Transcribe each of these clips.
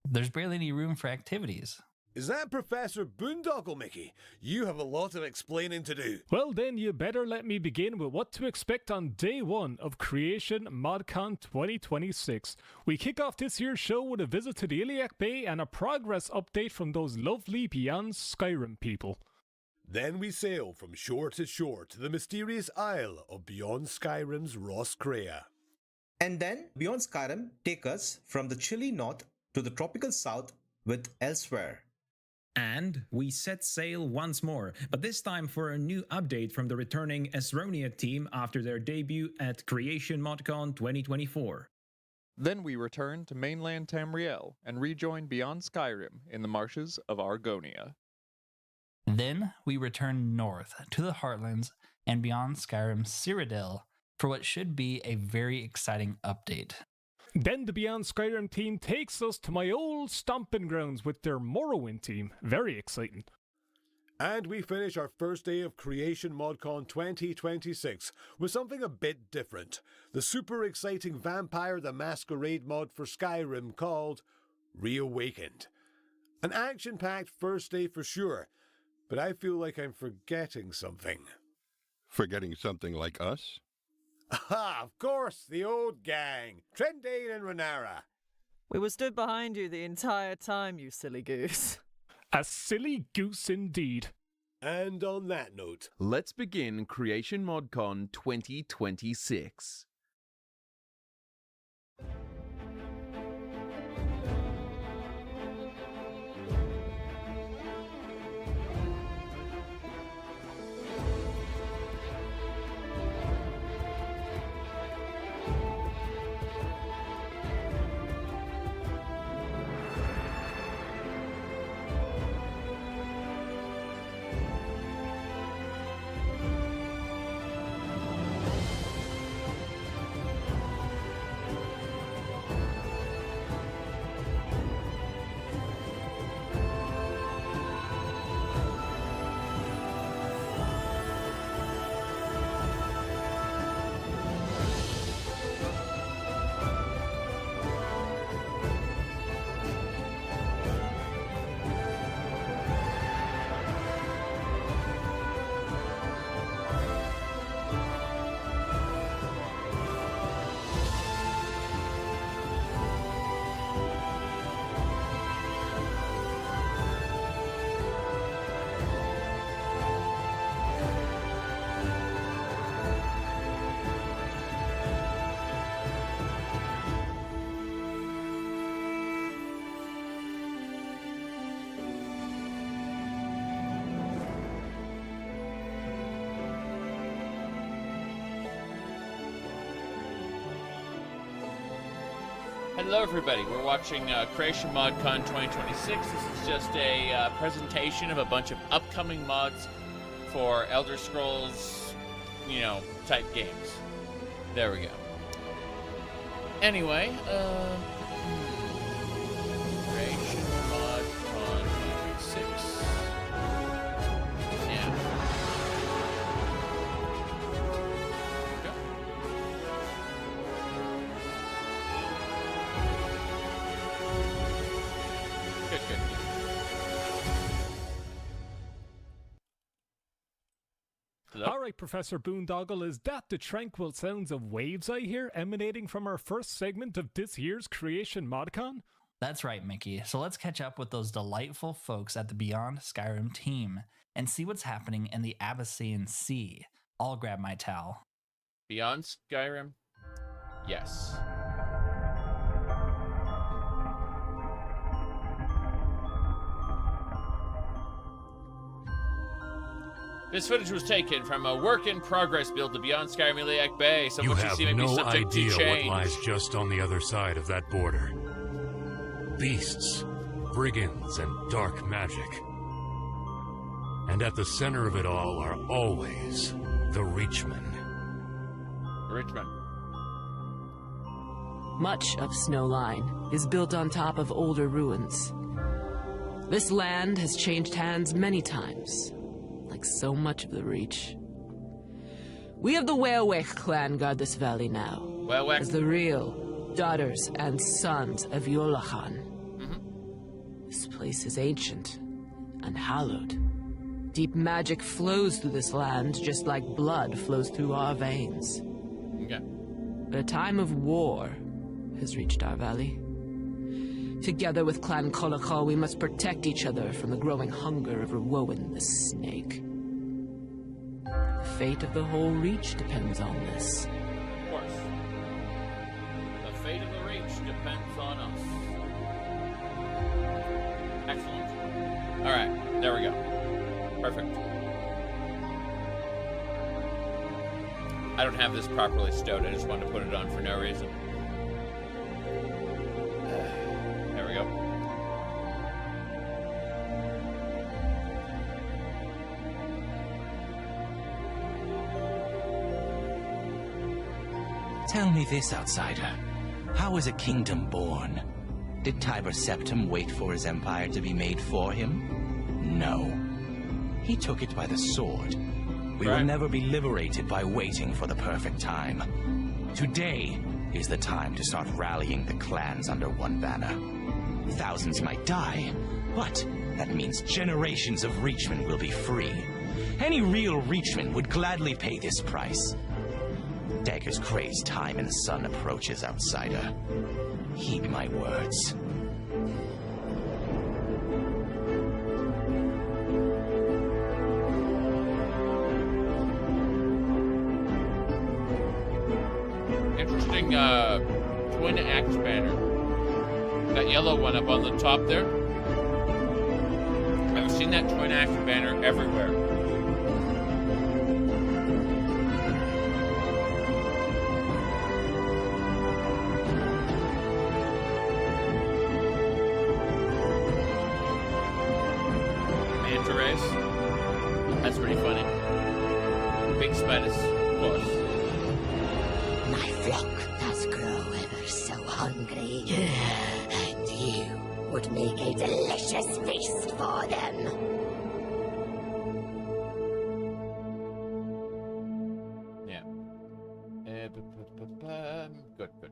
There's barely any room for activities. Is that Professor Boondoggle, Mickey? You have a lot of explaining to do. Well then, you better let me begin with what to expect on day one of Creation ModCon 2026. We kick off this year's show with a visit to the Iliac Bay and a progress update from those lovely Beyond Skyrim people. Then we sail from shore to the mysterious isle of Beyond Skyrim's Roscrea. And then, Beyond Skyrim take us from the chilly north to the tropical south with Elsewhere. And we set sail once more, but this time for a new update from the returning Esronia team after their debut at Creation ModCon 2024. Then we return to mainland Tamriel and rejoin Beyond Skyrim in the marshes of Argonia. Then we return north to the Heartlands and Beyond Skyrim Cyrodiil for what should be a very exciting update. Then the Beyond Skyrim team takes us to my old stomping grounds with their Morrowind team. Very exciting. And we finish our first day of Creation ModCon 2026 with something a bit different. The super exciting Vampire the Masquerade mod for Skyrim called Reawakened. An action-packed first day for sure, but I feel like I'm forgetting something. Forgetting something like us? Aha, of course, the old gang. Trendane and Renara. We were stood behind you the entire time, you silly goose. A silly goose indeed. And on that note, let's begin Creation ModCon 2026. Hello everybody, we're watching Creation ModCon 2026. This is just a presentation of a bunch of upcoming mods for Elder Scrolls, type games. There we go. Anyway, Creation ModCon 2026. Yeah. There we go. Good. Hello? All right, Professor Boondoggle, is that the tranquil sounds of waves I hear emanating from our first segment of this year's Creation ModCon? That's right, Mickey. So let's catch up with those delightful folks at the Beyond Skyrim team and see what's happening in the Abyssinian Sea. I'll grab my towel. Beyond Skyrim? Yes. This footage was taken from a work-in-progress build to Beyond Skyrim Iliac Bay. So You what have see may be no subject to idea what change. lies just on the other side of that border. Beasts, brigands, and dark magic. And at the center of it all are always the Reachmen. Richmond. Much of Snowline is built on top of older ruins. This land has changed hands many times, like so much of the Reach. We of the Wellwek clan guard this valley now, Wellwek? as the real daughters and sons of Yolachan. This place is ancient and hallowed. Deep magic flows through this land just like blood flows through our veins. Okay. But a time of war has reached our valley. Together with Clan Kolakal, we must protect each other from the growing hunger of Rowan the Snake. The fate of the whole Reach depends on this. Of course. The fate of the Reach depends on us. Excellent. Alright, there we go. Perfect. I don't have this properly stowed. I just wanted to put it on for no reason. There we go. Tell me this, outsider. How was a kingdom born? Did Tiber Septim wait for his empire to be made for him? No. He took it by the sword. We will never be liberated by waiting for the perfect time. Today is the time to start rallying the clans under one banner. Thousands might die, but that means generations of Reachmen will be free. Any real Reachman would gladly pay this price. Dagger's Crave's time in the sun approaches, outsider. Heed my words. Interesting twin axe banner. That yellow one up on the top there. I've seen that twin axe banner everywhere. Manta rays. That's pretty funny. Big spiders, of course. My flock does grow ever so hungry, and you would make a delicious feast for them. Yeah. Good, good.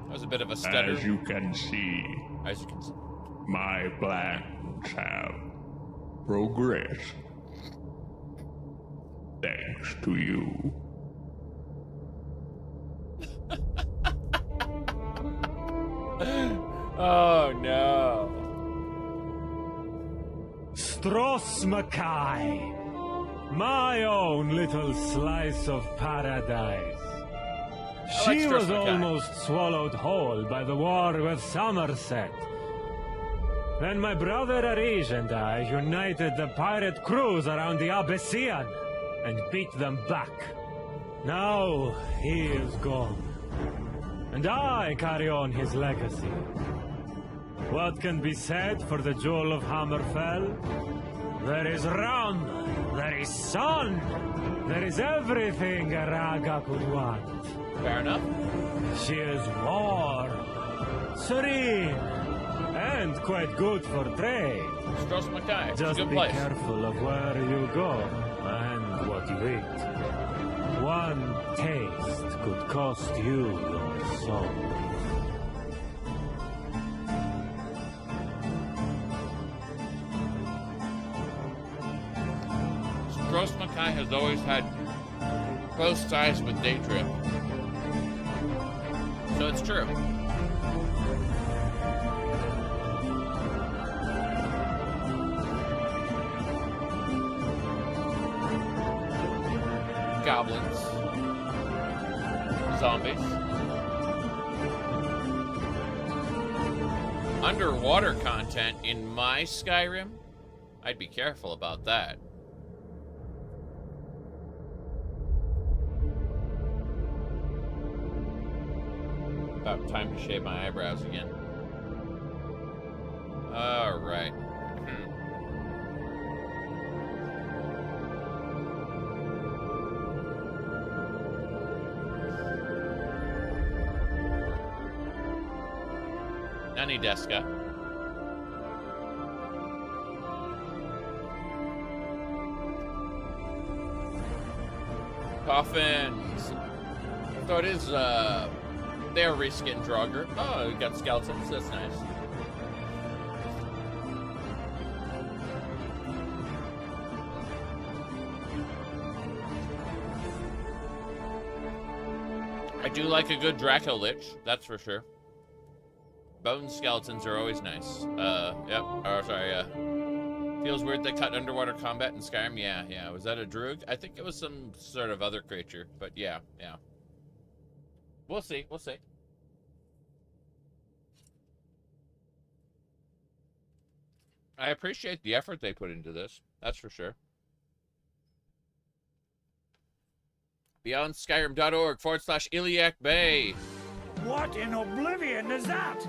That was a bit of a stutter. As you can see, my plans have progressed. Thanks to you. Oh no. Stross Mackay, my own little slice of paradise. like She Stross was Mackay. almost swallowed whole by the war with Somerset. Then my brother Arij and I united the pirate crews around the Abyssian and beat them back. Now he is gone, and I carry on his legacy. What can be said for the Jewel of Hammerfell? There is Ram, there is sun, there is everything a Raga could want. Fair enough. She is warm, serene, and quite good for trade. Stross Mackay. It's a Just good be place. careful of where you go and what you eat. One taste could cost you your soul. Stross Mackay has always had close ties with Daedra. So it's true. Goblins. Zombies. Underwater content in my Skyrim? I'd be careful about that. About time to shave my eyebrows again. All right. Nani deska? Coffins. So it is, they're reskin Draugr. Oh, we got skeletons. That's nice. I do like a good Draco Lich, that's for sure. Bone skeletons are always nice. Yep. Oh, sorry, feels weird they cut underwater combat in Skyrim. Yeah. Was that a Druid? I think it was some sort of other creature, but yeah. We'll see. I appreciate the effort they put into this. That's for sure. BeyondSkyrim.org/Iliac Bay. What in oblivion is that?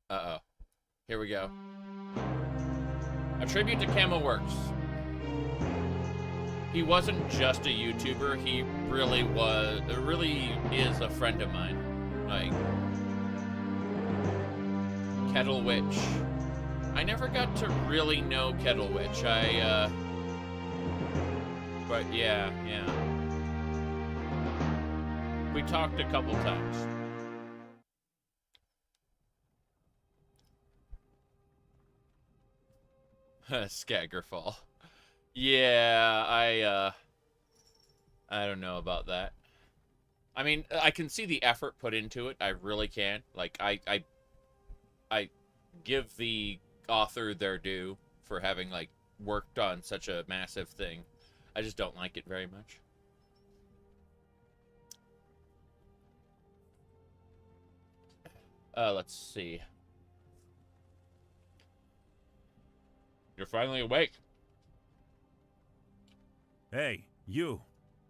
Uh-oh. Here we go. A tribute to CamelWorks. He wasn't just a YouTuber, he really is a friend of mine. Like, Kettle Witch. I never got to really know Kettle Witch. But yeah. We talked a couple times. Skaggerfall. Yeah, I don't know about that. I mean, I can see the effort put into it. I really can. Like, I give the author their due for having, like, worked on such a massive thing. I just don't like it very much. Let's see. You're finally awake. Hey, you.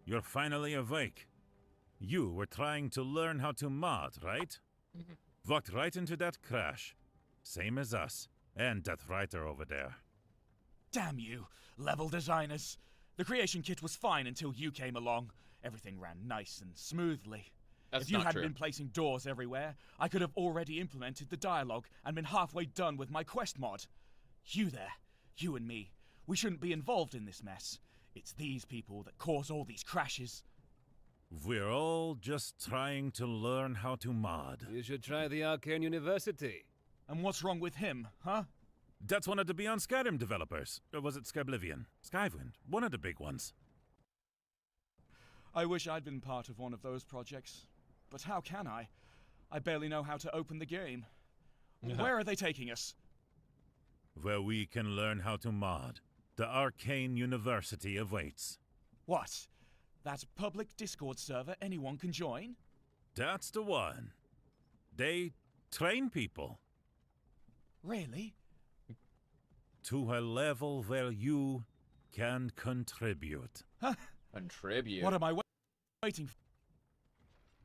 You're finally awake. You were trying to learn how to mod, right? Walked right into that crash. Same as us. And that writer over there. Damn you, level designers. The creation kit was fine until you came along. Everything ran nice and smoothly. That's if you not hadn't true. been placing doors everywhere, I could have already implemented the dialogue and been halfway done with my quest mod. You there, you and me, we shouldn't be involved in this mess. It's these people that cause all these crashes. We're all just trying to learn how to mod. You should try the Arcane University. And what's wrong with him, huh? That's one of the Beyond Skyrim developers. Or was it Skyblivion? Skywind. One of the big ones. I wish I'd been part of one of those projects. But how can I? I barely know how to open the game. Where are they taking us? Where we can learn how to mod. The Arcane University awaits. What? That public Discord server anyone can join? That's the one. They train people. Really? To a level where you can contribute. Huh? Contribute? What am I waiting for?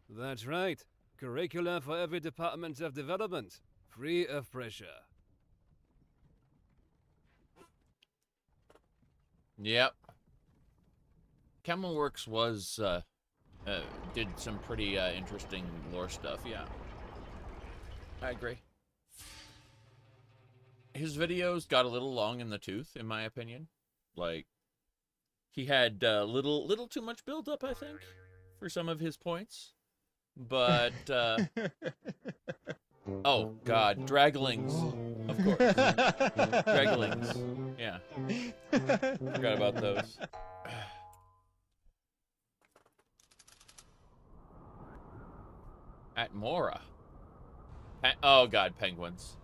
That's right. Curricula for every department of development. Free of pressure. Yep. CamelWorks was, did some pretty interesting lore stuff, yeah. I agree. His videos got a little long in the tooth, in my opinion. Like, he had little too much build-up, I think, for some of his points. But, oh, God, Draglings, of course. Draglings, yeah. Forgot about those. At Mora. Oh, God, penguins.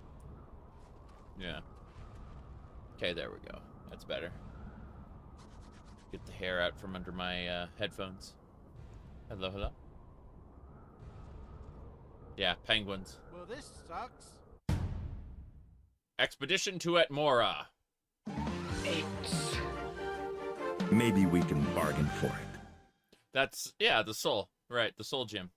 Yeah. Okay, there we go. That's better. Get the hair out from under my headphones. Hello. Yeah, penguins. Well, this sucks. Expedition to Atmora. 8. Maybe we can bargain for it. That's, yeah, the soul. Right, the soul gem.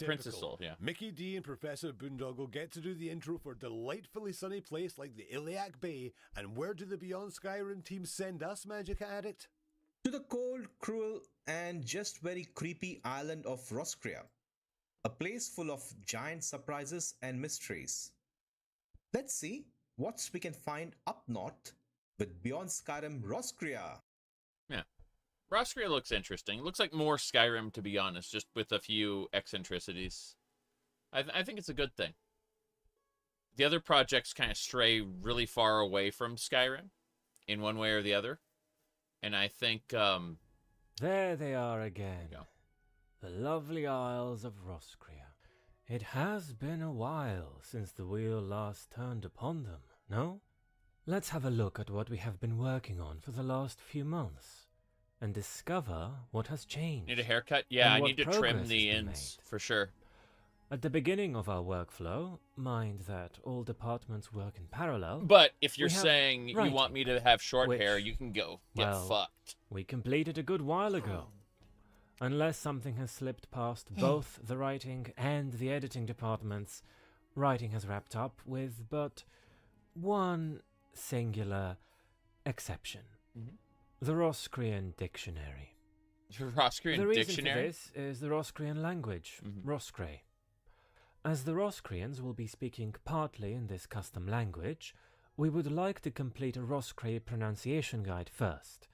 Princess Soul, yeah. Mickey D and Professor Boondoggle get to do the intro for a delightfully sunny place like the Iliac Bay. And where do the Beyond Skyrim team send us, Magic Addict? To the cold, cruel, and just very creepy island of Roscrea. A place full of giant surprises and mysteries. Let's see what we can find up north with Beyond Skyrim Roscrea. Yeah. Roscrea looks interesting. It looks like more Skyrim, to be honest, just with a few eccentricities. I think it's a good thing. The other projects kind of stray really far away from Skyrim in one way or the other. And I think... There they are again. The lovely Isles of Roscrea. It has been a while since the wheel last turned upon them, no? Let's have a look at what we have been working on for the last few months, and discover what has changed. Need a haircut? Yeah, I need to trim the ends, for sure. At the beginning of our workflow, mind that all departments work in parallel. But if you're saying you want me to have short hair, you can go get fucked. We completed a good while ago. Unless something has slipped past both the writing and the editing departments, writing has wrapped up with but one singular exception. The Roscrean Dictionary. The Roscrean The reason Dictionary? for this is the Roscrean language, Roscrea. As the Roscreans will be speaking partly in this custom language, we would like to complete a Roscrea pronunciation guide first,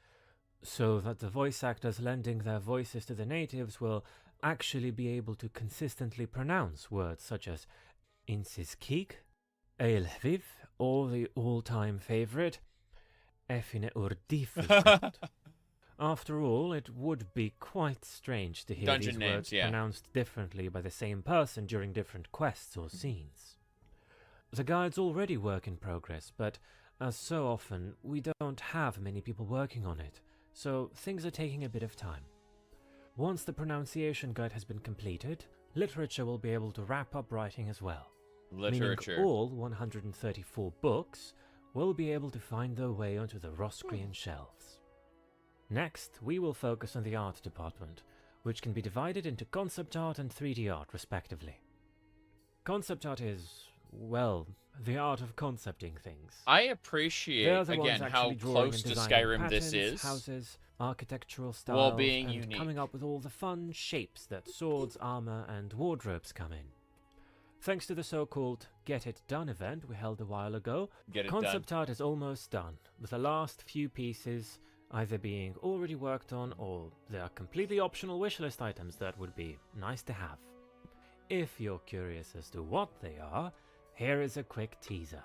so that the voice actors lending their voices to the natives will actually be able to consistently pronounce words such as Insiskik, Eilhviv, or the all-time favorite, Effine Urdifilkut. After all, it would be quite strange to hear Dungeon these names, words yeah. pronounced differently by the same person during different quests or scenes. The guide's already work in progress, but as so often, we don't have many people working on it, so things are taking a bit of time. Once the pronunciation guide has been completed, literature will be able to wrap up writing as well. Literature. Meaning all 134 books will be able to find their way onto the Roscrean shelves. Next, we will focus on the art department, which can be divided into concept art and 3D art respectively. Concept art is, well, the art of concepting things. I appreciate, They're the again, ones how actually drawing close and to designing Skyrim this patterns, is. houses, architectural styles, While being and unique. coming up with all the fun shapes that swords, armor, and wardrobes come in. Thanks to the so-called Get It Done event we held a while ago, Get it concept art is almost done, with the last few pieces either being already worked on or they are completely optional wishlist items that would be nice to have. If you're curious as to what they are, here is a quick teaser.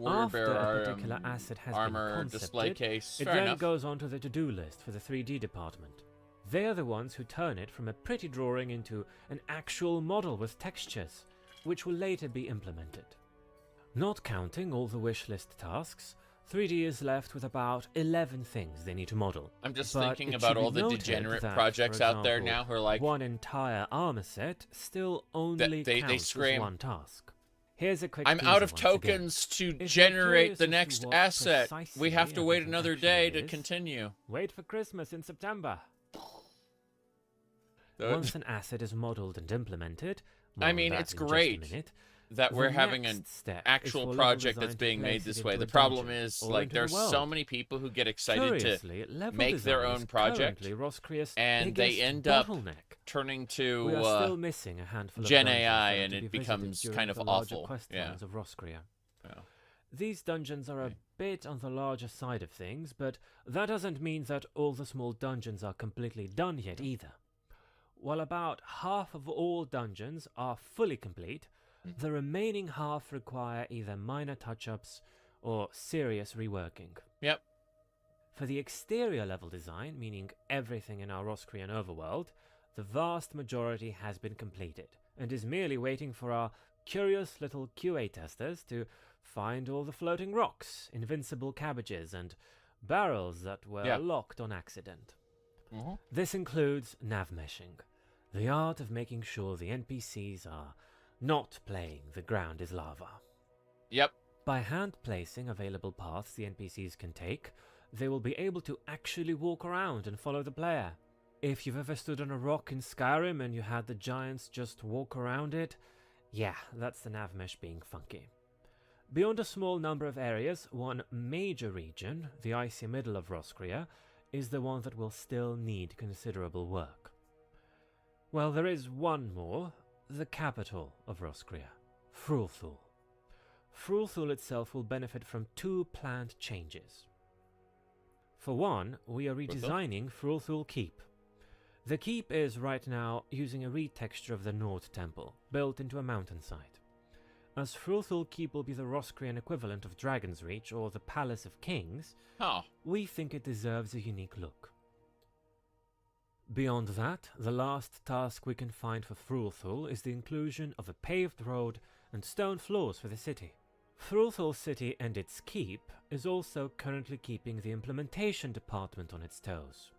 After a particular asset has armor been display concepted, case. it Fair then enough. goes onto the to-do list for the 3D department. They're the ones who turn it from a pretty drawing into an actual model with textures, which will later be implemented. Not counting all the wish list tasks, 3D is left with about 11 things they need to model. I'm just But thinking it about should be all the noted degenerate that, projects for out there example, now who are like, one entire armor set still only they counts scream, as one task. Here's a quick I'm teaser out of once again. tokens to If you're generate curious the as to next what asset. We precisely have to wait everything another actually day to is, continue. Wait for Christmas in September. Uh, Once an asset is modeled and implemented, more I on mean, that it's in just a great minute, that the we're having an next step is actual for level project design that's to being made place this it way. into The a problem dungeon is, or like, into the there's so world. many people who get excited Curiously, to level make their design own is project, currently Roscrea's and they biggest end up bottleneck. turning We are to still missing a handful of Gen dungeons AI, that are and to it be visited becomes during kind of the larger awful. quest Yeah. lines of Roscrea. Yeah. These dungeons are a bit on the larger side of things, but that doesn't mean that all the small dungeons are completely done yet either. While about half of all dungeons are fully complete, the remaining half require either minor touch-ups or serious reworking. Yep. For the exterior level design, meaning everything in our Roscrean overworld, the vast majority has been completed, and is merely waiting for our curious little QA testers to find all the floating rocks, invincible cabbages, and barrels that were locked on accident. This includes nav meshing, the art of making sure the NPCs are not playing the ground is lava. Yep. By hand placing available paths the NPCs can take, they will be able to actually walk around and follow the player. If you've ever stood on a rock in Skyrim and you had the giants just walk around it, yeah, that's the nav mesh being funky. Beyond a small number of areas, one major region, the icy middle of Roscrea, is the one that will still need considerable work. Well, there is one more, the capital of Roscrea, Frulthul. Frulthul itself will benefit from two planned changes. For one, we are redesigning Frulthul Keep. The keep is right now using a retexture of the Nord Temple, built into a mountainside. As Frulthul Keep will be the Roscrian equivalent of Dragon's Reach or the Palace of Kings, we think it deserves a unique look. Beyond that, the last task we can find for Frulthul is the inclusion of a paved road and stone floors for the city. Frulthul City and its keep is also currently keeping the implementation department on its toes.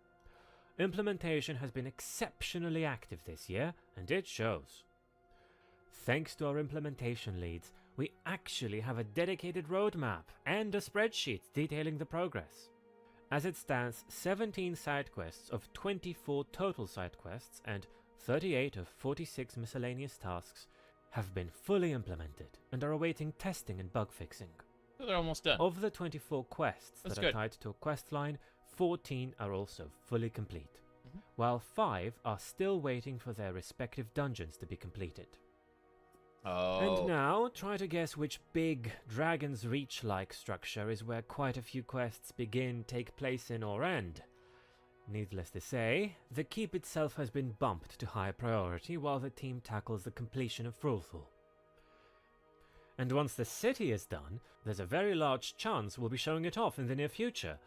Implementation has been exceptionally active this year, and it shows. Thanks to our implementation leads, we actually have a dedicated roadmap and a spreadsheet detailing the progress. As it stands, 17 side quests of 24 total side quests and 38 of 46 miscellaneous tasks have been fully implemented and are awaiting testing and bug fixing. So they're almost done. Of the 24 quests That's that good. are tied to a quest line, 14 are also fully complete, while 5 are still waiting for their respective dungeons to be completed. Oh. And now, try to guess which big Dragon's Reach-like structure is where quite a few quests begin, take place in, or end. Needless to say, the keep itself has been bumped to high priority while the team tackles the completion of Frulthul. And once the city is done, there's a very large chance we'll be showing it off in the near future,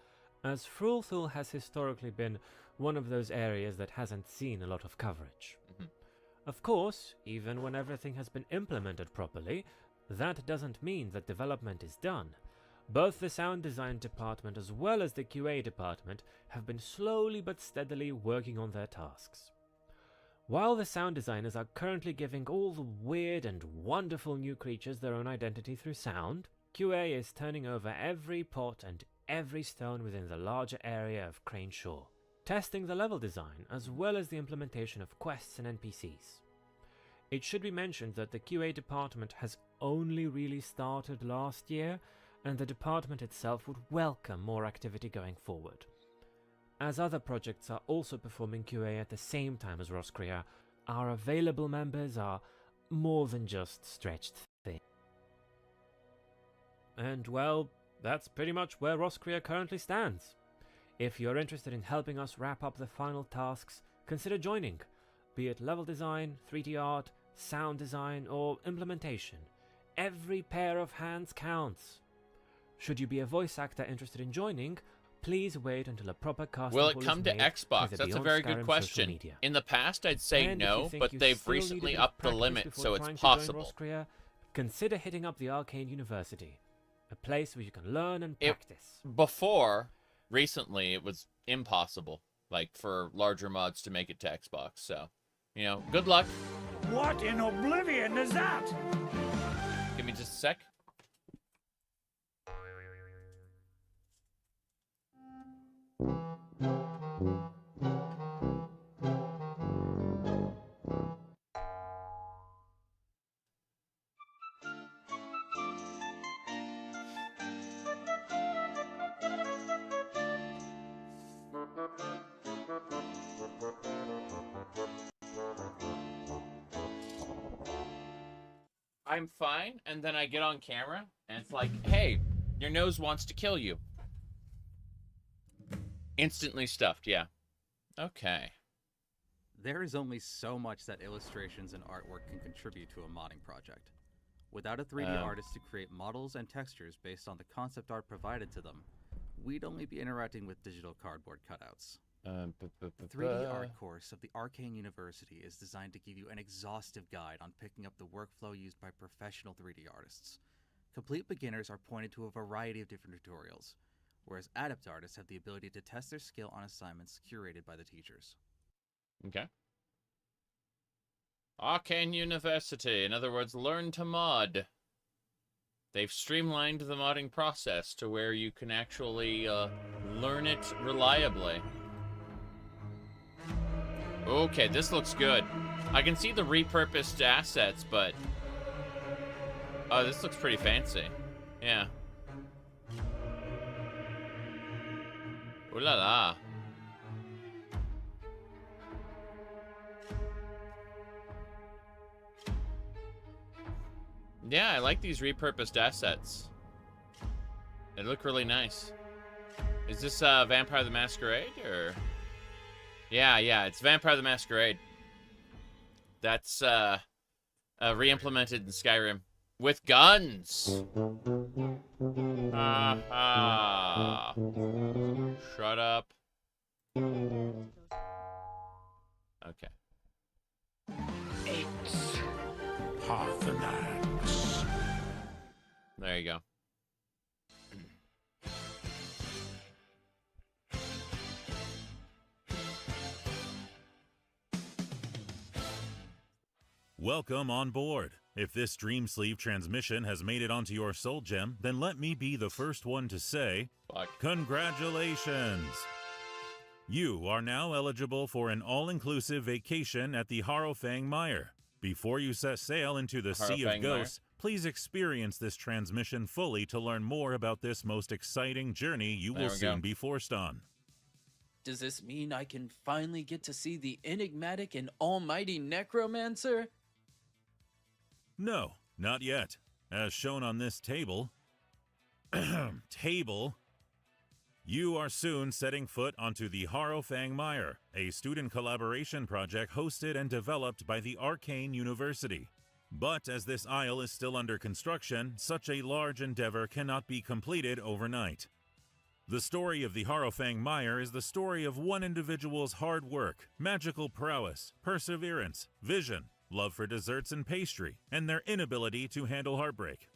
as Frulthul has historically been one of those areas that hasn't seen a lot of coverage. Of course, even when everything has been implemented properly, that doesn't mean that development is done. Both the sound design department as well as the QA department have been slowly but steadily working on their tasks. While the sound designers are currently giving all the weird and wonderful new creatures their own identity through sound, QA is turning over every pot and every stone within the larger area of Crane Shore, testing the level design as well as the implementation of quests and NPCs. It should be mentioned that the QA department has only really started last year, and the department itself would welcome more activity going forward. As other projects are also performing QA at the same time as Roscrea, our available members are more than just stretched thin. And well, that's pretty much where Roscrea currently stands. If you're interested in helping us wrap up the final tasks, consider joining, be it level design, 3D art, sound design, or implementation. Every pair of hands counts. Should you be a voice actor interested in joining, please wait until a proper casting Will it call come is to made Xbox? through the That's a Beyond very Skyrim good social question. media. In the past, I'd say And if no, you think but you they've still need a recently bit of upped the practice limit, before so it's trying to join possible. Roscrea, consider hitting up the Arcane University, a place where you can learn and practice. Before, recently, it was impossible, like, for larger mods to make it to Xbox, so, you know, good luck. What in oblivion is that? Give me just a sec. I'm fine, and then I get on camera, and it's like, hey, your nose wants to kill you. Instantly stuffed, yeah. Okay. There is only so much that illustrations and artwork can contribute to a modding project. Without a 3D artist to create models and textures based on the concept art provided to them, we'd only be interacting with digital cardboard cutouts. The 3D art course of the Arcane University is designed to give you an exhaustive guide on picking up the workflow used by professional 3D artists. Complete beginners are pointed to a variety of different tutorials, whereas adept artists have the ability to test their skill on assignments curated by the teachers. Okay. Arcane University, in other words, learn to mod. They've streamlined the modding process to where you can actually learn it reliably. Okay, this looks good. I can see the repurposed assets, but... oh, this looks pretty fancy. Yeah. Ooh la la. Yeah, I like these repurposed assets. They look really nice. Is this Vampire the Masquerade, or? Yeah, it's Vampire the Masquerade. That's re-implemented in Skyrim with guns. Shut up. Okay. 8 Parthenax. There you go. Welcome on board. If this Dreamsleeve transmission has made it onto your soul gem, then let me be the first one to say, congratulations! You are now eligible for an all-inclusive vacation at the Harrowfang Mire. Before you set sail into the Sea of Ghosts, please experience this transmission fully to learn more about this most exciting journey you will soon be forced on. Does this mean I can finally get to see the enigmatic and almighty Necromancer? No, not yet. As shown on this table, you are soon setting foot onto the Harrowfang Mire, a student collaboration project hosted and developed by the Arcane University. But as this isle is still under construction, such a large endeavor cannot be completed overnight. The story of the Harrowfang Mire is the story of one individual's hard work, magical prowess, perseverance, vision, love for desserts and pastry, and their inability to handle heartbreak.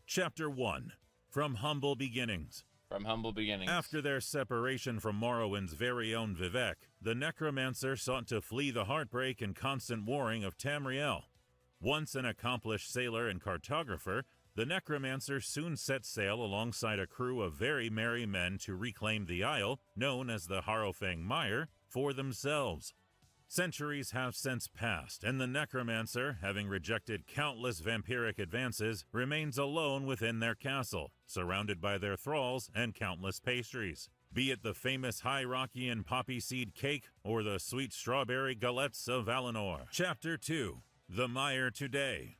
Chapter 1. From Humble Beginnings. From Humble Beginnings. After their separation from Morrowind's very own Vivec, the Necromancer sought to flee the heartbreak and constant warring of Tamriel. Once an accomplished sailor and cartographer, the Necromancer soon set sail alongside a crew of very merry men to reclaim the isle, known as the Harrowfang Mire, for themselves. Centuries have since passed, and the Necromancer, having rejected countless vampiric advances, remains alone within their castle, surrounded by their thralls and countless pastries. Be it the famous Hierarchian poppy seed cake or the sweet strawberry galettes of Valinor. Chapter 2. The Mire Today.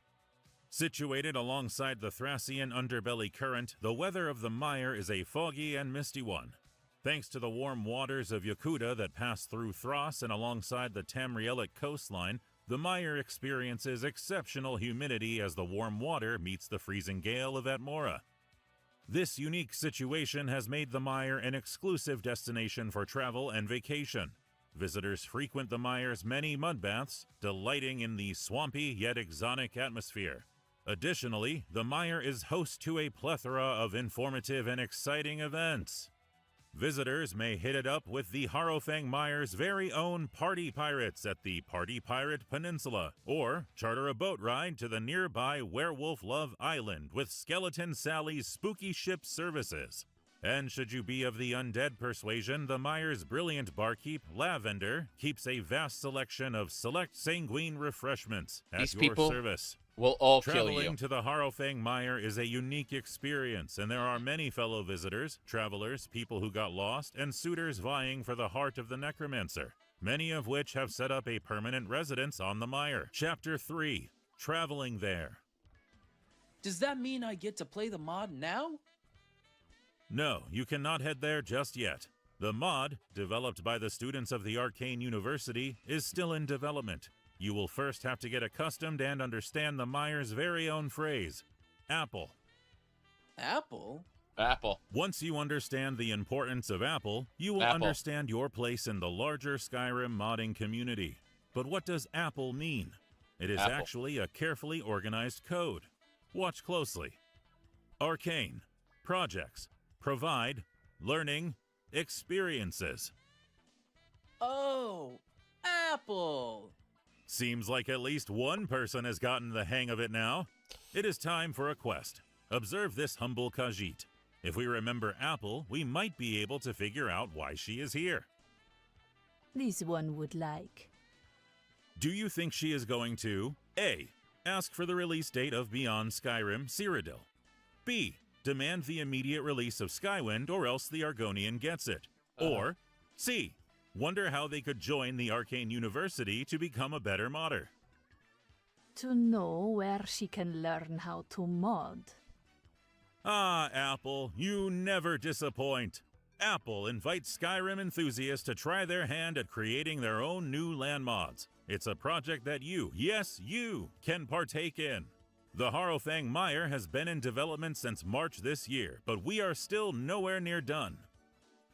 Situated alongside the Thracian underbelly current, the weather of the Mire is a foggy and misty one. Thanks to the warm waters of Yakuta that pass through Thras and alongside the Tamrielic coastline, the Mire experiences exceptional humidity as the warm water meets the freezing gale of Atmora. This unique situation has made the Mire an exclusive destination for travel and vacation. Visitors frequent the Mire's many mud baths, delighting in the swampy yet exotic atmosphere. Additionally, the Mire is host to a plethora of informative and exciting events. Visitors may hit it up with the Harrowfang Mire's very own Party Pirates at the Party Pirate Peninsula, or charter a boat ride to the nearby Werewolf Love Island with Skeleton Sally's spooky ship services. And should you be of the undead persuasion, the Mire's brilliant barkeep, Lavender, keeps a vast selection of select sanguine refreshments at your service. Will all kill you. Traveling to the Harrowfang Mire is a unique experience, and there are many fellow visitors, travelers, people who got lost, and suitors vying for the heart of the Necromancer, many of which have set up a permanent residence on the Mire. Chapter 3. Traveling there. Does that mean I get to play the mod now? No, you cannot head there just yet. The mod, developed by the students of the Arcane University, is still in development. You will first have to get accustomed and understand the Mire's very own phrase, apple. Apple? Apple. Once you understand the importance of apple, you will understand your place in the larger Skyrim modding community. But what does apple mean? It is actually a carefully organized code. Watch closely. Arcane. Projects. Provide. Learning. Experiences. Oh, apple. Seems like at least one person has gotten the hang of it now. It is time for a quest. Observe this humble Khajiit. If we remember Apple, we might be able to figure out why she is here. This one would like. Do you think she is going to A. Ask for the release date of Beyond Skyrim Cyrodiil? B. Demand the immediate release of Skywind or else the Argonian gets it? Or C. Wonder how they could join the Arcane University to become a better modder? To know where she can learn how to mod. Ah, Apple, you never disappoint. Apple invites Skyrim enthusiasts to try their hand at creating their own new land mods. It's a project that you, yes, you, can partake in. The Harrowfang Mire has been in development since March this year, but we are still nowhere near done.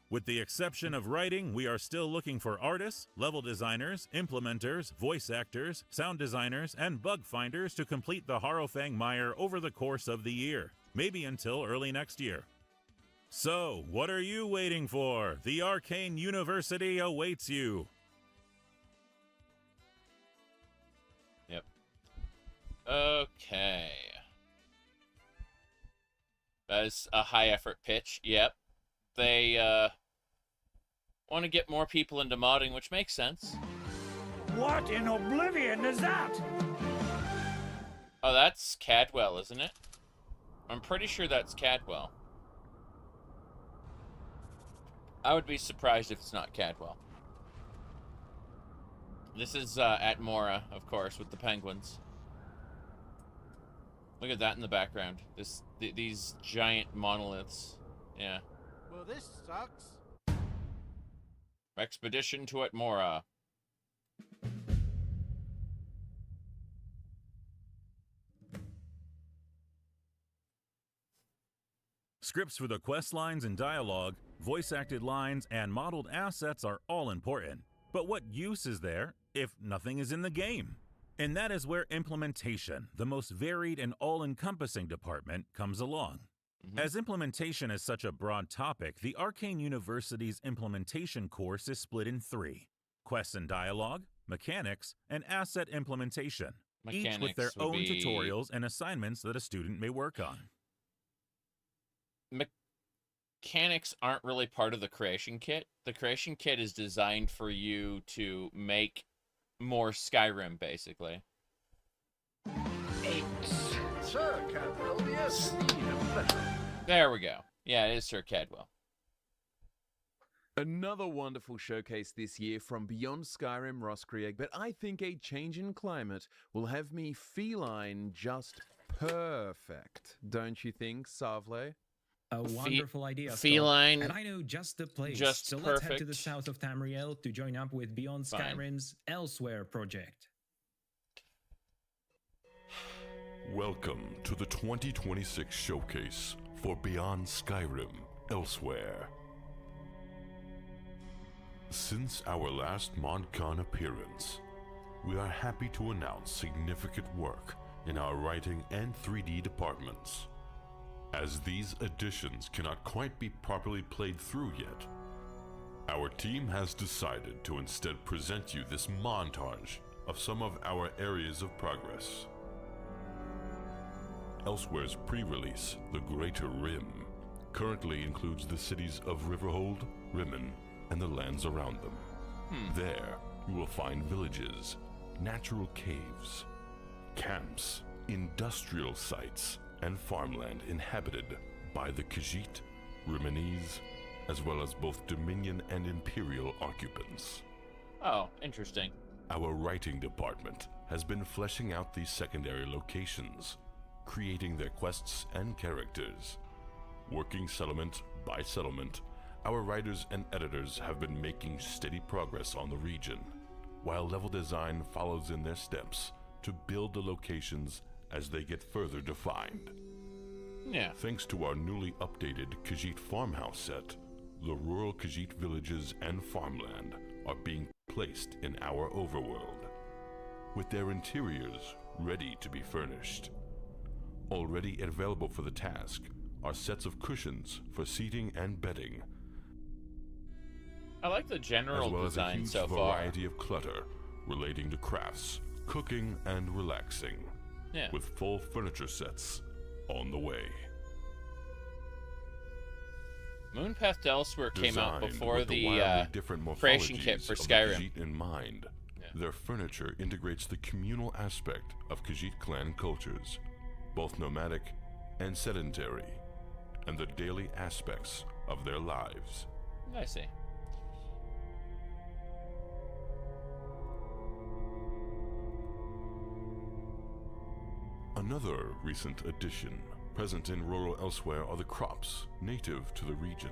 With the exception of writing, we are still looking for artists, level designers, implementers, voice actors, sound designers, and bug finders to complete the Harrowfang Mire over the course of the year, maybe until early next year. So, what are you waiting for? The Arcane University awaits you. Yep. Okay. That's a high effort pitch. Yep. They want to get more people into modding, which makes sense. What in oblivion is that? Oh, that's Cadwell, isn't it? I'm pretty sure that's Cadwell. I would be surprised if it's not Cadwell. This is at Mora, of course, with the penguins. Look at that in the background. These giant monoliths. Yeah. Well, this sucks. Expedition to Atmora. Scripts for the quest lines and dialogue, voice-acted lines, and modeled assets are all important. But what use is there if nothing is in the game? And that is where implementation, the most varied and all-encompassing department, comes along. As implementation is such a broad topic, the Arcane University's implementation course is split in 3: quests and dialogue, mechanics, and asset implementation, each with their own tutorials and assignments that a student may work on. Mechanics aren't really part of the creation kit. The creation kit is designed for you to make more Skyrim, basically. Sir Cadwell, yes, a pleasure. There we go. Yeah, it is Sir Cadwell. Another wonderful showcase this year from Beyond Skyrim Roscreag, but I think a change in climate will have me feline just perfect. Don't you think, Savle? A wonderful idea, Scott. Feline. And I know just the place. Just so let's head to the perfect. south of Tamriel to join up with Beyond Fine. Skyrim's Elsewhere project. Welcome to the 2026 showcase for Beyond Skyrim Elsewhere. Since our last ModCon appearance, we are happy to announce significant work in our writing and 3D departments. As these additions cannot quite be properly played through yet, our team has decided to instead present you this montage of some of our areas of progress. Elsewhere's pre-release, The Greater Rim, currently includes the cities of Riverhold, Rimmen, and the lands around them. There, you will find villages, natural caves, camps, industrial sites, and farmland inhabited by the Khajiit, Rimmenese, as well as both Dominion and Imperial occupants. Oh, interesting. Our writing department has been fleshing out these secondary locations, creating their quests and characters. Working settlement by settlement, our writers and editors have been making steady progress on the region, while level design follows in their steps to build the locations as they get further defined. Yeah. Thanks to our newly updated Khajiit farmhouse set, the rural Khajiit villages and farmland are being placed in our overworld, with their interiors ready to be furnished. Already available for the task are sets of cushions for seating and bedding, I like the general as well as a design huge so far. variety of clutter relating to crafts, cooking, and relaxing, Yeah. with full furniture sets on the way. Moonpath to Elsewhere came out Designed before with the wildly different creation kit morphologies for of the Skyrim. Khajiit in mind, their furniture integrates the communal aspect of Khajiit clan cultures, both nomadic and sedentary, and the daily aspects of their lives. I see. Another recent addition present in rural Elsewhere are the crops native to the region.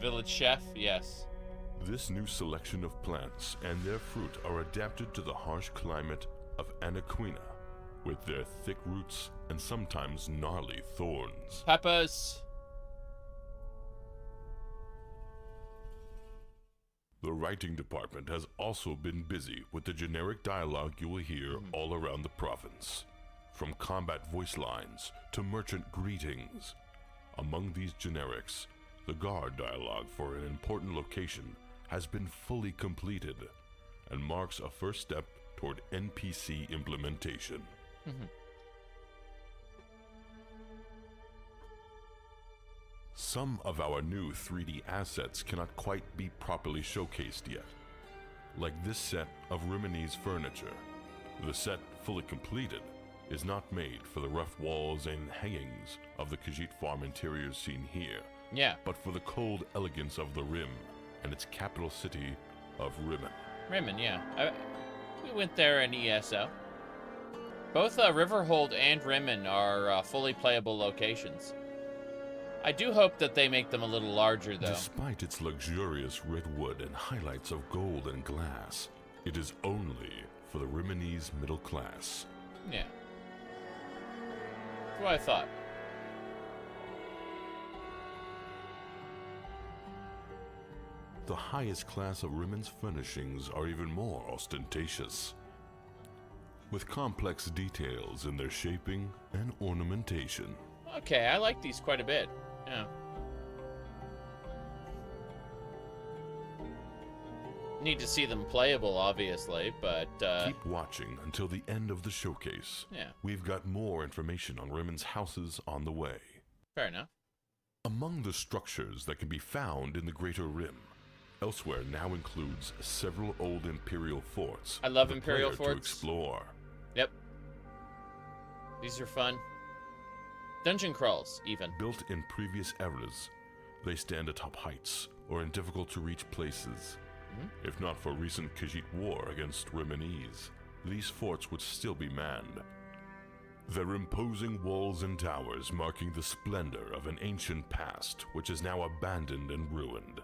Village chef, yes. This new selection of plants and their fruit are adapted to the harsh climate of Anaquina, with their thick roots and sometimes gnarly thorns. Peppers. The writing department has also been busy with the generic dialogue you will hear all around the province, from combat voice lines to merchant greetings. Among these generics, the guard dialogue for an important location has been fully completed and marks a first step toward NPC implementation. Some of our new 3D assets cannot quite be properly showcased yet, like this set of Rimonese furniture. The set, fully completed, is not made for the rough walls and hangings of the Khajiit farm interiors seen here, but for the cold elegance of the Rim and its capital city of Rimmon. Rimmon, yeah. We went there in ESO. Both Riverhold and Rimmon are fully playable locations. I do hope that they make them a little larger, though. Despite its luxurious red wood and highlights of gold and glass, it is only for the Rimonese middle class. Yeah. That's what I thought. The highest class of Rimmon's furnishings are even more ostentatious, with complex details in their shaping and ornamentation. Okay, I like these quite a bit. Yeah. Need to see them playable, obviously, but keep watching until the end of the showcase. Yeah. We've got more information on Rimmon's houses on the way. Fair enough. Among the structures that can be found in the Greater Rim, Elsewhere now includes several old Imperial forts. I love for the Imperial player forts. to explore. Yep. These are fun. Dungeon crawls, even. Built in previous eras, they stand atop heights or in difficult-to-reach places. If not for recent Khajiit war against Rimonese, these forts would still be manned. Their imposing walls and towers marking the splendor of an ancient past which is now abandoned and ruined,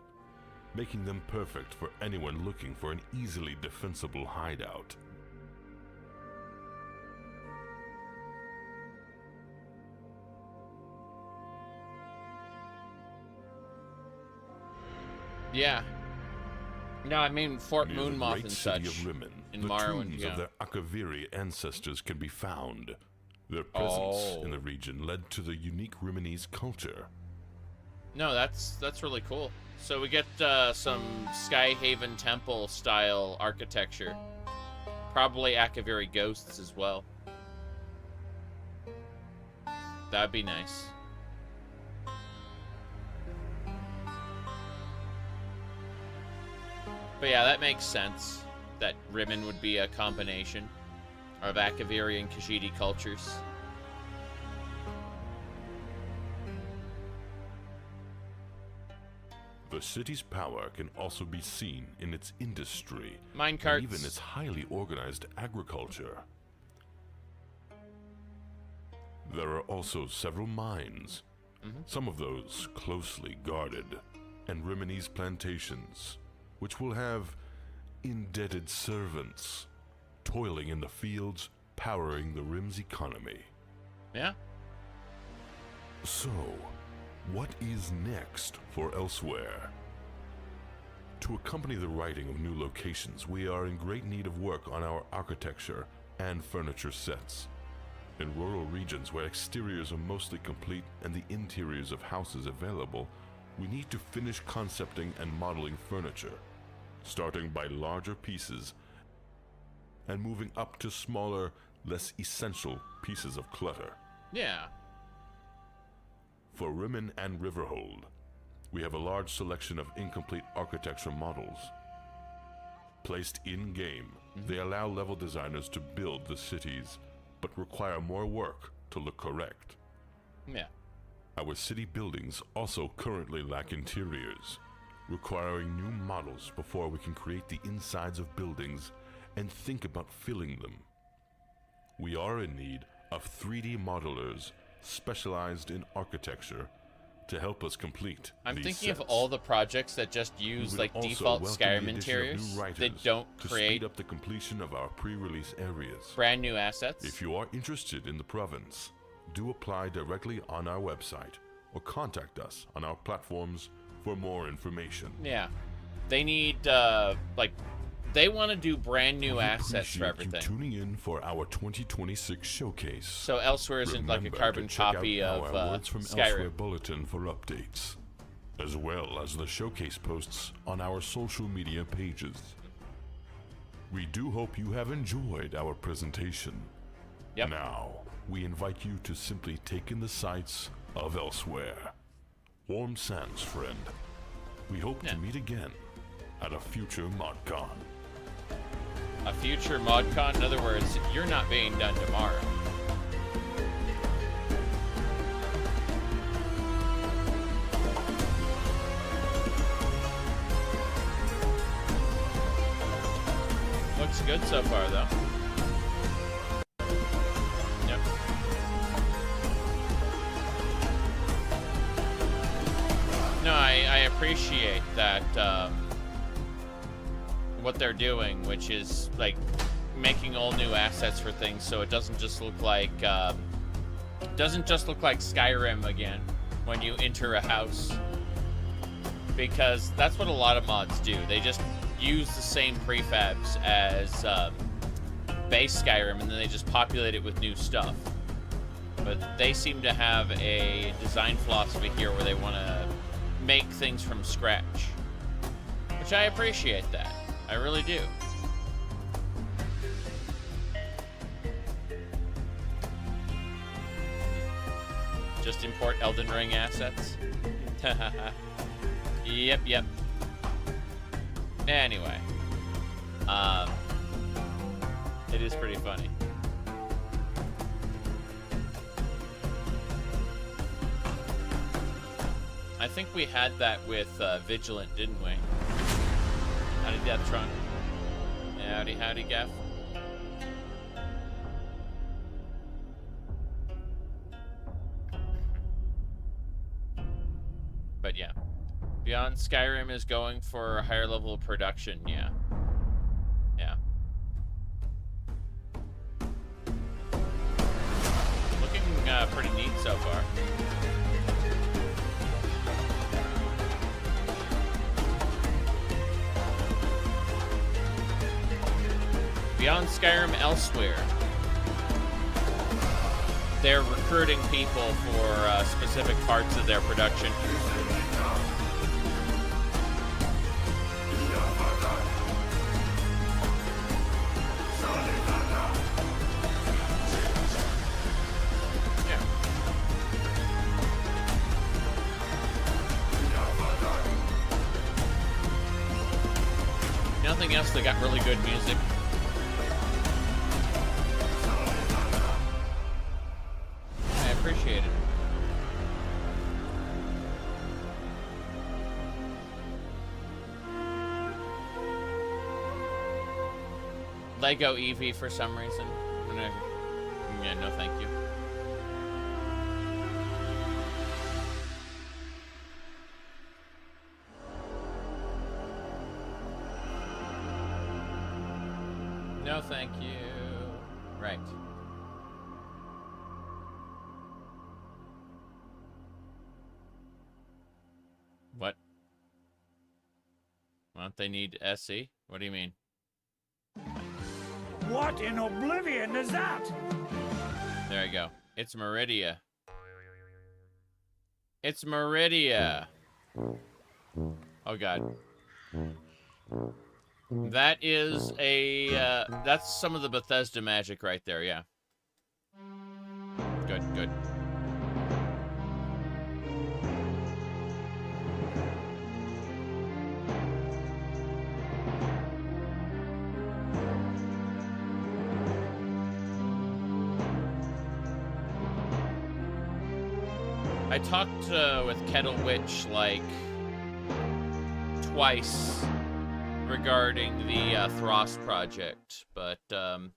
making them perfect for anyone looking for an easily defensible hideout. Yeah. No, I mean Fort Near the Moonmoth great and city such. of Rimmon, In the Morrowind, tombs yeah. of their Akaviri ancestors can be found. Their presence in Oh. the region led to the unique Rimonese culture. No, that's really cool. So we get some Skyhaven Temple style architecture. Probably Akaviri ghosts as well. That'd be nice. But yeah, that makes sense. That Rimmon would be a combination of Akaviri and Khajiit cultures. The city's power can also be seen in its industry, Minecarts. and even its highly organized agriculture. There are also several mines, some of those closely guarded, and Rimonese plantations, which will have indebted servants toiling in the fields, powering the Rim's economy. Yeah. So, what is next for Elsewhere? To accompany the writing of new locations, we are in great need of work on our architecture and furniture sets. In rural regions where exteriors are mostly complete and the interiors of houses available, we need to finish concepting and modeling furniture, starting by larger pieces and moving up to smaller, less essential pieces of clutter. Yeah. For Rimmon and Riverhold, we have a large selection of incomplete architecture models. Placed in-game, they allow level designers to build the cities, but require more work to look correct. Yeah. Our city buildings also currently lack interiors, requiring new models before we can create the insides of buildings and think about filling them. We are in need of 3D modelers specialized in architecture to help us complete I'm these thinking of sets. all the projects that just use We like would also default welcome Skyrim the addition of interiors new that writers don't to create speed up the completion of our pre-release areas. brand new assets. If you are interested in the province, do apply directly on our website or contact us on our platforms for more information. Yeah, they need like they want to do brand new We assets for appreciate everything. you tuning in for our 2026 showcase. So Elsewhere isn't like a Remember carbon to check copy out of our Words from Skyrim. Elsewhere bulletin for updates, as well as the showcase posts on our social media pages. We do hope you have enjoyed our presentation. Yep. Now, we invite you to simply take in the sights of Elsewhere. Warm sands, friend. We hope to meet again at a future ModCon. A future ModCon, in other words, you're not being done tomorrow. Looks good so far, though. Yep. No, I appreciate that, what they're doing, which is like making all new assets for things, so it doesn't just look like Skyrim again when you enter a house, because that's what a lot of mods do. They just use the same prefabs as base Skyrim, and then they just populate it with new stuff. But they seem to have a design philosophy here where they want to make things from scratch, which I appreciate that. I really do. Just import Elden Ring assets. Yep. Anyway, it is pretty funny. I think we had that with Vigilant, didn't we? Howdy, Deathtron. Howdy, Gaff. But yeah. Beyond Skyrim is going for a higher level of production, yeah. Yeah. Looking pretty neat so far. Beyond Skyrim Elsewhere. They're recruiting people for specific parts of their production. Nothing else, they got really good music. I appreciate it. Lego Eevee for some reason. Yeah, no thank you. No, thank you. Right. What? Don't they need SE? What do you mean? What in oblivion is that? There you go. It's Meridia. It's Meridia. Oh god. That is a, that's some of the Bethesda magic right there, yeah. Good, good. I talked with Kettle Witch like twice regarding the Throst project, but It's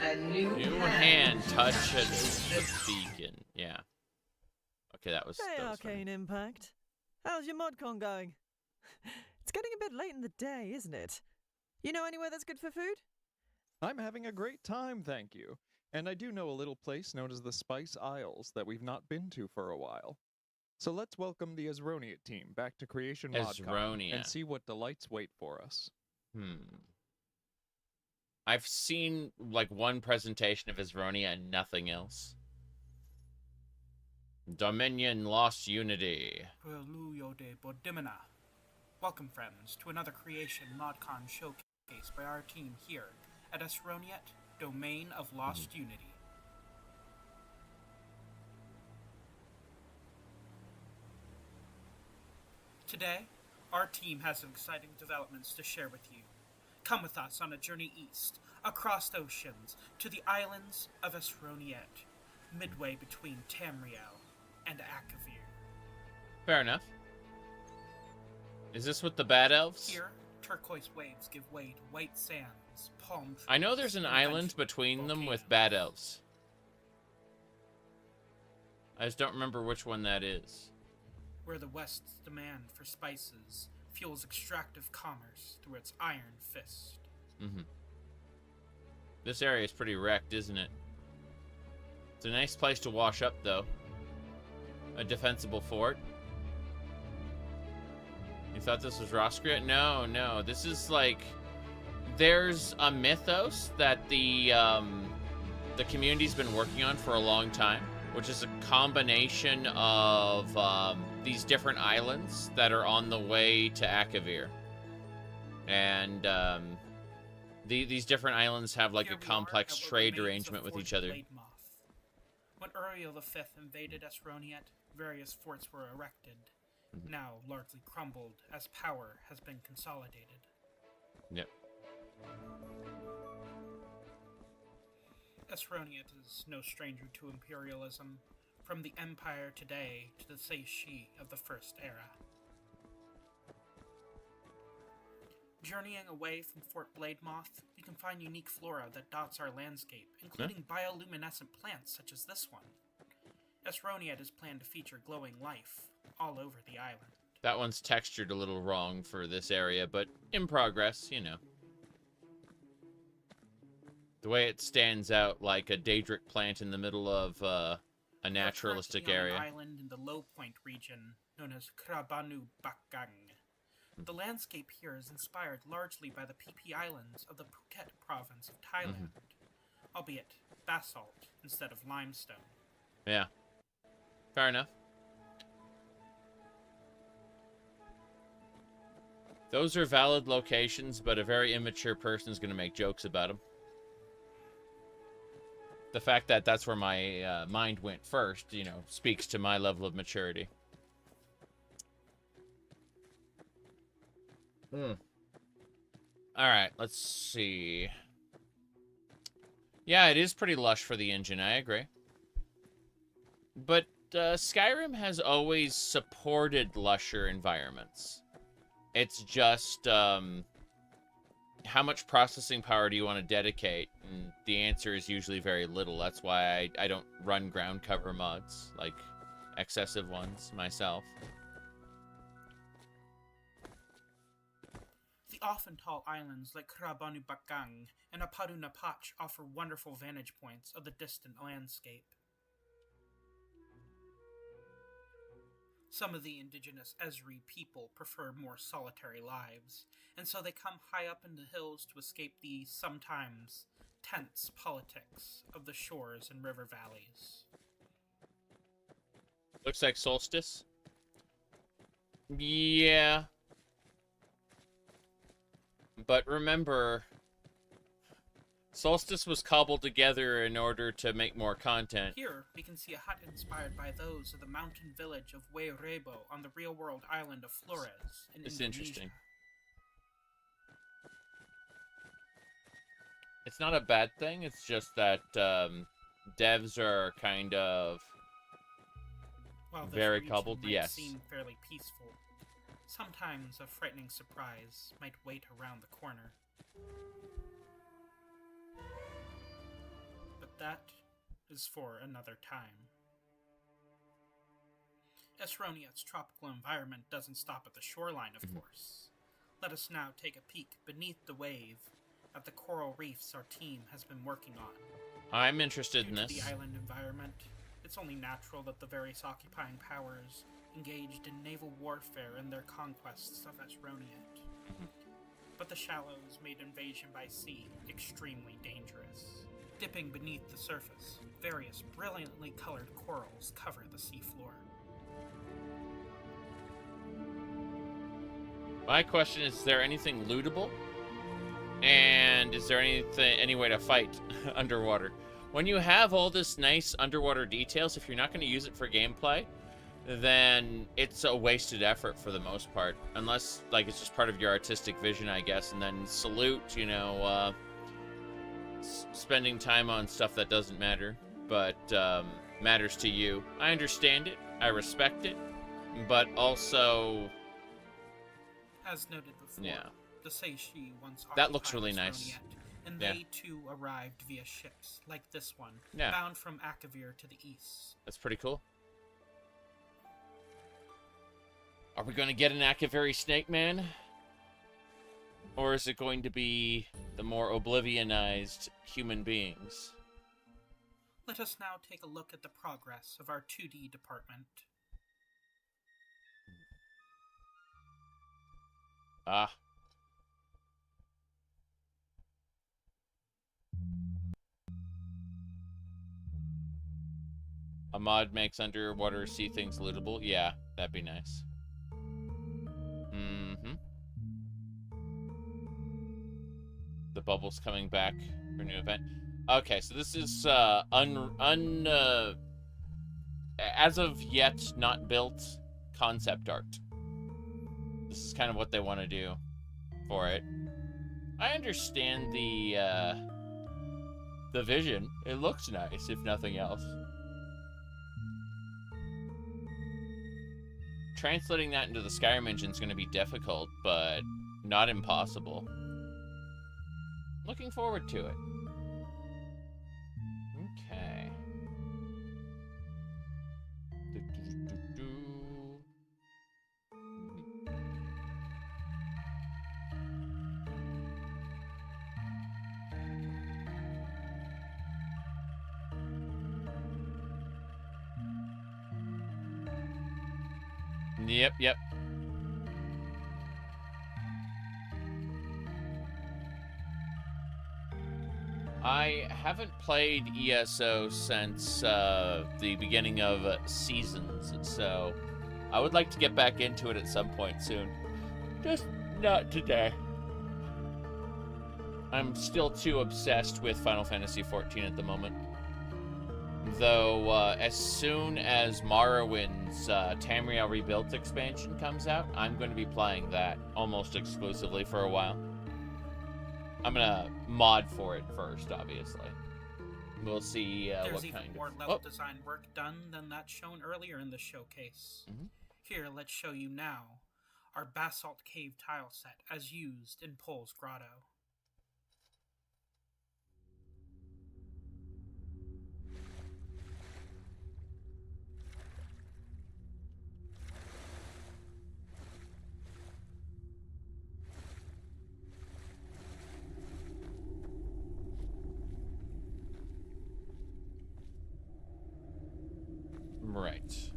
a new hand touch the beacon, yeah. Okay, that was. Hey, that was funny. Arcane Impact. How's your ModCon going? It's getting a bit late in the day, isn't it? You know anywhere that's good for food? I'm having a great time, thank you. And I do know a little place known as the Spice Isles that we've not been to for a while. So let's welcome the Asroniat team back to Creation ModCon Asronia. and see what delights wait for us. I've seen like one presentation of Asronia and nothing else. Dominion lost unity. Welcome, friends, to another Creation ModCon showcase by our team here at Asroniat, Domain of Lost Unity. Today, our team has some exciting developments to share with you. Come with us on a journey east, across oceans, to the islands of Asroniat, midway between Tamriel and Akavir. Fair enough. Is this with the bad elves? Here, turquoise waves give way to white sands, palm trees. I know there's an island between them with bad elves. I just don't remember which one that is. Where the West's demand for spices fuels extractive commerce through its iron fist. This area is pretty wrecked, isn't it? It's a nice place to wash up, though. A defensible fort. You thought this was Roskria? No. This is like... There's a mythos that the community's been working on for a long time, which is a combination of these different islands that are on the way to Akavir. And these different islands have like a complex trade arrangement with each other. When Uriel V invaded Asroniat, various forts were erected, now largely crumbled as power has been consolidated. Yep. Asroniat is no stranger to imperialism, from the Empire today to the Seishi of the First Era. Journeying away from Fort Blademoth, you can find unique flora that dots our landscape, including bioluminescent plants such as this one. Asroniat is planned to feature glowing life all over the island. That one's textured a little wrong for this area, but in progress, you know. The way it stands out like a Daedric plant in the middle of a naturalistic area. An island in the Low Point region known as Krabanu Bakgang. The landscape here is inspired largely by the PP Islands of the Phuket province of Thailand, albeit basalt instead of limestone. Yeah. Fair enough. Those are valid locations, but a very immature person is going to make jokes about them. The fact that that's where my mind went first, you know, speaks to my level of maturity. Alright, let's see. Yeah, it is pretty lush for the engine, I agree. But Skyrim has always supported lusher environments. It's just, how much processing power do you want to dedicate? And the answer is usually very little. That's why I don't run ground cover mods, like excessive ones, myself. The often tall islands like Krabanu Bakgang and Apadu Napach offer wonderful vantage points of the distant landscape. Some of the indigenous Ezri people prefer more solitary lives, and so they come high up in the hills to escape the sometimes tense politics of the shores and river valleys. Looks like Solstice. Yeah. But remember, Solstice was cobbled together in order to make more content. Here, we can see a hut inspired by those of the mountain village of Wairebo on the real-world island of Flores in It's Indonesia. interesting. It's not a bad thing, it's just that devs are kind of While this very region cobbled, might yes. seem fairly peaceful, sometimes a frightening surprise might wait around the corner. But that is for another time. Esroniet's tropical environment doesn't stop at the shoreline, of course. Let us now take a peek beneath the wave at the coral reefs our team has been working on. I'm interested in Due to this. the island environment, it's only natural that the various occupying powers engaged in naval warfare in their conquests of Esroniet. But the shallows made invasion by sea extremely dangerous. Dipping beneath the surface, various brilliantly colored corals cover the seafloor. My question is there anything lootable? And is there any way to fight underwater? When you have all this nice underwater details, if you're not going to use it for gameplay, then it's a wasted effort for the most part. Unless, like, it's just part of your artistic vision, I guess. And then salute, you know, spending time on stuff that doesn't matter, but matters to you. I understand it. I respect it. But also... As noted before, the Seishi once that looks really occupied nice. Esroniet, and they too arrived via ships, like this one, bound from Akavir to the east. That's pretty cool. Are we going to get an Akaviri Snake Man? Or is it going to be the more oblivionized human beings? Let us now take a look at the progress of our 2D department. Ah. A mod makes underwater sea things lootable? Yeah, that'd be nice. The bubble's coming back for a new event. Okay, so this is as of yet not built concept art. This is kind of what they want to do for it. I understand the vision. It looks nice, if nothing else. Translating that into the Skyrim engine is going to be difficult, but not impossible. Looking forward to it. Okay. Yep. I haven't played ESO since the beginning of Seasons, so I would like to get back into it at some point soon. Just not today. I'm still too obsessed with Final Fantasy XIV at the moment. Though, as soon as Morrowind's Tamriel Rebuilt expansion comes out, I'm going to be playing that almost exclusively for a while. I'm going to mod for it first, obviously. We'll see what kind of... There's even more level design work done than that shown earlier in the showcase. Here, let's show you now our Basalt Cave tile set as used in Pols Grotto. Right.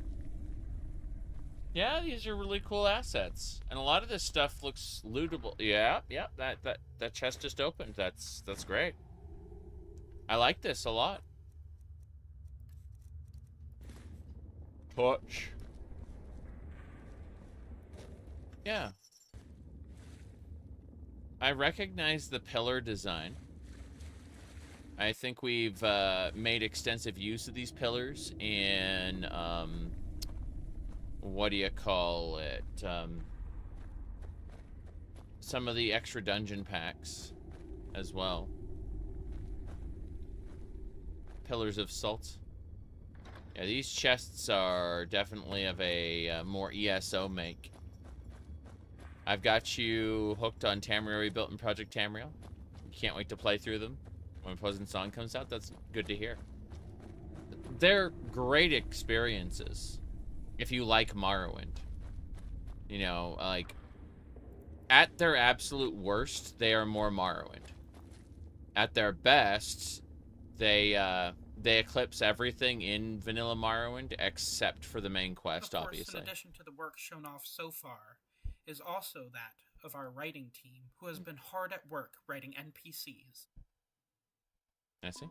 Yeah, these are really cool assets, and a lot of this stuff looks lootable. Yeah, that chest just opened. That's great. I like this a lot. Touch. Yeah. I recognize the pillar design. I think we've made extensive use of these pillars in, what do you call it? Some of the extra dungeon packs as well. Pillars of Salt. Yeah, these chests are definitely of a more ESO make. I've got you hooked on Tamriel Rebuilt and Project Tamriel. Can't wait to play through them. When Pleasant Song comes out, that's good to hear. They're great experiences. if you like Morrowind. You know, like, at their absolute worst, they are more Morrowind. At their best, they eclipse everything in vanilla Morrowind except for the main quest, of course, obviously. In addition to the work shown off so far, is also that of our writing team, who has been hard at work writing NPCs. I see.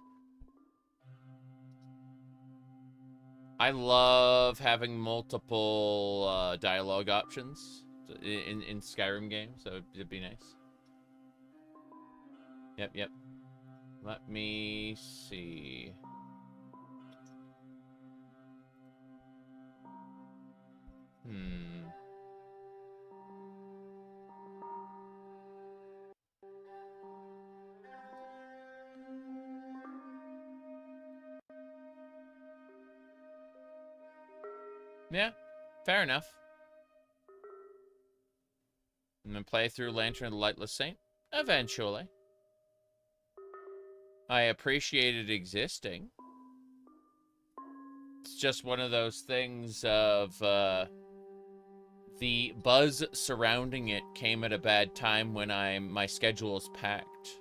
I love having multiple dialogue options in Skyrim games, so it'd be nice. Yep. Let me see. Yeah, fair enough. I'm gonna play through Lantern of the Lightless Saint eventually. I appreciate it existing. It's just one of those things of the buzz surrounding it came at a bad time when my schedule is packed.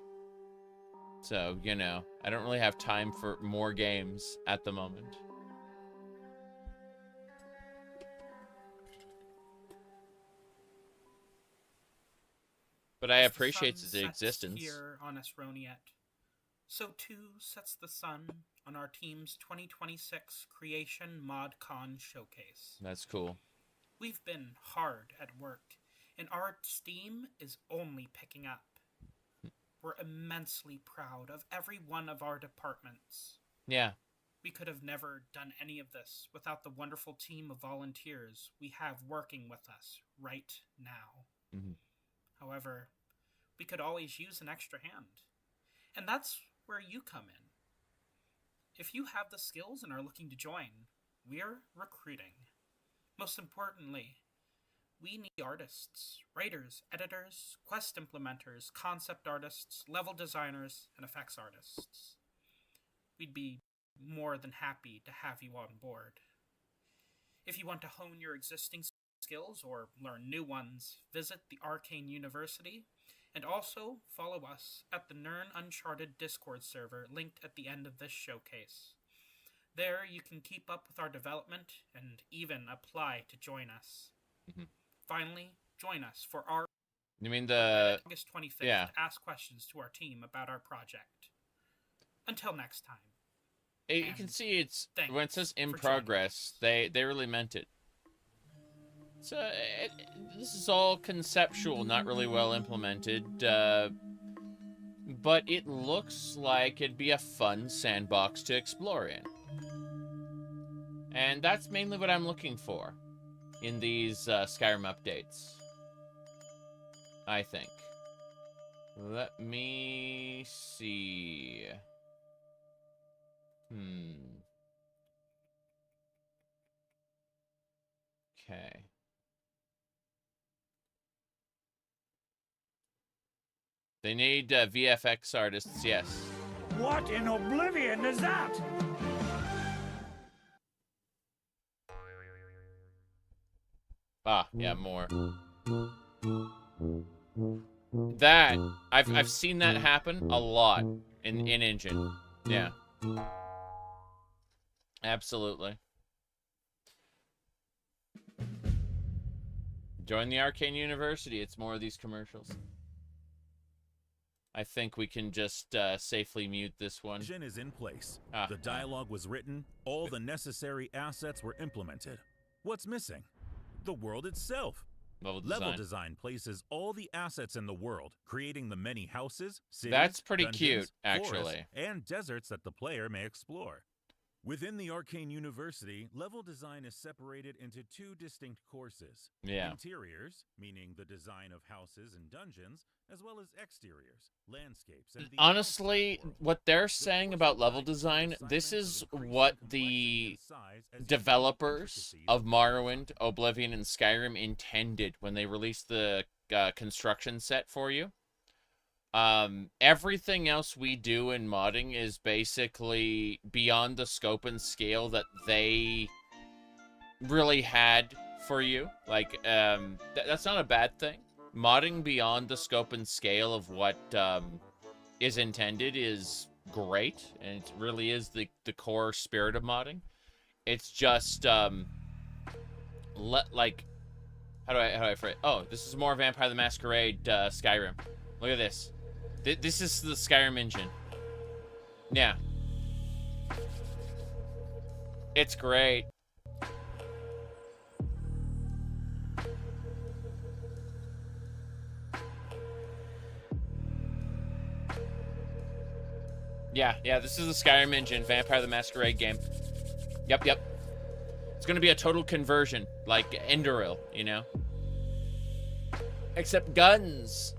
So, you know, I don't really have time for more games at the moment. But I appreciate its existence. Here on Esroniet, so too sets the sun on our team's 2026 Creation ModCon Showcase. That's cool. We've been hard at work, and our steam is only picking up. We're immensely proud of every one of our departments. Yeah. We could have never done any of this without the wonderful team of volunteers we have working with us right now. Mm-hmm. However, we could always use an extra hand. And that's where you come in. If you have the skills and are looking to join, we're recruiting. Most importantly, we need artists, writers, editors, quest implementers, concept artists, level designers, and effects artists. We'd be more than happy to have you on board. If you want to hone your existing skills or learn new ones, visit the Arcane University, and also follow us at the Nern Uncharted Discord server linked at the end of this showcase. There you can keep up with our development and even apply to join us. Mm-hmm. Finally, join us for our You mean the August 25th yeah. to ask questions to our team about our project. Until next time. You can see it's when it says in progress, they really meant it. So this is all conceptual, not really well implemented, but it looks like it'd be a fun sandbox to explore in. And that's mainly what I'm looking for in these Skyrim updates, I think. Let me see. Okay. They need VFX artists, yes. What in oblivion is that? Ah, yeah, more. That I've seen that happen a lot in Engine. Yeah. Absolutely. Join the Arcane University. It's more of these commercials. I think we can just safely mute this one. Vision is in place. The dialogue was written. All the necessary assets were implemented. What's missing? The world itself. Level design places all the assets in the world, creating the many houses, cities, that's pretty dungeons, cute, actually, forests, and deserts that the player may explore. Within the Arcane University, level design is separated into two distinct courses. Yeah. Interiors, meaning the design of houses and dungeons, as well as exteriors, landscapes, and the honestly, what they're saying about level design, this is what the developers of Morrowind, Oblivion, and Skyrim intended when they released the construction set for you. Everything else we do in modding is basically beyond the scope and scale that they really had for you. Like, that's not a bad thing. Modding beyond the scope and scale of what is intended is great, and it really is the core spirit of modding. It's just like, how do I phrase it? Oh, this is more Vampire the Masquerade Skyrim. Look at this. This is the Skyrim engine. Yeah. It's great. Yeah, this is the Skyrim engine, Vampire the Masquerade game. Yep. It's gonna be a total conversion, like Enderil, you know? Except guns.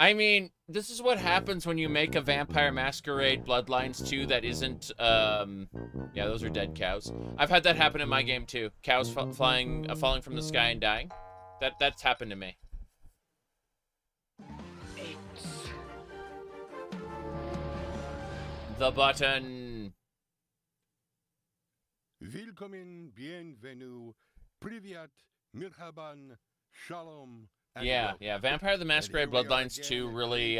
I mean, this is what happens when you make a Vampire Masquerade Bloodlines 2 that isn't, yeah, those are dead cows. I've had that happen in my game too. Cows falling from the sky and dying. That's happened to me. The button. Willkommen, bienvenue, privyat, mirhaban, shalom. Yeah. Vampire the Masquerade Bloodlines 2 really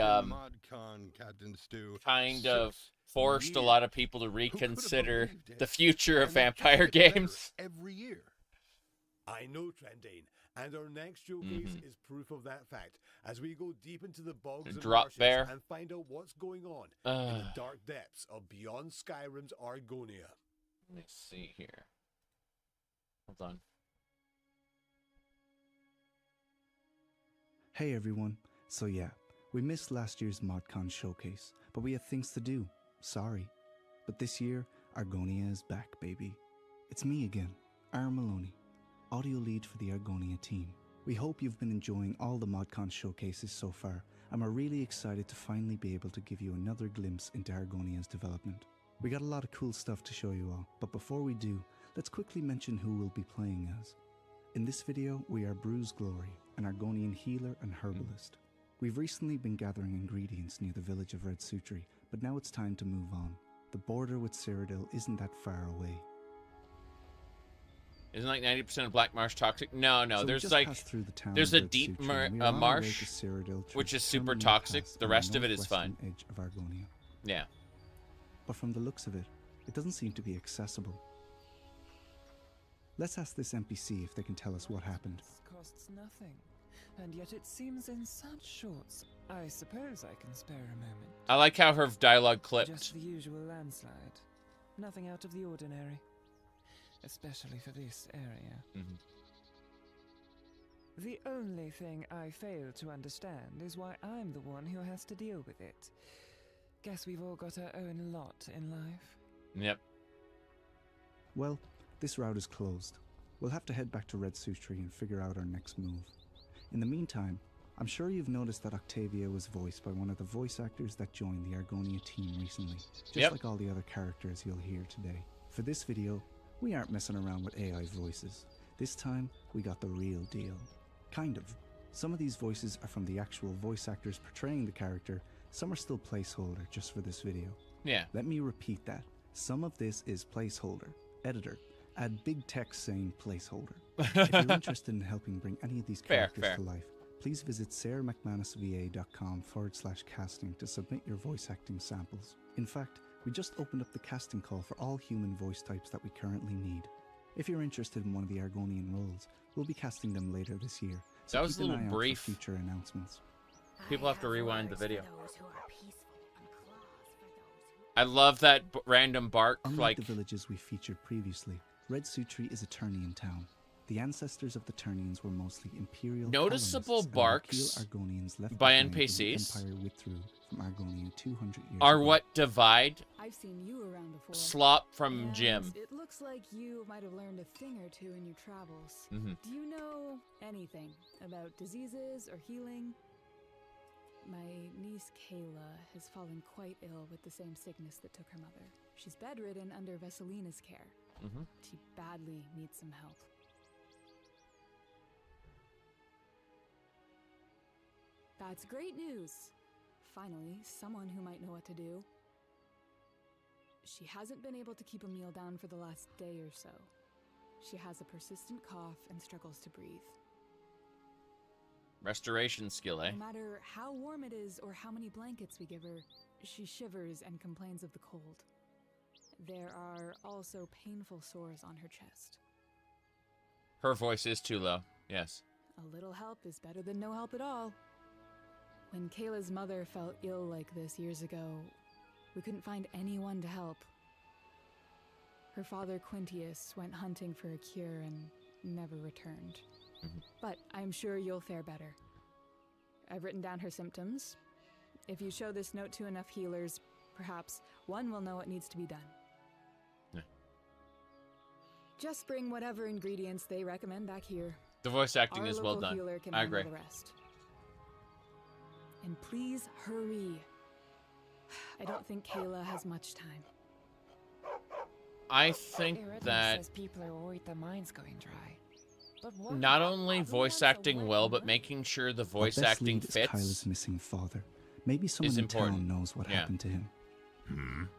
kind of forced a lot of people to reconsider the future of vampire games. Every year. I know, Trendane, and our next showcase is proof of that fact, as we go deep into the bogs and Drop marshes bear. and find out what's going on in the dark depths of Beyond Skyrim's Argonia. Let's see here. Hold on. Hey everyone, so yeah, we missed last year's ModCon showcase, but we had things to do, sorry. But this year, Argonia is back, baby. It's me again, Aaron Maloney, audio lead for the Argonia team. We hope you've been enjoying all the ModCon showcases so far, and we're really excited to finally be able to give you another glimpse into Argonia's development. We got a lot of cool stuff to show you all, but before we do, let's quickly mention who we'll be playing as. In this video, we are Bruise Glory, an Argonian healer and herbalist. We've recently been gathering ingredients near the village of Red Sutri, but now it's time to move on. The border with Cyrodiil isn't that far away. Isn't like 90% of Black Marsh toxic? No, So we there's just like, passed through the town there's of a Red deep Sutri, and we are on our way marsh, to Cyrodiil through which is super Termini toxic. Pass The on rest of it is northwestern fine. edge of Argonia. Yeah. But from the looks of it, it doesn't seem to be accessible. Let's ask this NPC if they can tell us what happened. Costs nothing, and yet it seems in such shorts. I suppose I can spare a moment. I like how her dialogue clipped. Just the usual landslide. Nothing out of the ordinary. Especially for this area. The only thing I fail to understand is why I'm the one who has to deal with it. Guess we've all got our own lot in life. Yep. Well, this route is closed. We'll have to head back to Red Sutri and figure out our next move. In the meantime, I'm sure you've noticed that Octavia was voiced by one of the voice actors that joined the Argonia team recently, just like all the other characters you'll hear today. For this video, we aren't messing around with AI voices. This time, we got the real deal. Kind of. Some of these voices are from the actual voice actors portraying the character, some are still placeholder just for this video. Yeah. Let me repeat that. Some of this is placeholder. Editor, add big text saying placeholder. If you're interested in helping bring any of these characters to life, please visit sarahmcmanusva.com/casting to submit your voice acting samples. In fact, we just opened up the casting call for all human voice types that we currently need. If you're interested in one of the Argonian roles, we'll be casting them later this year. So That was keep a an little eye out for brief. future announcements. People have to rewind the video. I love that random bark, Unlike like the villages we featured previously, Red Sutri is a Turnian town. The ancestors of the Turnians were mostly imperial noticeable colonists, and barks the Argonians left by behind when the NPCs Empire withdrew from Argonia 200 years are ago. what divide I've seen you around before. Slop from And Jim. It looks like you might have learned a thing or two in your travels. Mhm. Do you know anything about diseases or healing? My niece Kayla has fallen quite ill with the same sickness that took her mother. She's bedridden under Vesselina's care. She badly needs some help. That's great news. Finally, someone who might know what to do. She hasn't been able to keep a meal down for the last day or so. She has a persistent cough and struggles to breathe. Restoration skill, eh? No matter how warm it is or how many blankets we give her, she shivers and complains of the cold. There are also painful sores on her chest. Her voice is too low. Yes. A little help is better than no help at all. When Kayla's mother fell ill like this years ago, we couldn't find anyone to help. Her father Quintius went hunting for a cure and never returned. But I'm sure you'll fare better. I've written down her symptoms. If you show this note to enough healers, perhaps one will know what needs to be done. Yeah. Just bring whatever ingredients they recommend back here. The voice acting Our is well local done. healer can I agree. handle the rest. And please hurry. I don't think Kayla has much time. I think Eredith that says people are worried their mind's going dry. But what not only voice acting well, but making sure the voice Our best acting lead is fits. Kyla's missing father. Maybe someone in important. town knows what Yeah. happened to him.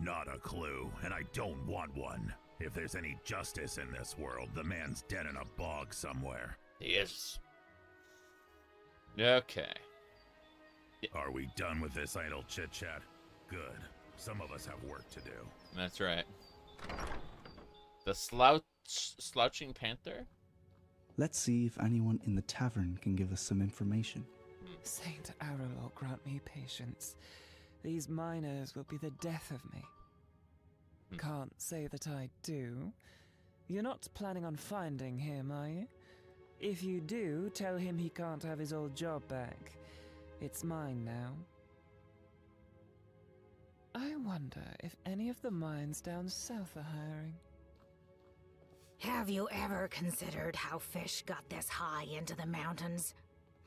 Not a clue, and I don't want one. If there's any justice in this world, the man's dead in a bog somewhere. Yes. Okay. Are we done with this idle chit-chat? Good. Some of us have work to do. That's right. The slouching panther? Let's see if anyone in the tavern can give us some information. Saint Arulor, grant me patience. These miners will be the death of me. Can't say that I do. You're not planning on finding him, are you? If you do, tell him he can't have his old job back. It's mine now. I wonder if any of the mines down south are hiring. Have you ever considered how fish got this high into the mountains?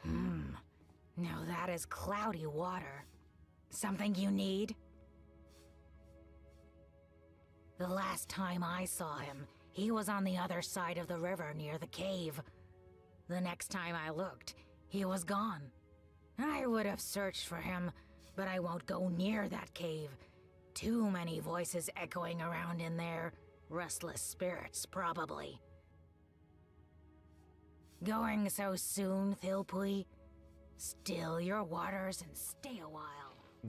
Now that is cloudy water. Something you need? The last time I saw him, he was on the other side of the river near the cave. The next time I looked, he was gone. I would have searched for him, but I won't go near that cave. Too many voices echoing around in there. Restless spirits, probably. Going so soon, Thilpui? Still your waters and stay a while.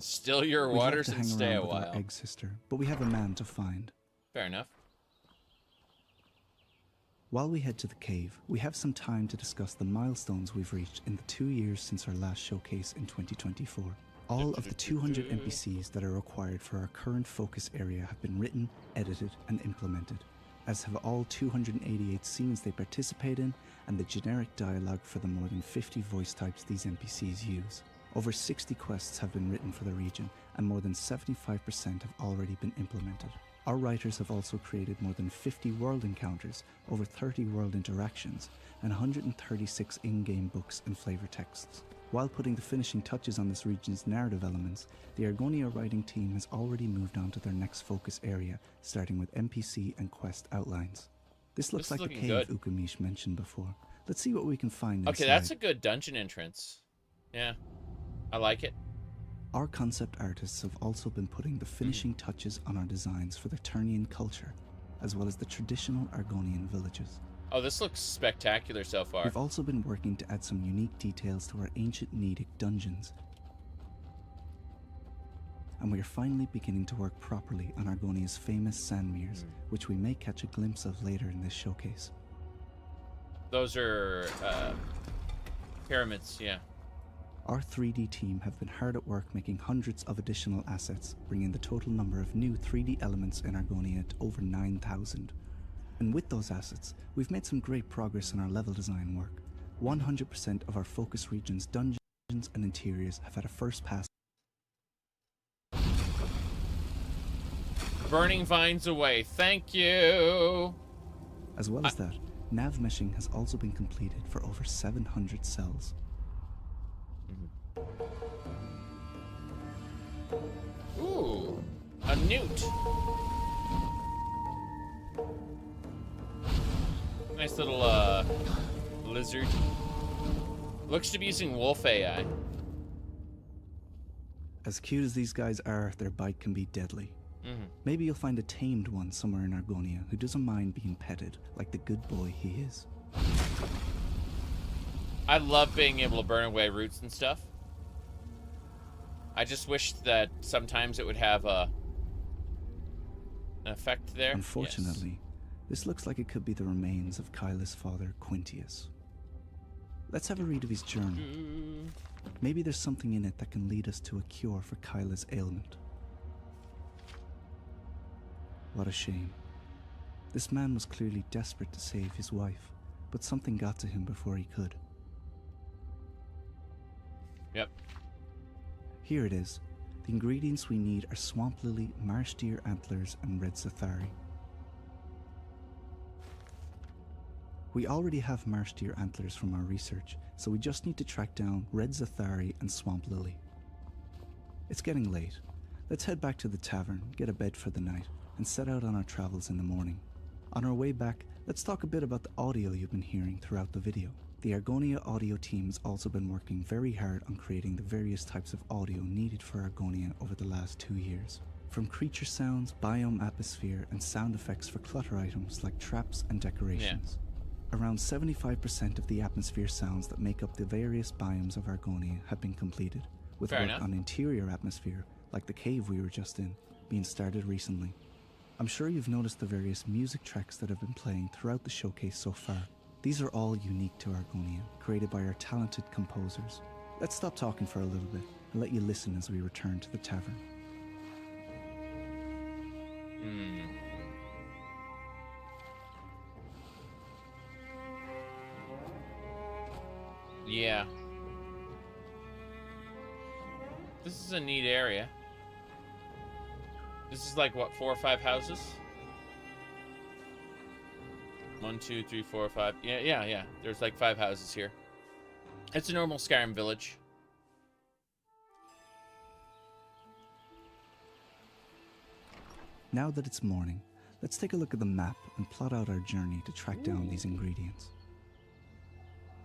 Still your We'd like waters to and hang stay a around with while. our egg sister, but we have a man to find. Fair enough. While we head to the cave, we have some time to discuss the milestones we've reached in the 2 years since our last showcase in 2024. All of the 200 NPCs that are required for our current focus area have been written, edited, and implemented, as have all 288 scenes they participate in and the generic dialogue for the more than 50 voice types these NPCs use. Over 60 quests have been written for the region, and more than 75% have already been implemented. Our writers have also created more than 50 world encounters, over 30 world interactions, and 136 in-game books and flavor texts. While putting the finishing touches on this region's narrative elements, the Argonia writing team has already moved on to their next focus area, starting with NPC and quest outlines. This looks This is like the looking cave good. Ukamish mentioned before. Let's see what we can find Okay, inside. that's a good dungeon entrance. Yeah. I like it. Our concept artists have also been putting the finishing touches on our designs for the Turnian culture, as well as the traditional Argonian villages. Oh, this looks spectacular so far. We've also been working to add some unique details to our ancient Nedic dungeons. And we are finally beginning to work properly on Argonia's famous Sandmeres, which we may catch a glimpse of later in this showcase. Those are pyramids, yeah. Our 3D team have been hard at work making hundreds of additional assets, bringing the total number of new 3D elements in Argonia to over 9,000. And with those assets, we've made some great progress in our level design work. 100% of our focus region's dungeons and interiors have had a first pass. Burning vines away. Thank you. As well as that, nav meshing has also been completed for over 700 cells. Ooh, a newt. Nice little Lizard. Looks to be using wolf AI. As cute as these guys are, their bite can be deadly. Maybe you'll find a tamed one somewhere in Argonia who doesn't mind being petted like the good boy he is. I love being able to burn away roots and stuff. I just wish that sometimes it would have an effect there. Unfortunately, this looks like it could be the remains of Kyla's father, Quintius. Let's have a read of his journal. Maybe there's something in it that can lead us to a cure for Kyla's ailment. What a shame. This man was clearly desperate to save his wife, but something got to him before he could. Yep. Here it is. The ingredients we need are swamp lily, marsh deer antlers, and red zathari. We already have marsh deer antlers from our research, so we just need to track down red zathari and swamp lily. It's getting late. Let's head back to the tavern, get a bed for the night, and set out on our travels in the morning. On our way back, let's talk a bit about the audio you've been hearing throughout the video. The Argonia audio team has also been working very hard on creating the various types of audio needed for Argonia over the last 2 years. From creature sounds, biome atmosphere, and sound effects for clutter items like traps and decorations. Around 75% of the atmosphere sounds that make up the various biomes of Argonia have been completed, with Fair work enough. on interior atmosphere, like the cave we were just in, being started recently. I'm sure you've noticed the various music tracks that have been playing throughout the showcase so far. These are all unique to Argonia, created by our talented composers. Let's stop talking for a little bit and let you listen as we return to the tavern. Yeah. This is a neat area. This is like, what, 4 or 5 houses? 1, 2, 3, 4, 5. Yeah. There's like 5 houses here. It's a normal Skyrim village. Now that it's morning, let's take a look at the map and plot out our journey to track down these ingredients.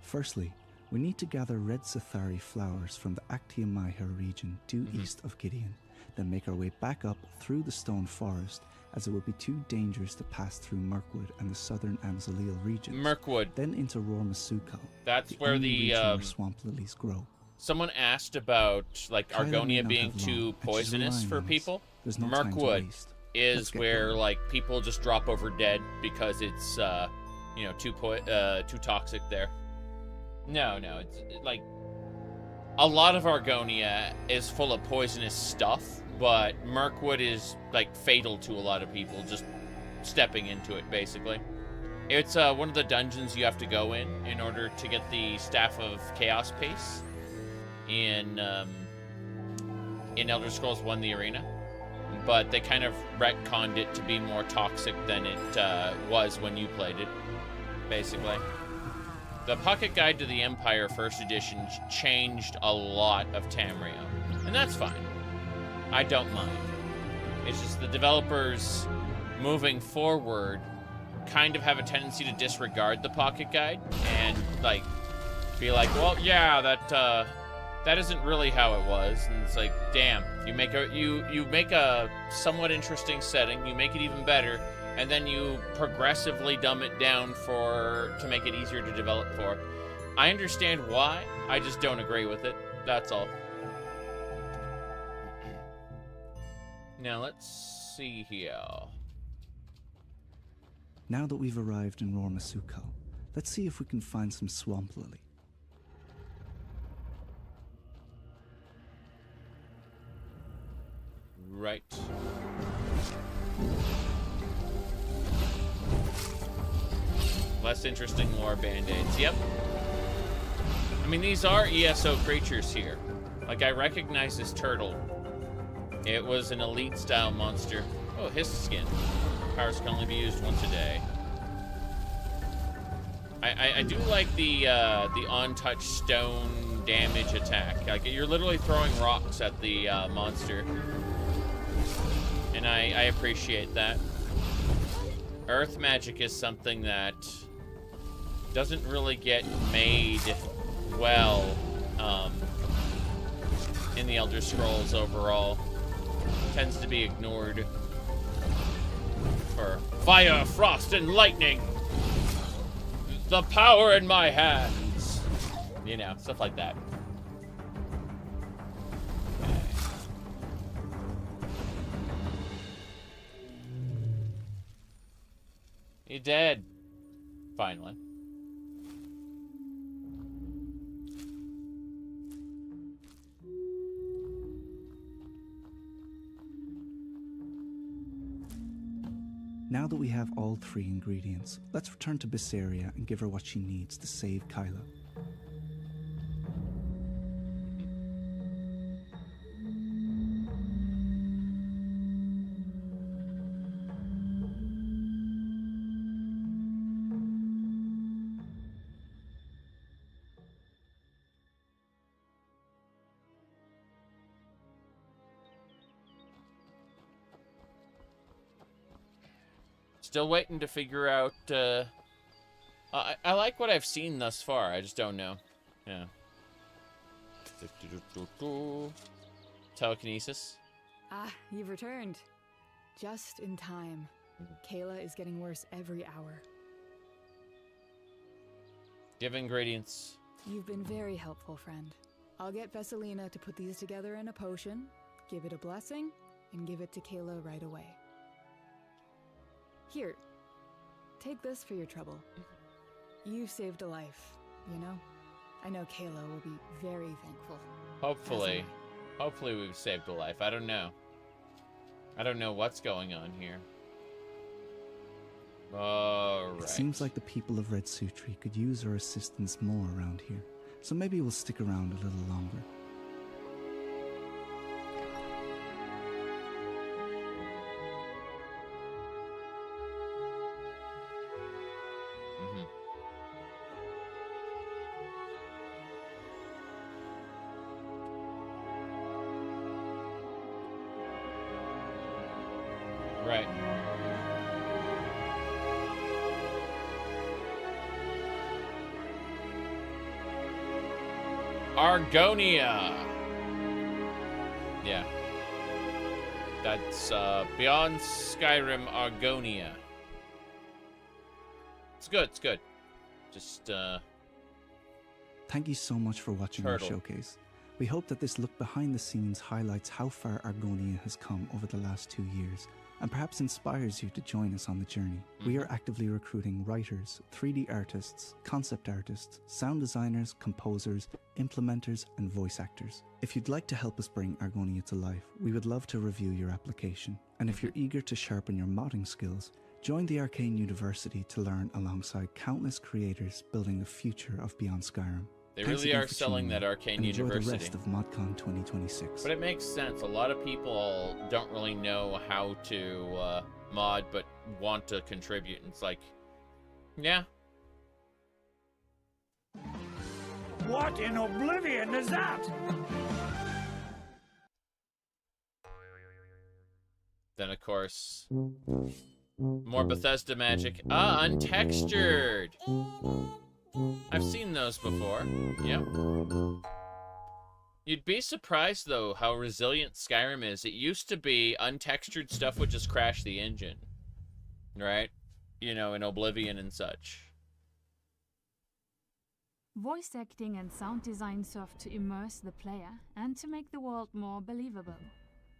Firstly, we need to gather red zathari flowers from the Actiamaiha region due east of Gideon, then make our way back up through the stone forest, as it would be too dangerous to pass through Mirkwood and the southern Amzaleel regions. Mirkwood. Then into Rormasukal. That's where only the region where swamp lilies grow. Someone asked about like Kyla may Argonia not being have too long, and she's poisonous relying for on us. people. There's no time to Mirkwood waste. is Let's get where going. like people just drop over dead because it's too toxic there. No, it's like a lot of Argonia is full of poisonous stuff, but Mirkwood is like fatal to a lot of people just stepping into it, basically. It's one of the dungeons you have to go in order to get the Staff of Chaos Pace in Elder Scrolls 1: The Arena. But they kind of retconned it to be more toxic than it was when you played it, basically. The Pocket Guide to the Empire First Edition changed a lot of Tamriel, and that's fine. I don't mind. It's just the developers moving forward kind of have a tendency to disregard the Pocket Guide and like be like, well, yeah, that isn't really how it was. And it's like, damn, you make a somewhat interesting setting, you make it even better, and then you progressively dumb it down to make it easier to develop for. I understand why, I just don't agree with it. That's all. Now let's see here. Now that we've arrived in Rormasukal, let's see if we can find some swamp lily. Right. Less interesting lore band-aids. Yep. I mean, these are ESO creatures here. Like, I recognize this turtle. It was an elite-style monster. Oh, his skin. Powers can only be used once a day. I do like the untouched stone damage attack. Like, you're literally throwing rocks at the monster. And I appreciate that. Earth magic is something that doesn't really get made well in the Elder Scrolls overall. Tends to be ignored for fire, frost, and lightning. The power in my hands. You know, stuff like that. Okay. He dead. Finally. Now that we have all 3 ingredients, let's return to Bisseria and give her what she needs to save Kyla. Still waiting to figure out, I like what I've seen thus far, I just don't know. Yeah. Telekinesis. Ah, you've returned. Just in time. Kayla is getting worse every hour. Give ingredients. You've been very helpful, friend. I'll get Vesselina to put these together in a potion, give it a blessing, and give it to Kayla right away. Here, take this for your trouble. You saved a life, you know? I know Kayla will be very thankful. Hopefully. Hopefully we've saved a life. I don't know. I don't know what's going on here. Alright. It seems like the people of Red Sutri could use our assistance more around here, so maybe we'll stick around a little longer. Right. Argonia. Yeah. That's beyond Skyrim, Argonia. It's good, it's good. Just Thank you so much for watching our showcase. We hope that this look behind the scenes highlights how far Argonia has come over the last 2 years, and perhaps inspires you to join us on the journey. We are actively recruiting writers, 3D artists, concept artists, sound designers, composers, implementers, and voice actors. If you'd like to help us bring Argonia to life, we would love to review your application. And if you're eager to sharpen your modding skills, join the Arcane University to learn alongside countless creators building the future of Beyond Skyrim. They Thanks really again are for selling tuning that in, Arcane and enjoy University. the rest of ModCon 2026. But it makes sense. A lot of people don't really know how to mod, but want to contribute. And it's like, yeah. What in oblivion is that? Then, of course, more Bethesda magic. Ah, untextured. I've seen those before. Yep. You'd be surprised, though, how resilient Skyrim is. It used to be untextured stuff would just crash the engine. Right? You know, in Oblivion and such. Voice acting and sound design serve to immerse the player and to make the world more believable.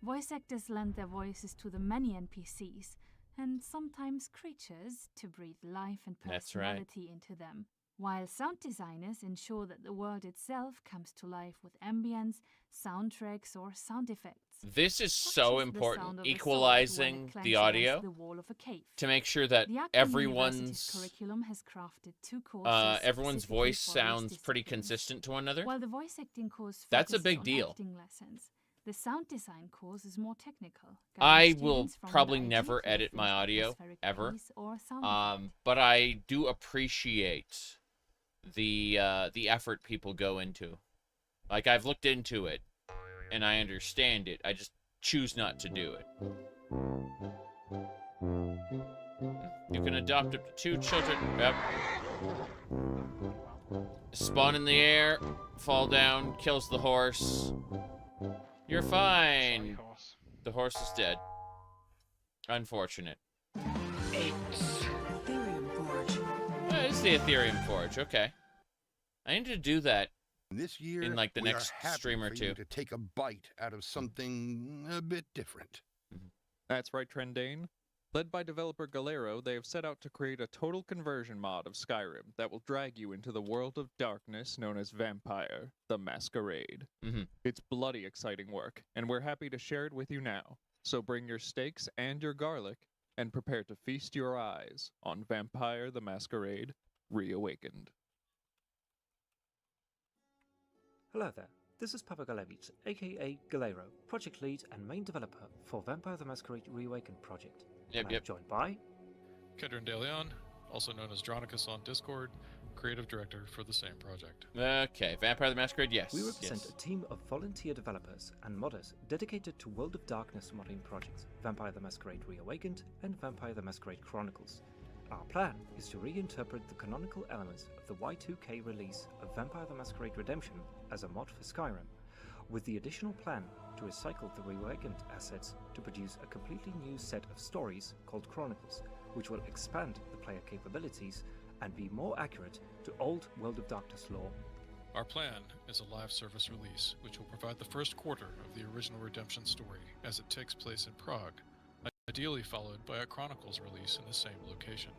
Voice actors lend their voices to the many NPCs and sometimes creatures to breathe life and personality into them, while sound designers ensure that the world itself comes to life with ambience, soundtracks, or sound effects. This is so important, equalizing the audio to make sure that everyone's curriculum has crafted 2 courses everyone's voice sounds pretty consistent to one another. While the voice acting course That's a focuses big on deal. acting lessons, the sound design course is more technical. I guiding will students from probably an idea never to a edit my finished audio atmospheric ever. piece or sound But I do appreciate the effort people go into. Like, I've looked into it and I understand it. I just choose not to do it. You can adopt up to 2 children. Yep. Spawn in the air, fall down, kills the horse. You're fine. The horse is dead. Unfortunate. Ethereum Forge. It's the Ethereum Forge. Okay. I need to do that This year, in like the we next are happy stream or for two. you to take a bite out of something a bit different. That's right, Trendane. Led by developer Galero, they have set out to create a total conversion mod of Skyrim that will drag you into the world of darkness known as Vampire: The Masquerade. It's bloody exciting work, and we're happy to share it with you now. So bring your steaks and your garlic, and prepare to feast your eyes on Vampire: The Masquerade Reawakened. Hello there, this is Papa Galevich, aka Galero, project lead and main developer for Vampire: The Masquerade Reawakened project. Yep. Joined by Kedron De Leon, also known as Dronicus on Discord, creative director for the same project. Okay, Vampire the Masquerade, yes. We represent yes. a team of volunteer developers and modders dedicated to World of Darkness modding projects, Vampire: The Masquerade Reawakened and Vampire: The Masquerade Chronicles. Our plan is to reinterpret the canonical elements of the Y2K release of Vampire: The Masquerade Redemption as a mod for Skyrim, with the additional plan to recycle the Reawakened assets to produce a completely new set of stories called Chronicles, which will expand the player capabilities and be more accurate to old World of Darkness lore. Our plan is a live service release, which will provide the first quarter of the original Redemption story as it takes place in Prague, ideally followed by a Chronicles release in the same location.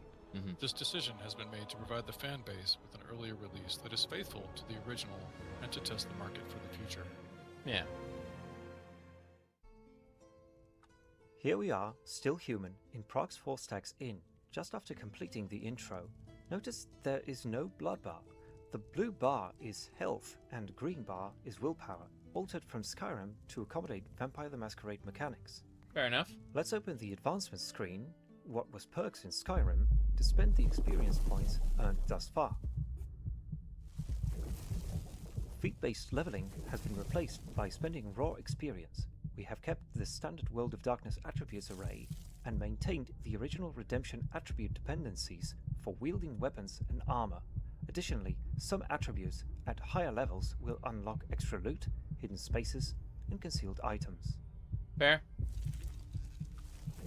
This decision has been made to provide the fan base with an earlier release that is faithful to the original and to test the market for the future. Yeah. Here we are, still human, in Prague's Four Stacks Inn, just after completing the intro. Notice there is no blood bar. The blue bar is health and green bar is willpower, altered from Skyrim to accommodate Vampire: The Masquerade mechanics. Fair enough. Let's open the advancement screen, what was perks in Skyrim, to spend the experience points earned thus far. Feat-based leveling has been replaced by spending raw experience. We have kept the standard World of Darkness attributes array and maintained the original Redemption attribute dependencies for wielding weapons and armor. Additionally, some attributes at higher levels will unlock extra loot, hidden spaces, and concealed items. Fair.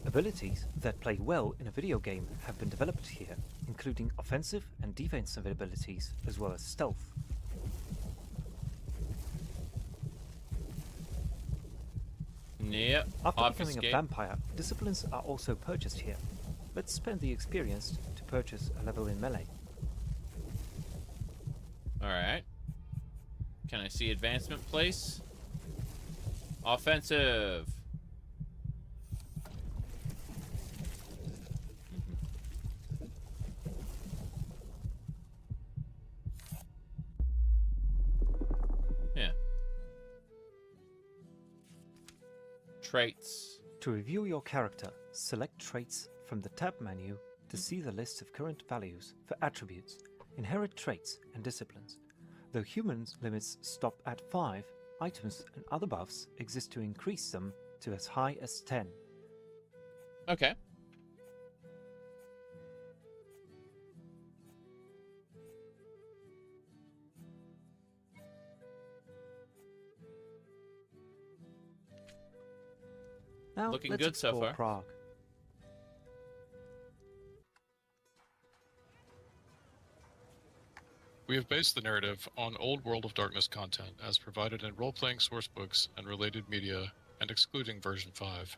Abilities that play well in a video game have been developed here, including offensive and defensive abilities as well as stealth. Yep. After becoming a vampire, disciplines are also purchased here. Let's spend the experience to purchase a level in melee. Alright. Can I see advancement place? Offensive. Yeah. Traits. To review your character, select Traits from the tab menu to see the list of current values for attributes, inherent traits, and disciplines. Though humans limits stop at 5, items and other buffs exist to increase them to as high as 10. Okay. Now Looking let's good so explore far. Prague. We have based the narrative on old World of Darkness content as provided in role-playing sourcebooks and related media, and excluding version 5.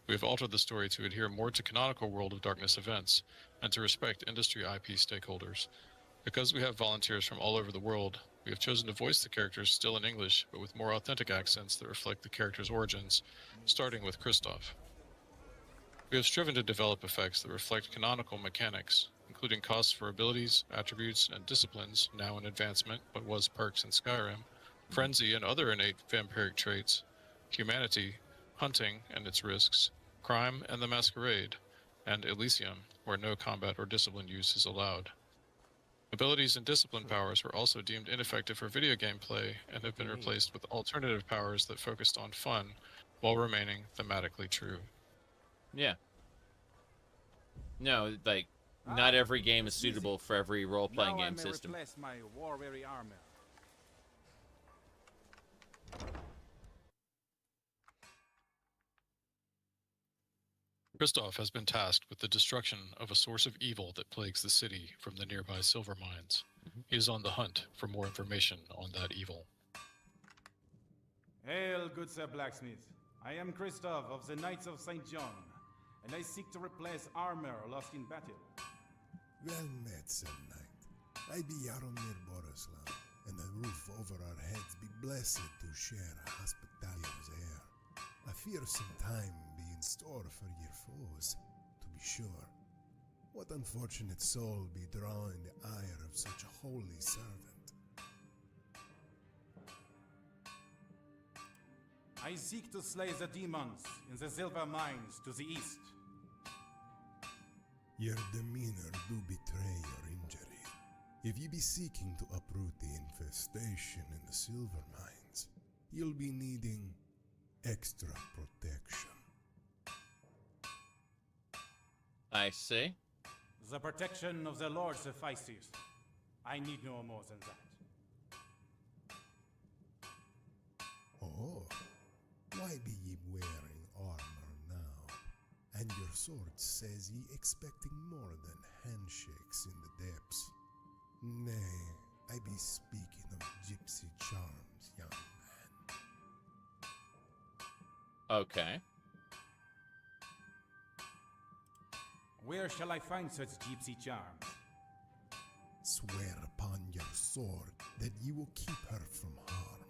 We have altered the story to adhere more to canonical World of Darkness events, and to respect industry IP stakeholders. Because we have volunteers from all over the world, we have chosen to voice the characters still in English, but with more authentic accents that reflect the character's origins, starting with Kristoff. We have striven to develop effects that reflect canonical mechanics, including costs for abilities, attributes, and disciplines, now in advancement, but was perks in Skyrim, frenzy and other innate vampiric traits, humanity, hunting and its risks, crime and the masquerade, and Elysium, where no combat or discipline use is allowed. Abilities and discipline powers were also deemed ineffective for video game play and have been replaced with alternative powers that focused on fun while remaining thematically true. Yeah. No, like, not every game is suitable for every role-playing game system. Replace my war-weary armor. Kristoff has been tasked with the destruction of a source of evil that plagues the city from the nearby silver mines. He is on the hunt for more information on that evil. Hail, good Sir Blacksmith. I am Kristoff of the Knights of St. John, and I seek to replace armor lost in battle. Well met, Sir Knight. I be Jaromir Borislav, and the roof over our heads be blessed to share a hospitality's air. I fear some time be in store for your foes, to be sure. What unfortunate soul be drawing the ire of such a holy servant? I seek to slay the demons in the silver mines to the east. Your demeanor do betray your injury. If ye be seeking to uproot the infestation in the silver mines, you'll be needing extra protection. I see. The protection of the Lord suffices. I need no more than that. Oh, why be ye wearing armor now? And your sword says ye expecting more than handshakes in the depths. Nay, I be speaking of gypsy charms, young man. Okay. Where shall I find such gypsy charms? Swear upon your sword that ye will keep her from harm.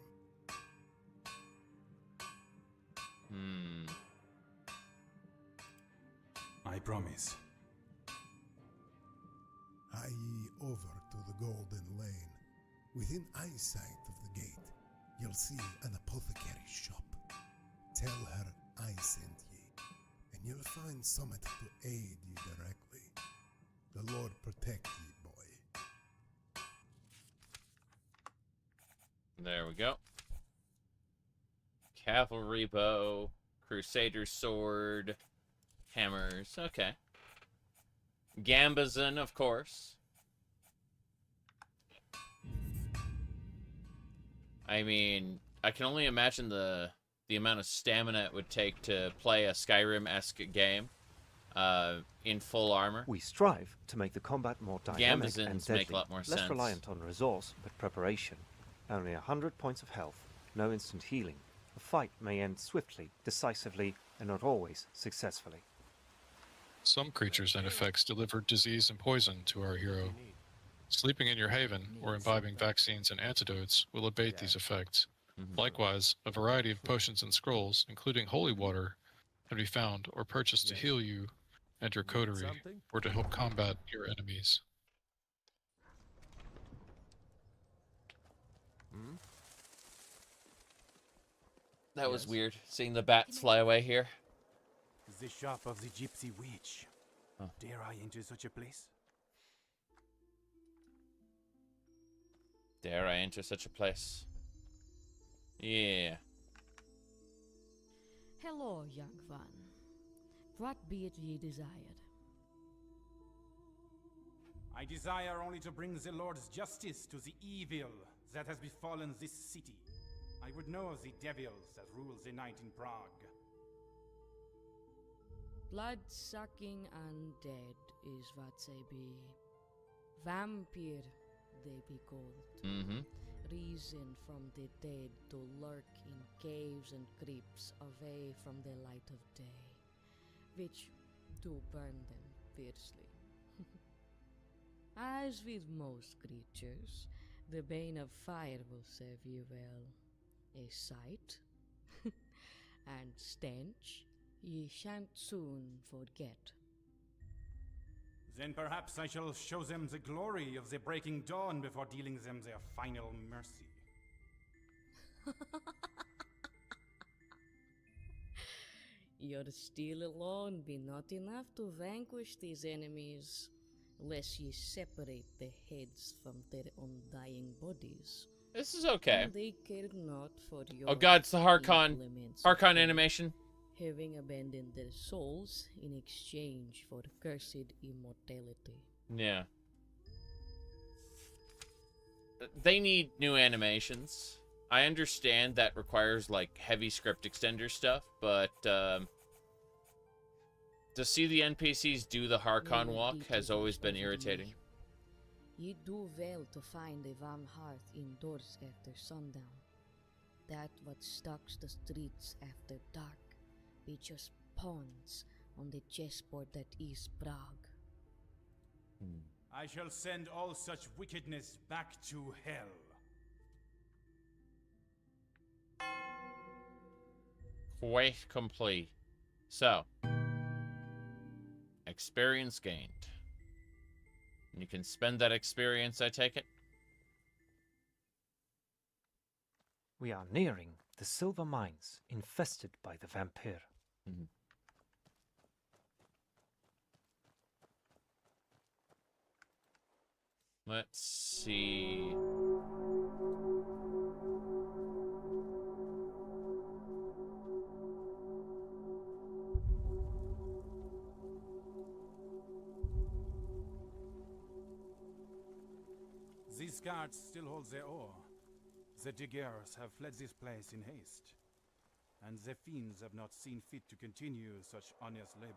I promise. Hie ye over to the Golden Lane. Within eyesight of the gate, you'll see an apothecary's shop. Tell her I sent ye, and you'll find somewhat to aid ye directly. The Lord protect ye, boy. There we go. Cavalry bow, Crusader sword, hammers. Okay. Gambazon, of course. I mean, I can only imagine the amount of stamina it would take to play a Skyrim-esque game in full armor. We strive to make the combat more dynamic Gambazons and deadly, make a lot more less sense. reliant on resource but preparation. Only 100 points of health, no instant healing. A fight may end swiftly, decisively, and not always successfully. Some creatures and effects deliver disease and poison to our hero. Sleeping in your haven or imbibing vaccines and antidotes will abate these effects. Likewise, a variety of potions and scrolls, including holy water, can be found or purchased to heal you and your coterie, or to help combat your enemies. That was weird, seeing the bats fly away here. The shop of the Gypsy Witch. Dare I enter such a place? Dare I enter such a place? Yeah. Hello, young one. What be it ye desired? I desire only to bring the Lord's justice to the evil that has befallen this city. I would know of the devils that rule the night in Prague. Blood-sucking undead is what they be. Vampire, they be called. Reason from the dead to lurk in caves and crypts away from the light of day, which do burn them fiercely. As with most creatures, the bane of fire will serve you well. A sight and stench ye shan't soon forget. Then perhaps I shall show them the glory of the breaking dawn before dealing them their final mercy. Your steel alone be not enough to vanquish these enemies, lest ye separate the heads from their undying bodies. This is okay. And they care not for your Oh god, it's the Harkon implements animation. having abandoned their souls in exchange for cursed immortality. Yeah. They need new animations. I understand that requires, like, heavy script extender stuff, but, to see the NPCs do the Harkon walk has always been irritating. Ye do well to find a warm hearth indoors after sundown. That what stalks the streets after dark be just pawns on the chessboard that is Prague. I shall send all such wickedness back to hell. Quest complete. So, experience gained. And you can spend that experience, I take it? We are nearing the silver mines infested by the vampire. Let's see. These guards still hold their ore. The diggers have fled this place in haste, and the fiends have not seen fit to continue such honest labor.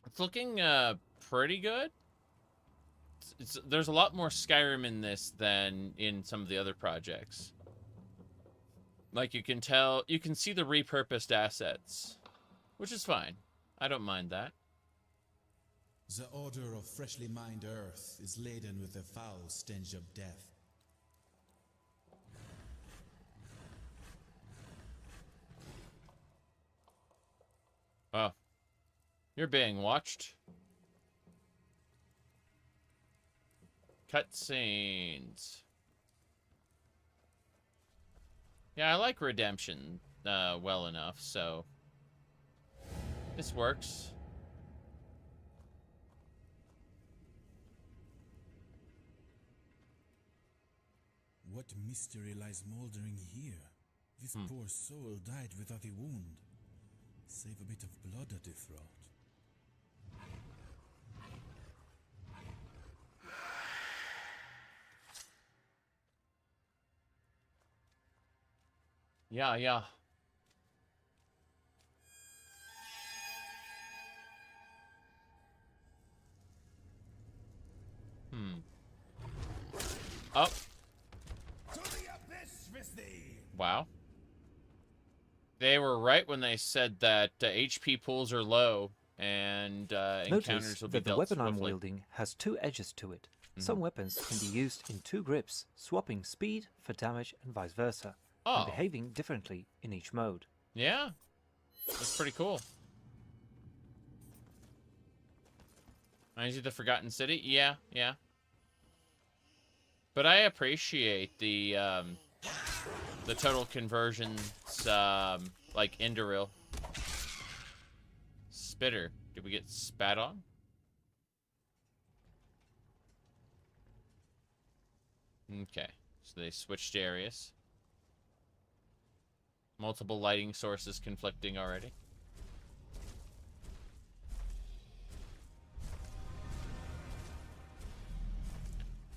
It's looking pretty good. There's a lot more Skyrim in this than in some of the other projects. Like, you can tell, you can see the repurposed assets, which is fine. I don't mind that. The odor of freshly mined earth is laden with the foul stench of death. Oh. You're being watched. Cutscenes. Yeah, I like Redemption well enough, so this works. What mystery lies moldering here? This poor soul died without a wound. Save a bit of blood at the throat. Yeah. Up. To the abyss with thee. Wow. They were right when they said that HP pools are low and encounters Notice will be that the dealt weapon I'm swiftly. wielding has two edges to it. Some weapons can be used in two grips, swapping speed for damage and vice versa, and behaving differently in each mode. Yeah, that's pretty cool. Reminds you of the Forgotten City? Yeah. But I appreciate the total conversions, like Indoril. Spitter. Did we get spat on? Okay, so they switched areas. Multiple lighting sources conflicting already.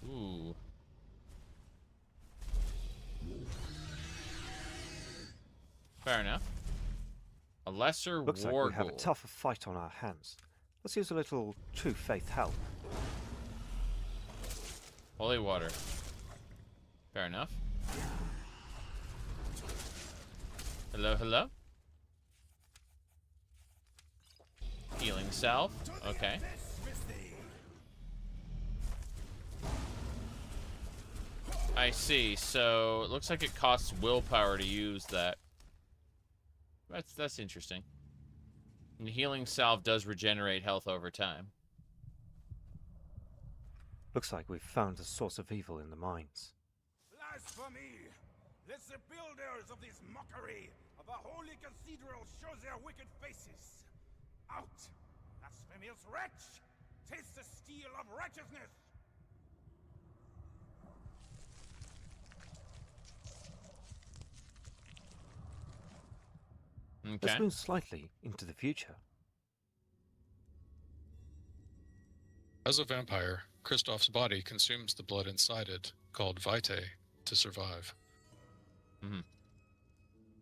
Ooh. Fair enough. A lesser Looks like war we have a ghoul. tougher fight on our hands. Let's use a little True Faith help. Holy water. Fair enough. Hello? Healing salve. Okay. I see. So it looks like it costs willpower to use that. That's interesting. And the healing salve does regenerate health over time. Looks like we've found the source of evil in the mines. Blasphemy! Let the builders of this mockery of a holy cathedral show their wicked faces. Out! Blasphemous wretch! Taste the steel of righteousness! Let's Okay. move slightly into the future. As a vampire, Kristoff's body consumes the blood inside it, called vitae, to survive.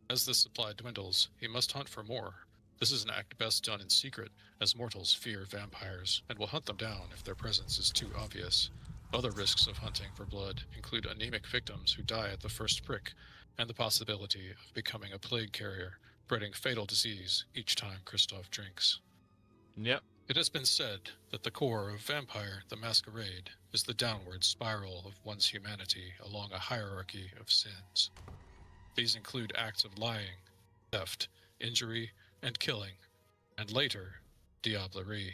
As this supply dwindles, he must hunt for more. This is an act best done in secret, as mortals fear vampires and will hunt them down if their presence is too obvious. Other risks of hunting for blood include anemic victims who die at the first prick, and the possibility of becoming a plague carrier, spreading fatal disease each time Kristoff drinks. Yep. It has been said that the core of Vampire the Masquerade is the downward spiral of one's humanity along a hierarchy of sins. These include acts of lying, theft, injury, and killing, and later, diablerie.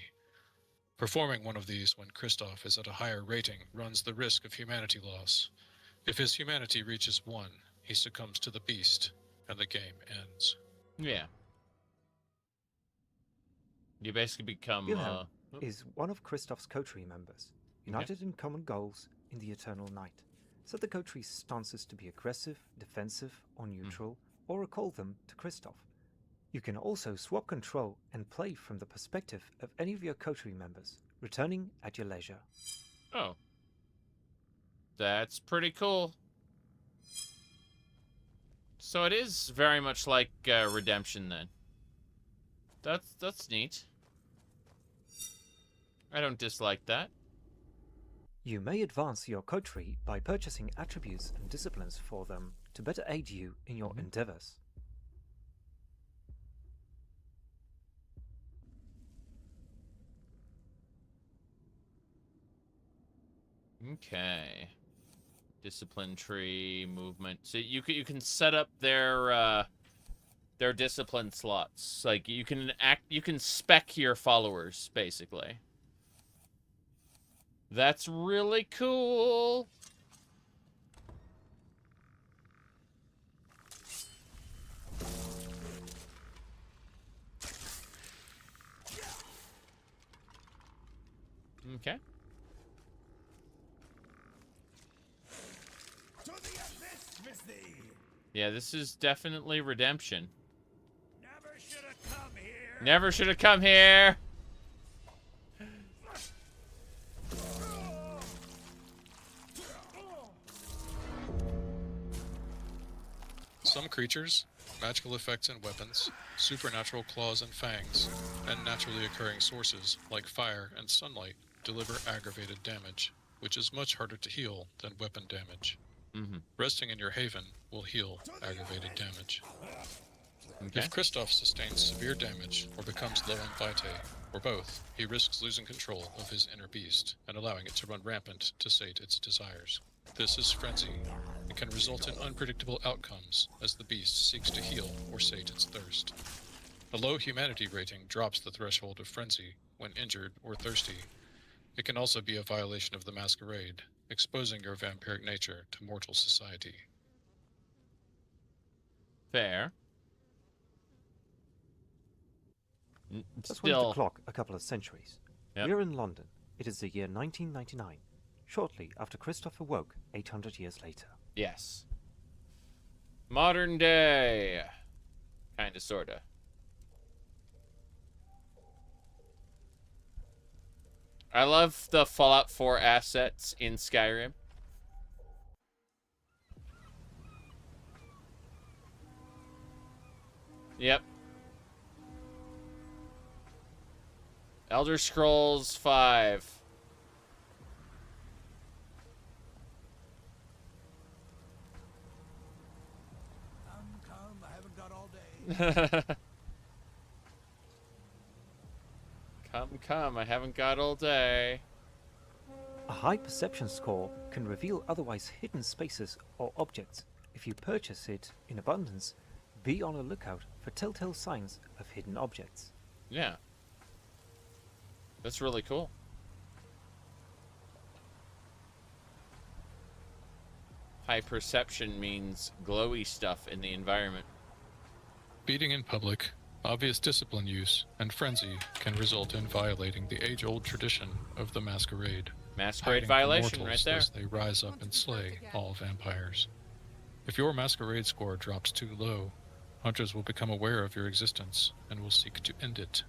Performing one of these when Kristoff is at a higher rating runs the risk of humanity loss. If his humanity reaches 1, he succumbs to the beast, and the game ends. Yeah. You basically become, Wilhelm is one of Kristoff's coterie members, united in common goals in the Eternal Night. Set the coterie's stances to be aggressive, defensive, or neutral, or recall them to Kristoff. You can also swap control and play from the perspective of any of your coterie members, returning at your leisure. Oh. That's pretty cool. So it is very much like Redemption then. That's neat. I don't dislike that. You may advance your coterie by purchasing attributes and disciplines for them to better aid you in your endeavors. Okay. Discipline tree, movement. So you can set up their discipline slots. Like you can spec your followers basically. That's really cool. Okay. To the abyss with thee! Yeah, this is definitely Redemption. Never should have come here! Never should have come here! Some creatures, magical effects and weapons, supernatural claws and fangs, and naturally occurring sources like fire and sunlight deliver aggravated damage, which is much harder to heal than weapon damage. Resting in your haven will heal aggravated damage. If Kristoff sustains severe damage or becomes low on vitae, or both, he risks losing control of his inner beast and allowing it to run rampant to sate its desires. This is frenzy. It can result in unpredictable outcomes as the beast seeks to heal or sate its thirst. A low humanity rating drops the threshold of frenzy when injured or thirsty. It can also be a violation of the masquerade, exposing your vampiric nature to mortal society. Fair. Let's wind the clock a couple of centuries. We're in London. It is the year 1999, shortly after Kristoff awoke 800 years later. Yes. Modern day. Kinda, sorta. I love the Fallout 4 assets in Skyrim. Yep. Elder Scrolls 5. Come, I haven't got all day. Come, I haven't got all day. A high perception score can reveal otherwise hidden spaces or objects. If you purchase it in abundance, be on the lookout for telltale signs of hidden objects. Yeah. That's really cool. High perception means glowy stuff in the environment. Beating in public, obvious discipline use, and frenzy can result in violating the age-old tradition of the masquerade. Masquerade hiding from violation mortals right there. As they rise up and slay all vampires. If your masquerade score drops too low, hunters will become aware of your existence and will seek to end it.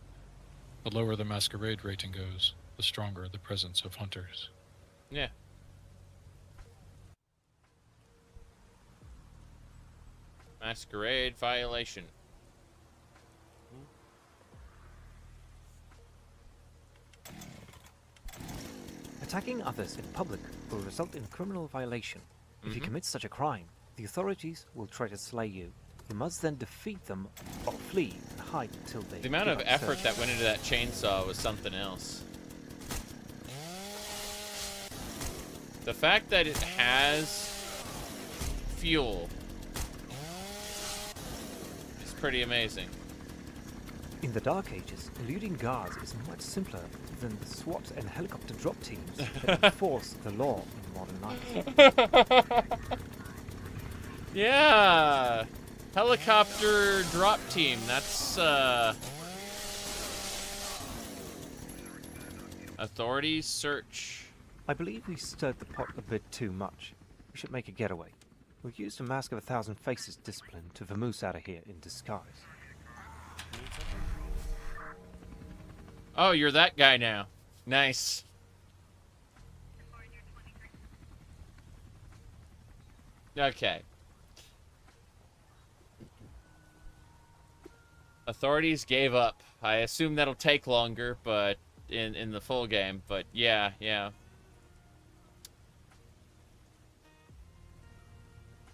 The lower the masquerade rating goes, the stronger the presence of hunters. Yeah. Masquerade violation. Attacking others in public will result in criminal violation. If you commit such a crime, the authorities will try to slay you. You must then defeat them or flee and hide until they... The amount give of up effort search. that went into that chainsaw was something else. The fact that it has fuel is pretty amazing. In the Dark Ages, eluding guards is much simpler than the SWAT and helicopter drop teams that enforce the law in modern life. Yeah! Helicopter drop team, that's, authorities search. I believe we stirred the pot a bit too much. We should make a getaway. We'll use the Mask of 1,000 Faces discipline to vamoose out of here in disguise. Oh, you're that guy now. Nice. Okay. Authorities gave up. I assume that'll take longer, but in the full game, but yeah.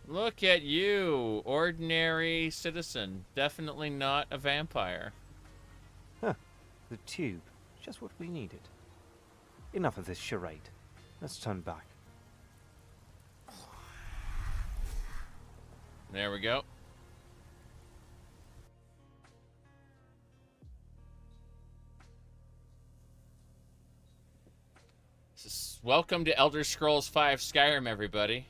Look at you, ordinary citizen. Definitely not a vampire. Huh. The tube. Just what we needed. Enough of this charade. Let's turn back. There we go. Welcome to Elder Scrolls V Skyrim, everybody.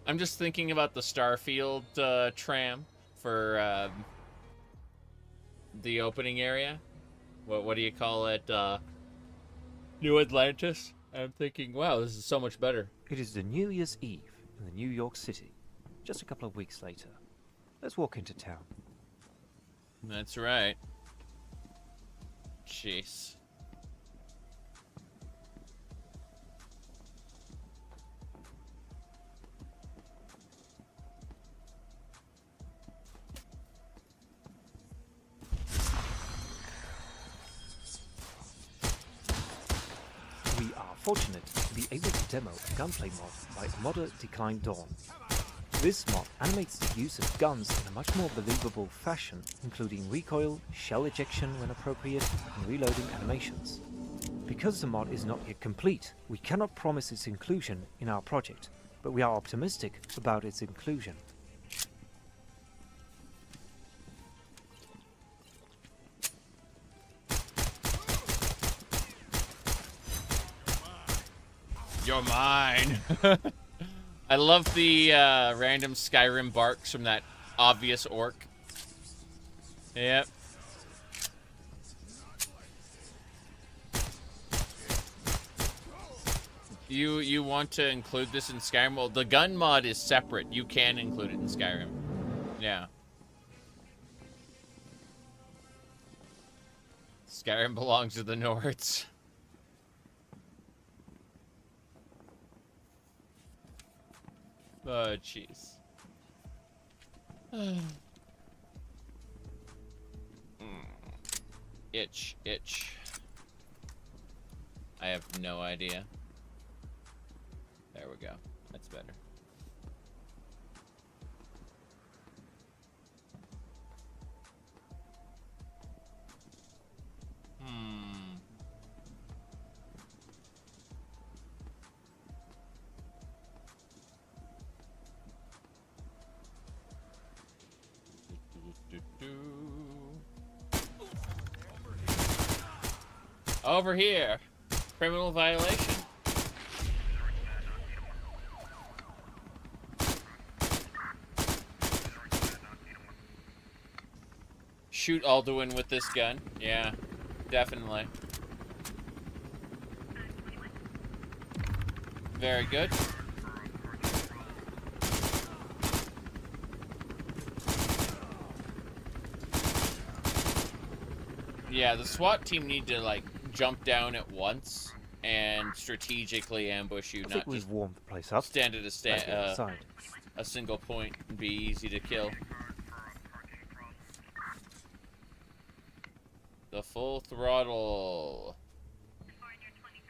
I'm just thinking about the Starfield tram for the opening area. What do you call it? New Atlantis? I'm thinking, wow, this is so much better. It is the New Year's Eve in the New York City. Just a couple of weeks later. Let's walk into town. That's right. Jeez. We are fortunate to be able to demo a gunplay mod by modder Declined Dawn. This mod animates the use of guns in a much more believable fashion, including recoil, shell ejection when appropriate, and reloading animations. Because the mod is not yet complete, we cannot promise its inclusion in our project, but we are optimistic about its inclusion. You're mine. I love the random Skyrim barks from that obvious orc. Yep. You want to include this in Skyrim? Well, the gun mod is separate. You can include it in Skyrim. Yeah. Skyrim belongs to the Nords. Oh, jeez. Itch. I have no idea. There we go. That's better. Over here. Criminal violation. shoot Alduin with this gun. Yeah, definitely. Very good. Yeah, the SWAT team need to, like, jump down at once and strategically ambush you, I not think we've just warmed the place up. stand at Outside. a single point and be easy to kill. The full throttle.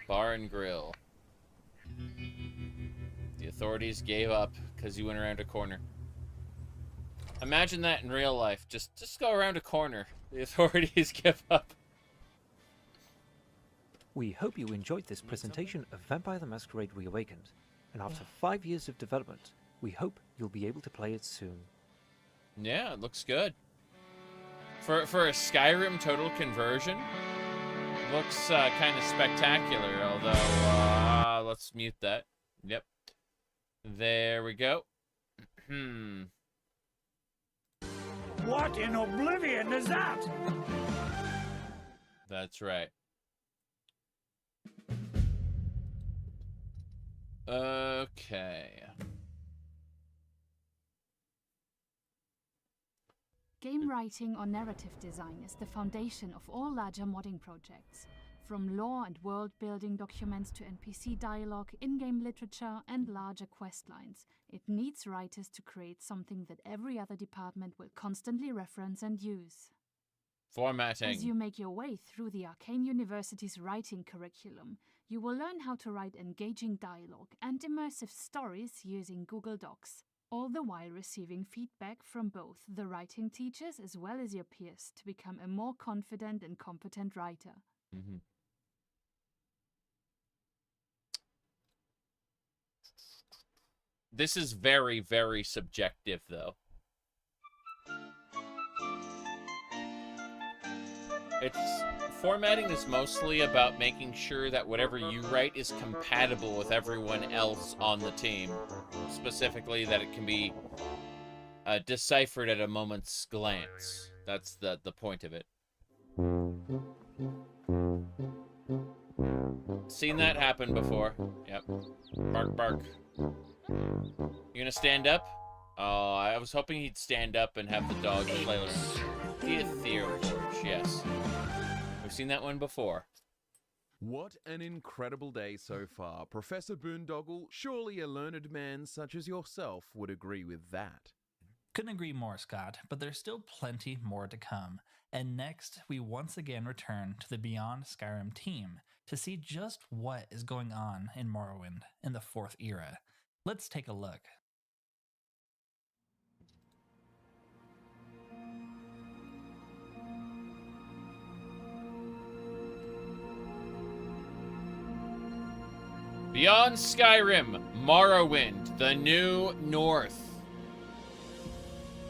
Bar and grill. The authorities gave up because you went around a corner. Imagine that in real life. Just go around a corner. The authorities give up. We hope you enjoyed this presentation of Vampire the Masquerade Reawakened, and after 5 years of development, we hope you'll be able to play it soon. Yeah, it looks good. For a Skyrim total conversion, looks kind of spectacular, although, let's mute that. Yep. There we go. What in oblivion is that? That's right. Okay. Game writing or narrative design is the foundation of all larger modding projects. From lore and world-building documents to NPC dialogue, in-game literature, and larger quest lines, it needs writers to create something that every other department will constantly reference and use. Formatting. As you make your way through the Arcane University's writing curriculum, you will learn how to write engaging dialogue and immersive stories using Google Docs, all the while receiving feedback from both the writing teachers as well as your peers to become a more confident and competent writer. Mm-hmm. This is very, very subjective, though. Formatting is mostly about making sure that whatever you write is compatible with everyone else on the team. Specifically, that it can be deciphered at a moment's glance. That's the point of it. Seen that happen before. Yep. Bark, bark. You gonna stand up? Oh, I was hoping he'd stand up and have the dog flail around. The Ethereal yes. We've seen that one before. What an incredible day so far. Professor Boondoggle, surely a learned man such as yourself would agree with that. Couldn't agree more, Scott, but there's still plenty more to come. And next, we once again return to the Beyond Skyrim team to see just what is going on in Morrowind in the 4th era. Let's take a look. Beyond Skyrim, Morrowind, the New North.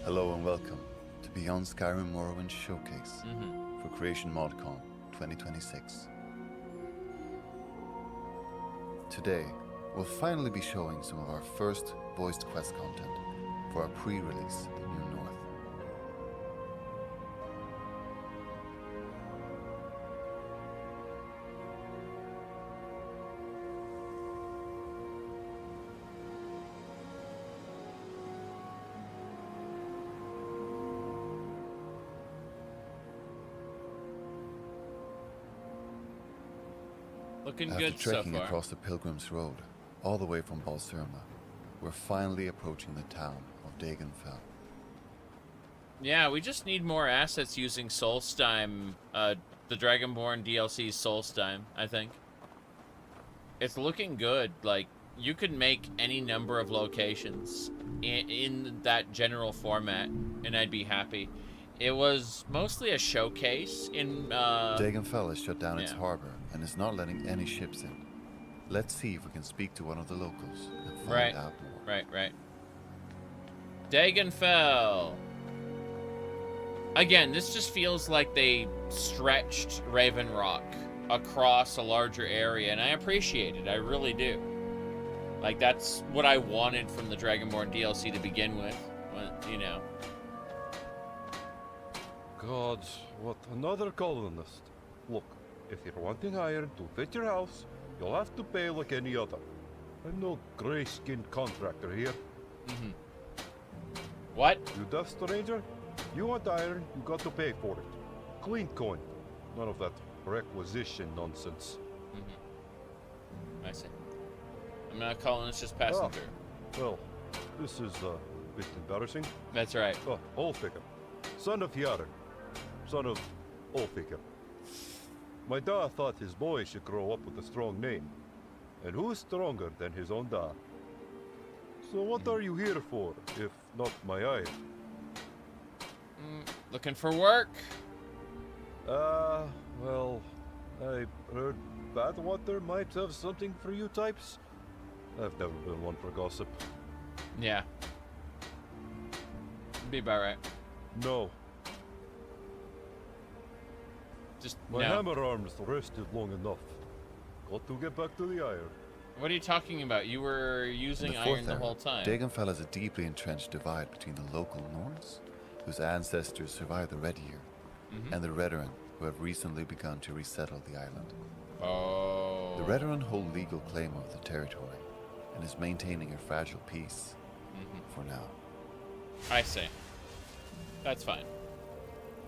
Hello and welcome to Beyond Skyrim Morrowind Showcase for Creation ModCon 2026. Today, we'll finally be showing some of our first voiced quest content for our pre-release, The New North. Looking After good so trekking far. across the Pilgrim's Road, all the way from Balserma, we're finally approaching the town of Dagonfell. Yeah, we just need more assets using Solstheim, the Dragonborn DLC's Solstheim, I think. It's looking good. Like, you could make any number of locations in that general format, and I'd be happy. It was mostly a showcase in, Dagonfell has shut down its yeah. harbor and is not letting any ships in. Let's see if we can speak to one of the locals and find out more. Right. Dagonfell. Again, this just feels like they stretched Raven Rock across a larger area, and I appreciate it. I really do. Like, that's what I wanted from the Dragonborn DLC to begin with. You know. God, what another colonist. Look, if you're wanting iron to fit your house, you'll have to pay like any other. I'm no gray-skinned contractor here. What? You deaf stranger? You want iron, you got to pay for it. Clean coin. None of that requisition nonsense. I see. I'm not a colonist, just passing through. Well, this is a bit embarrassing. That's right. Oh, Olfikar. Son of Yaren. Son of Olfikar. My da thought his boy should grow up with a strong name. And who's stronger than his own da? So what are you here for, if not my iron? Looking for work? Well, I heard Badwater might have something for you types. I've never been one for gossip. Yeah. Be about right. No. Just my no. hammer arms rested long enough. Got to get back to the iron. What are you talking about? You were using iron the whole time. Dagonfell has a deeply entrenched divide between the local Norns, whose ancestors survived the Red Year, and the Redoran, who have recently begun to resettle the island. Oh. The Redoran hold legal claim over the territory, and is maintaining a fragile peace for now. I see. That's fine.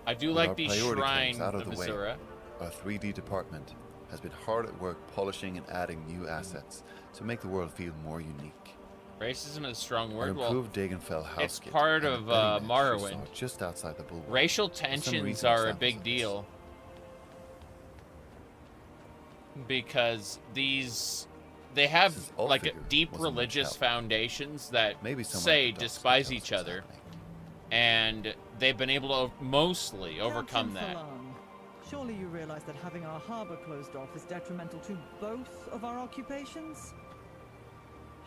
I do With like our the priority shrine claims out of the way, Missoura. our 3D department has been hard at work polishing and adding new assets to make the world feel more unique. Racism is a strong Our word. Well, improved Dagonfell house it's kit part and of the betting match we Morrowind. saw just outside the bulwark. Racial For some tensions reason, are a examples big of deal because they have like deep religious foundations that say despise each other, and they've been able to mostly overcome that. Surely you realize that having our harbor closed off is detrimental to both of our occupations?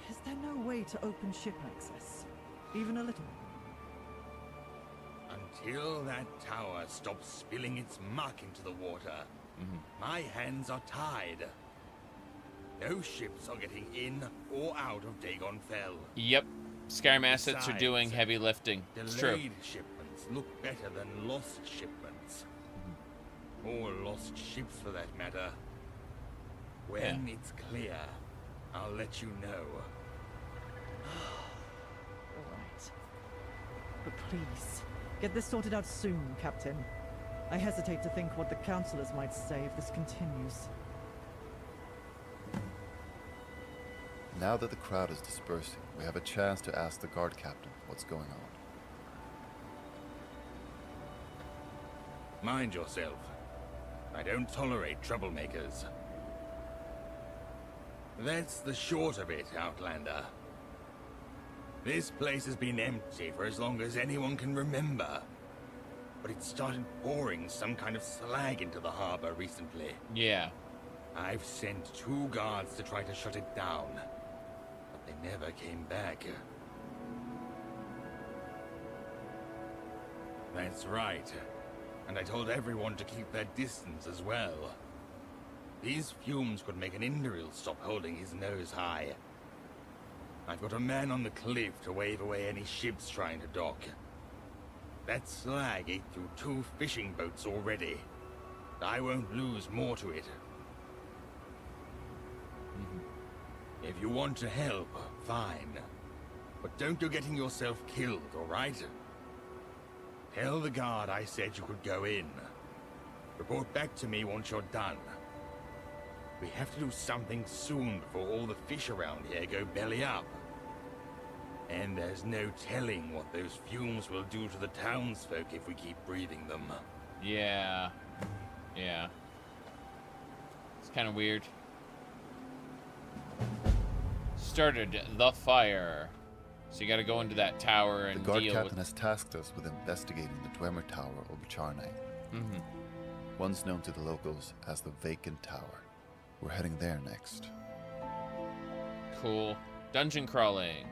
Is there no way to open ship access? Even a little? Until that tower stops spilling its muck into the water, my hands are tied. No ships are getting in or out of Dagonfell. Yep, Skyrim assets are doing heavy lifting. It's true. Delayed shipments look better than lost shipments. Or lost ships, for that matter. When it's clear, I'll let you know. All right. But please, get this sorted out soon, Captain. I hesitate to think what the councillors might say if this continues. Now that the crowd is dispersing, we have a chance to ask the guard captain what's going on. Mind yourself. I don't tolerate troublemakers. That's the short of it, Outlander. This place has been empty for as long as anyone can remember. But it started pouring some kind of slag into the harbor recently. Yeah. I've sent 2 guards to try to shut it down, but they never came back. That's right. And I told everyone to keep their distance as well. These fumes could make an Indoril stop holding his nose high. I've got a man on the cliff to wave away any ships trying to dock. That slag ate through 2 fishing boats already. I won't lose more to it. If you want to help, fine. But don't go getting yourself killed, alright? Tell the guard I said you could go in. Report back to me once you're done. We have to do something soon before all the fish around here go belly up. And there's no telling what those fumes will do to the townsfolk if we keep breathing them. Yeah. Yeah. It's kind of weird. Started the fire. So you gotta go into that tower and The guard deal captain with... has tasked us with investigating the Dwemer Tower over Charnay. Once known to the locals as the Vacant Tower. We're heading there next. Cool. Dungeon crawling.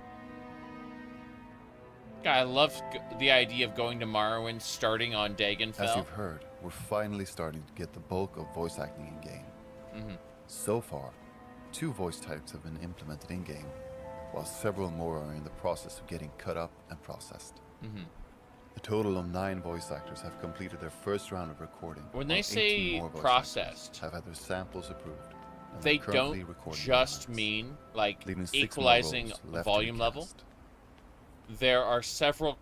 God, I love the idea of going to Morrowind starting on Dagonfell. As you've heard, we're finally starting to get the bulk of voice acting in-game. So far, 2 voice types have been implemented in-game, while several more are in the process of getting cut up and processed. A total of 9 voice actors have completed their first round of recording. When they while 18 say more voice processed, actors have had their samples approved. and they they're currently don't recording just mean like leaving 6 more equalizing roles left to be volume level. There are several,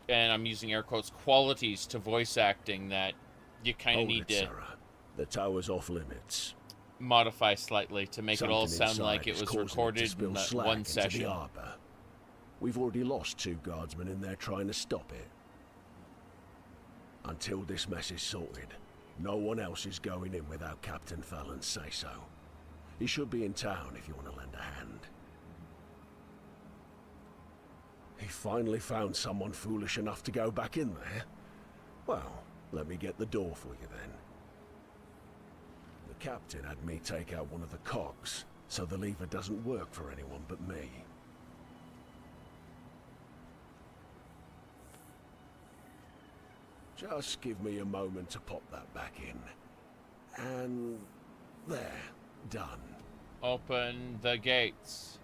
and I'm using air quotes, qualities to voice acting that you kind of Hold need it, to Sarah. The tower's off limits. modify slightly to make it all Something sound like inside it is was causing it to recorded spill in that slack one into session. The harbor. We've already lost 2 guardsmen in there trying to stop it. Until this mess is sorted, no one else is going in without Captain Fallon's say-so. He should be in town if you want to lend a hand. He finally found someone foolish enough to go back in there? Well, let me get the door for you then. The captain had me take out one of the cogs, so the lever doesn't work for anyone but me. Just give me a moment to pop that back in. And there, done. Open the gates.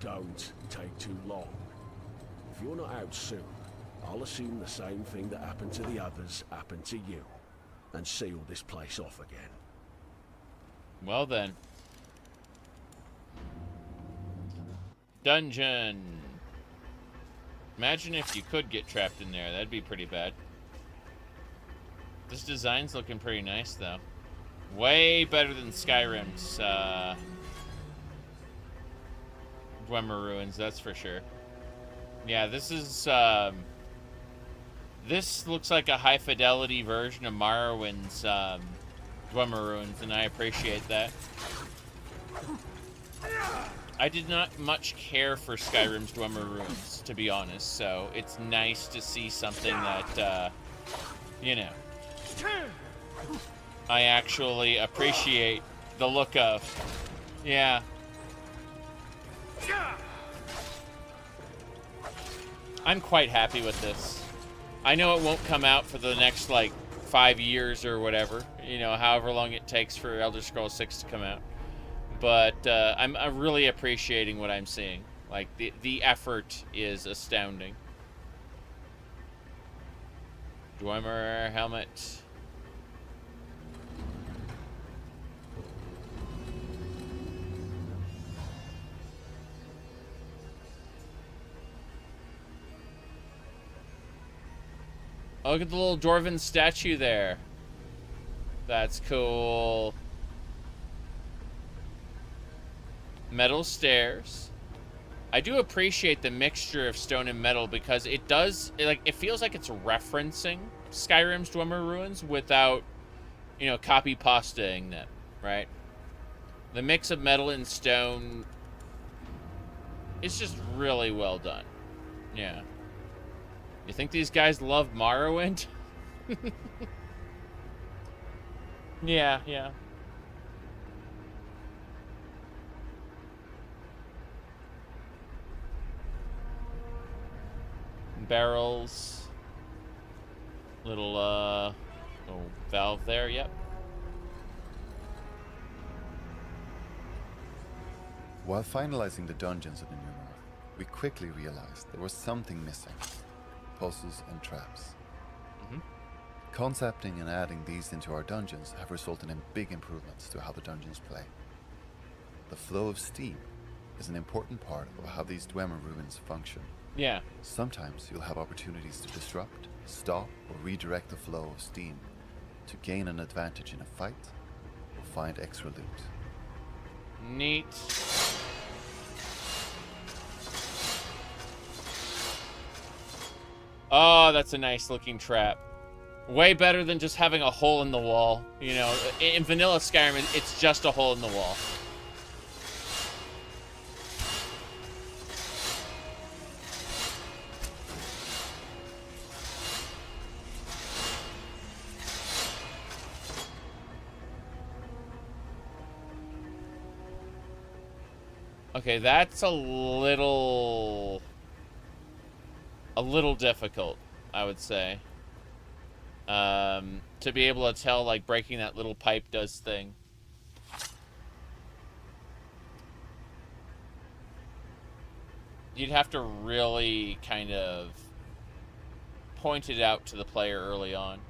Don't take too long. If you're not out soon, I'll assume the same thing that happened to the others happened to you, and seal this place off again. Well then. Dungeon. Imagine if you could get trapped in there. That'd be pretty bad. This design's looking pretty nice, though. Way better than Skyrim's Dwemer Ruins, that's for sure. Yeah, this is this looks like a high-fidelity version of Morrowind's Dwemer Ruins, and I appreciate that. I did not much care for Skyrim's Dwemer Ruins, to be honest, so it's nice to see something that, you know, I actually appreciate the look of. Yeah. I'm quite happy with this. I know it won't come out for the next, like, 5 years or whatever, you know, however long it takes for Elder Scrolls 6 to come out. But I'm really appreciating what I'm seeing. Like, the effort is astounding. Dwemer helmet. Oh, look at the little dwarven statue there. That's cool. Metal stairs. I do appreciate the mixture of stone and metal because it does, it feels like it's referencing Skyrim's Dwemer Ruins without, you know, copy-pastaing them, right? The mix of metal and stone is just really well done. Yeah. You think these guys love Morrowind? Yeah, yeah. Barrels. Little, oh, valve there, yep. While finalizing the dungeons of the New North, we quickly realized there was something missing. Puzzles and traps. Concepting and adding these into our dungeons have resulted in big improvements to how the dungeons play. The flow of steam is an important part of how these Dwemer Ruins function. Yeah. Sometimes you'll have opportunities to disrupt, stop, or redirect the flow of steam to gain an advantage in a fight or find extra loot. Neat. Oh, that's a nice looking trap. Way better than just having a hole in the wall. You know, in vanilla Skyrim, it's just a hole in the wall. Okay, that's a little difficult, I would say. To be able to tell, like, breaking that little pipe does thing. you'd have to really kind of point it out to the player early on.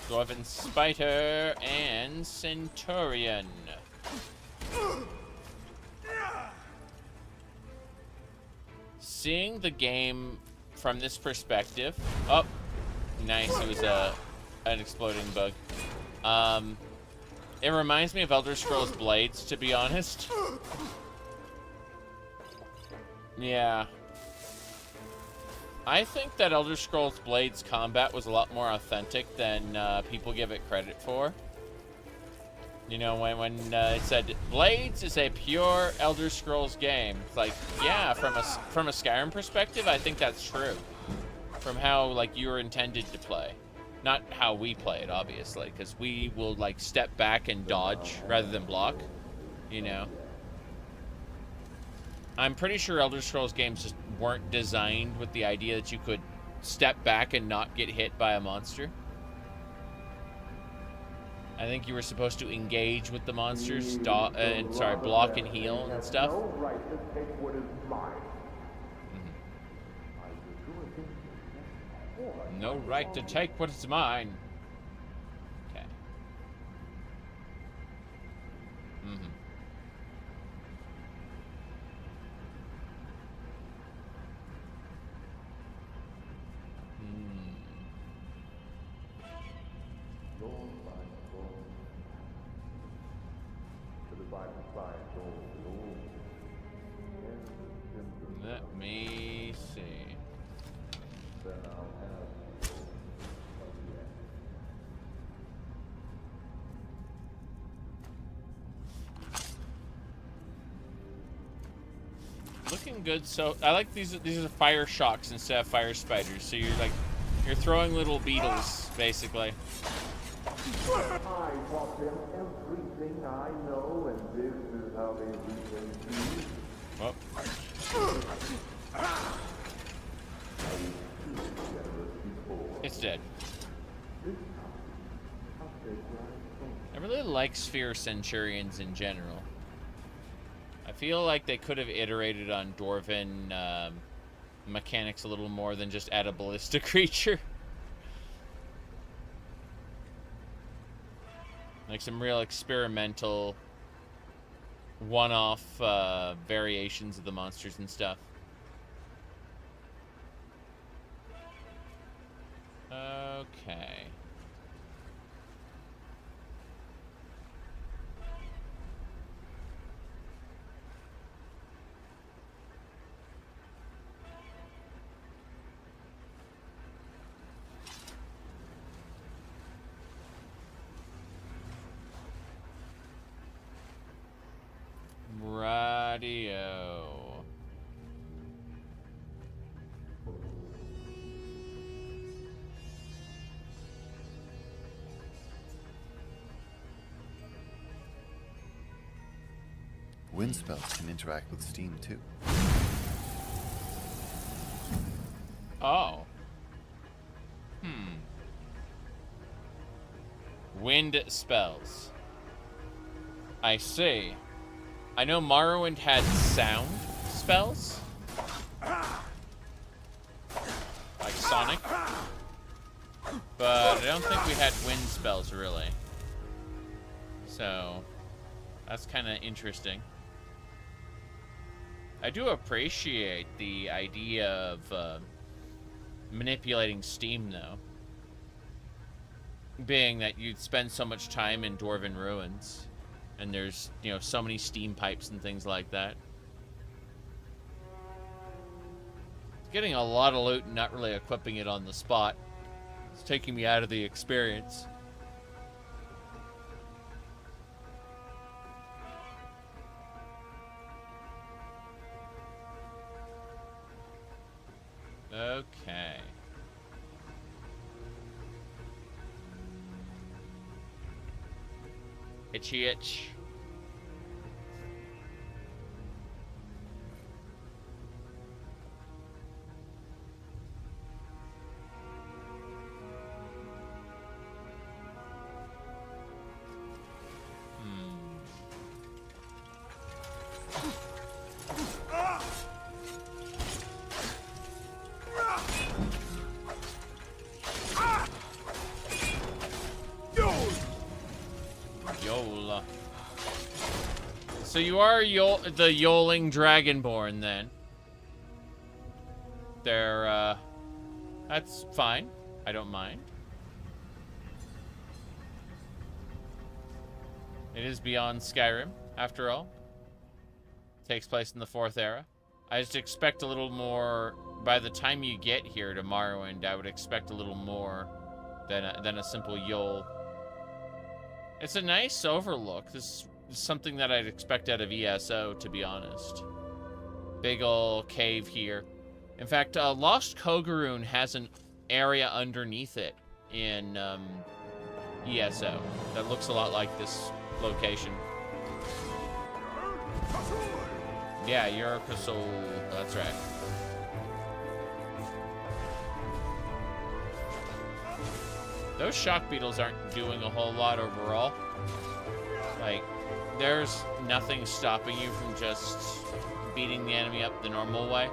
Dwarven Spider and Centurion. Seeing the game from this perspective... Oh, nice. It was an exploding bug. It reminds me of Elder Scrolls Blades, to be honest. Yeah. I think that Elder Scrolls Blades combat was a lot more authentic than people give it credit for. You know, when it said Blades is a pure Elder Scrolls game, it's like, yeah, from a Skyrim perspective, I think that's true. From how like you were intended to play, not how we play it, obviously, because we will like step back and dodge rather than block. You know. I'm pretty sure Elder Scrolls games just weren't designed with the idea that you could step back and not get hit by a monster. I think you were supposed to engage with the monsters, block and heal and stuff. No right to take what is mine. No right to take what is mine. Okay. Let me see. Looking good. So I like these are fire shocks instead of fire spiders. So you're throwing little beetles basically. I taught them everything I know, and this is how they reason me. Well. It's dead. I really like Sphere Centurions in general. I feel like they could have iterated on Dwarven mechanics a little more than just add a ballista creature. Like some real experimental one-off variations of the monsters and stuff. Okay. Radio. Wind spells can interact with steam too. Oh. Wind spells. I see. I know Morrowind had sound spells. Like Sonic. But I don't think we had wind spells, really. So, that's kind of interesting. I do appreciate the idea of manipulating steam, though. Being that you'd spend so much time in Dwarven ruins. And there's, you know, so many steam pipes and things like that. Getting a lot of loot and not really equipping it on the spot. It's taking me out of the experience. Okay. Itchy itch. So you are the Yoling Dragonborn, then. They're, that's fine. I don't mind. It is beyond Skyrim, after all. Takes place in the 4th era. I just expect a little more. By the time you get here to Morrowind, I would expect a little more than a simple Yol. It's a nice overlook. This is something that I'd expect out of ESO, to be honest. Big ol' cave here. In fact, Lost Kogarun has an area underneath it in ESO that looks a lot like this location. Yeah, you're Kasul. That's right. Those shock beetles aren't doing a whole lot overall. Like, there's nothing stopping you from just beating the enemy up the normal way.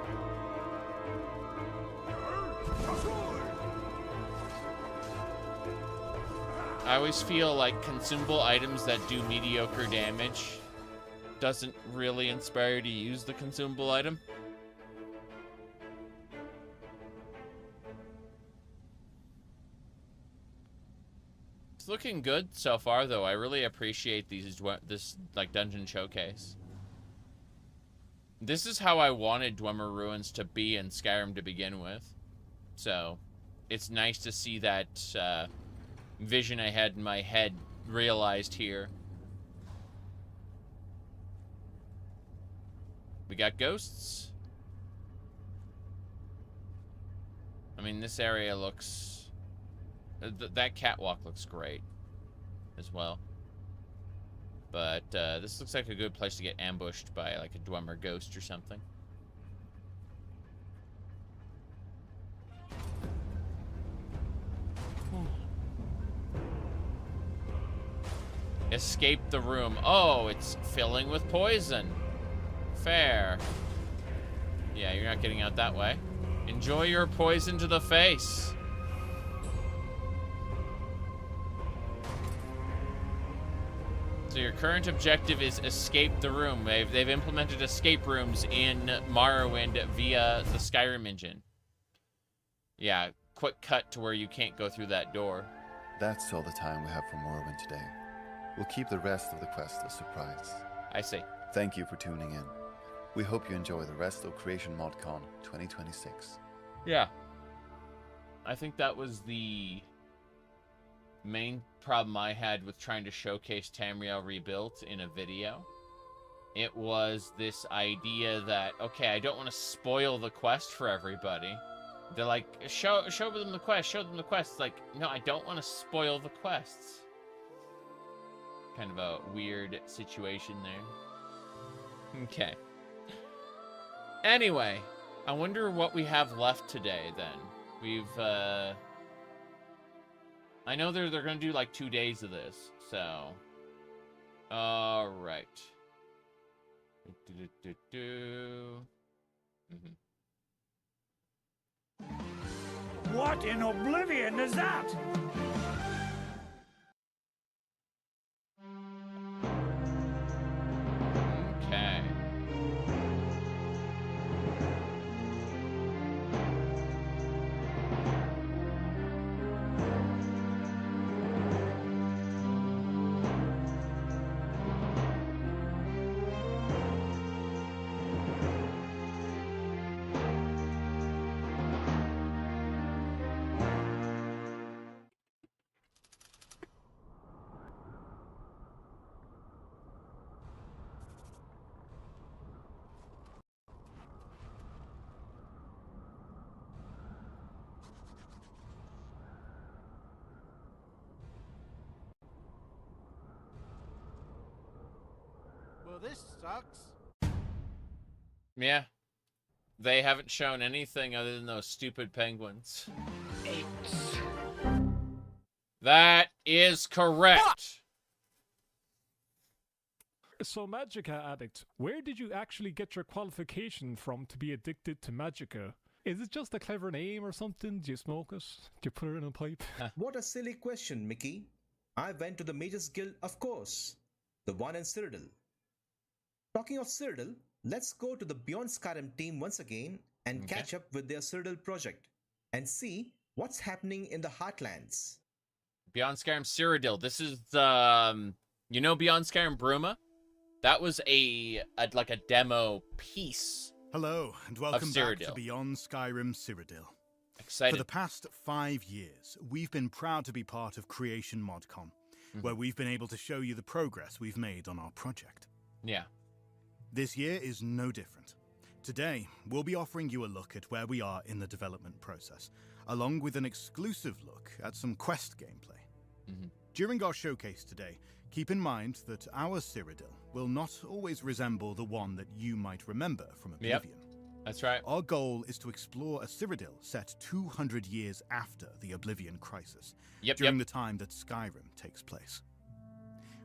I always feel like consumable items that do mediocre damage doesn't really inspire you to use the consumable item. It's looking good so far, though. I really appreciate this like dungeon showcase. This is how I wanted Dwemer Ruins to be in Skyrim to begin with. So, it's nice to see that vision I had in my head realized here. We got ghosts. I mean, this area looks... that catwalk looks great as well. But this looks like a good place to get ambushed by like a Dwemer ghost or something. Escape the room. Oh, it's filling with poison. Fair. Yeah, you're not getting out that way. Enjoy your poison to the face. So your current objective is escape the room. They've implemented escape rooms in Morrowind via the Skyrim engine. Yeah, quick cut to where you can't go through that door. That's all the time we have for Morrowind today. We'll keep the rest of the quest a surprise. I see. Thank you for tuning in. We hope you enjoy the rest of Creation ModCon 2026. Yeah. I think that was the main problem I had with trying to showcase Tamriel Rebuilt in a video. It was this idea that, okay, I don't want to spoil the quest for everybody. They're like, show them the quest, show them the quest. It's like, no, I don't want to spoil the quests. Kind of a weird situation there. Okay. Anyway, I wonder what we have left today then. We've, I know they're going to do like 2 days of this, so. Alright. What in oblivion is that? Okay. Well, this sucks. Yeah. They haven't shown anything other than those stupid penguins. 8. That is correct. So, Magicka addict, where did you actually get your qualification from to be addicted to Magicka? Is it just a clever name or something? Do you smoke it? Do you put it in a pipe? What a silly question, Mickey. I went to the Mages Guild, of course. The one in Cyrodiil. Talking of Cyrodiil, let's go to the Beyond Skyrim team once again and catch up with their Cyrodiil project and see what's happening in the Heartlands. Beyond Skyrim Cyrodiil. This is you know Beyond Skyrim Bruma? That was a demo piece. Hello, and welcome back to Beyond Skyrim Cyrodiil. Excited. For the past 5 years, we've been proud to be part of Creation ModCon, where we've been able to show you the progress we've made on our project. Yeah. This year is no different. Today, we'll be offering you a look at where we are in the development process, along with an exclusive look at some quest gameplay. During our showcase today, keep in mind that our Cyrodiil will not always resemble the one that you might remember from Oblivion. That's right. Our goal is to explore a Cyrodiil set 200 years after the Oblivion Crisis, during the time that Skyrim takes place.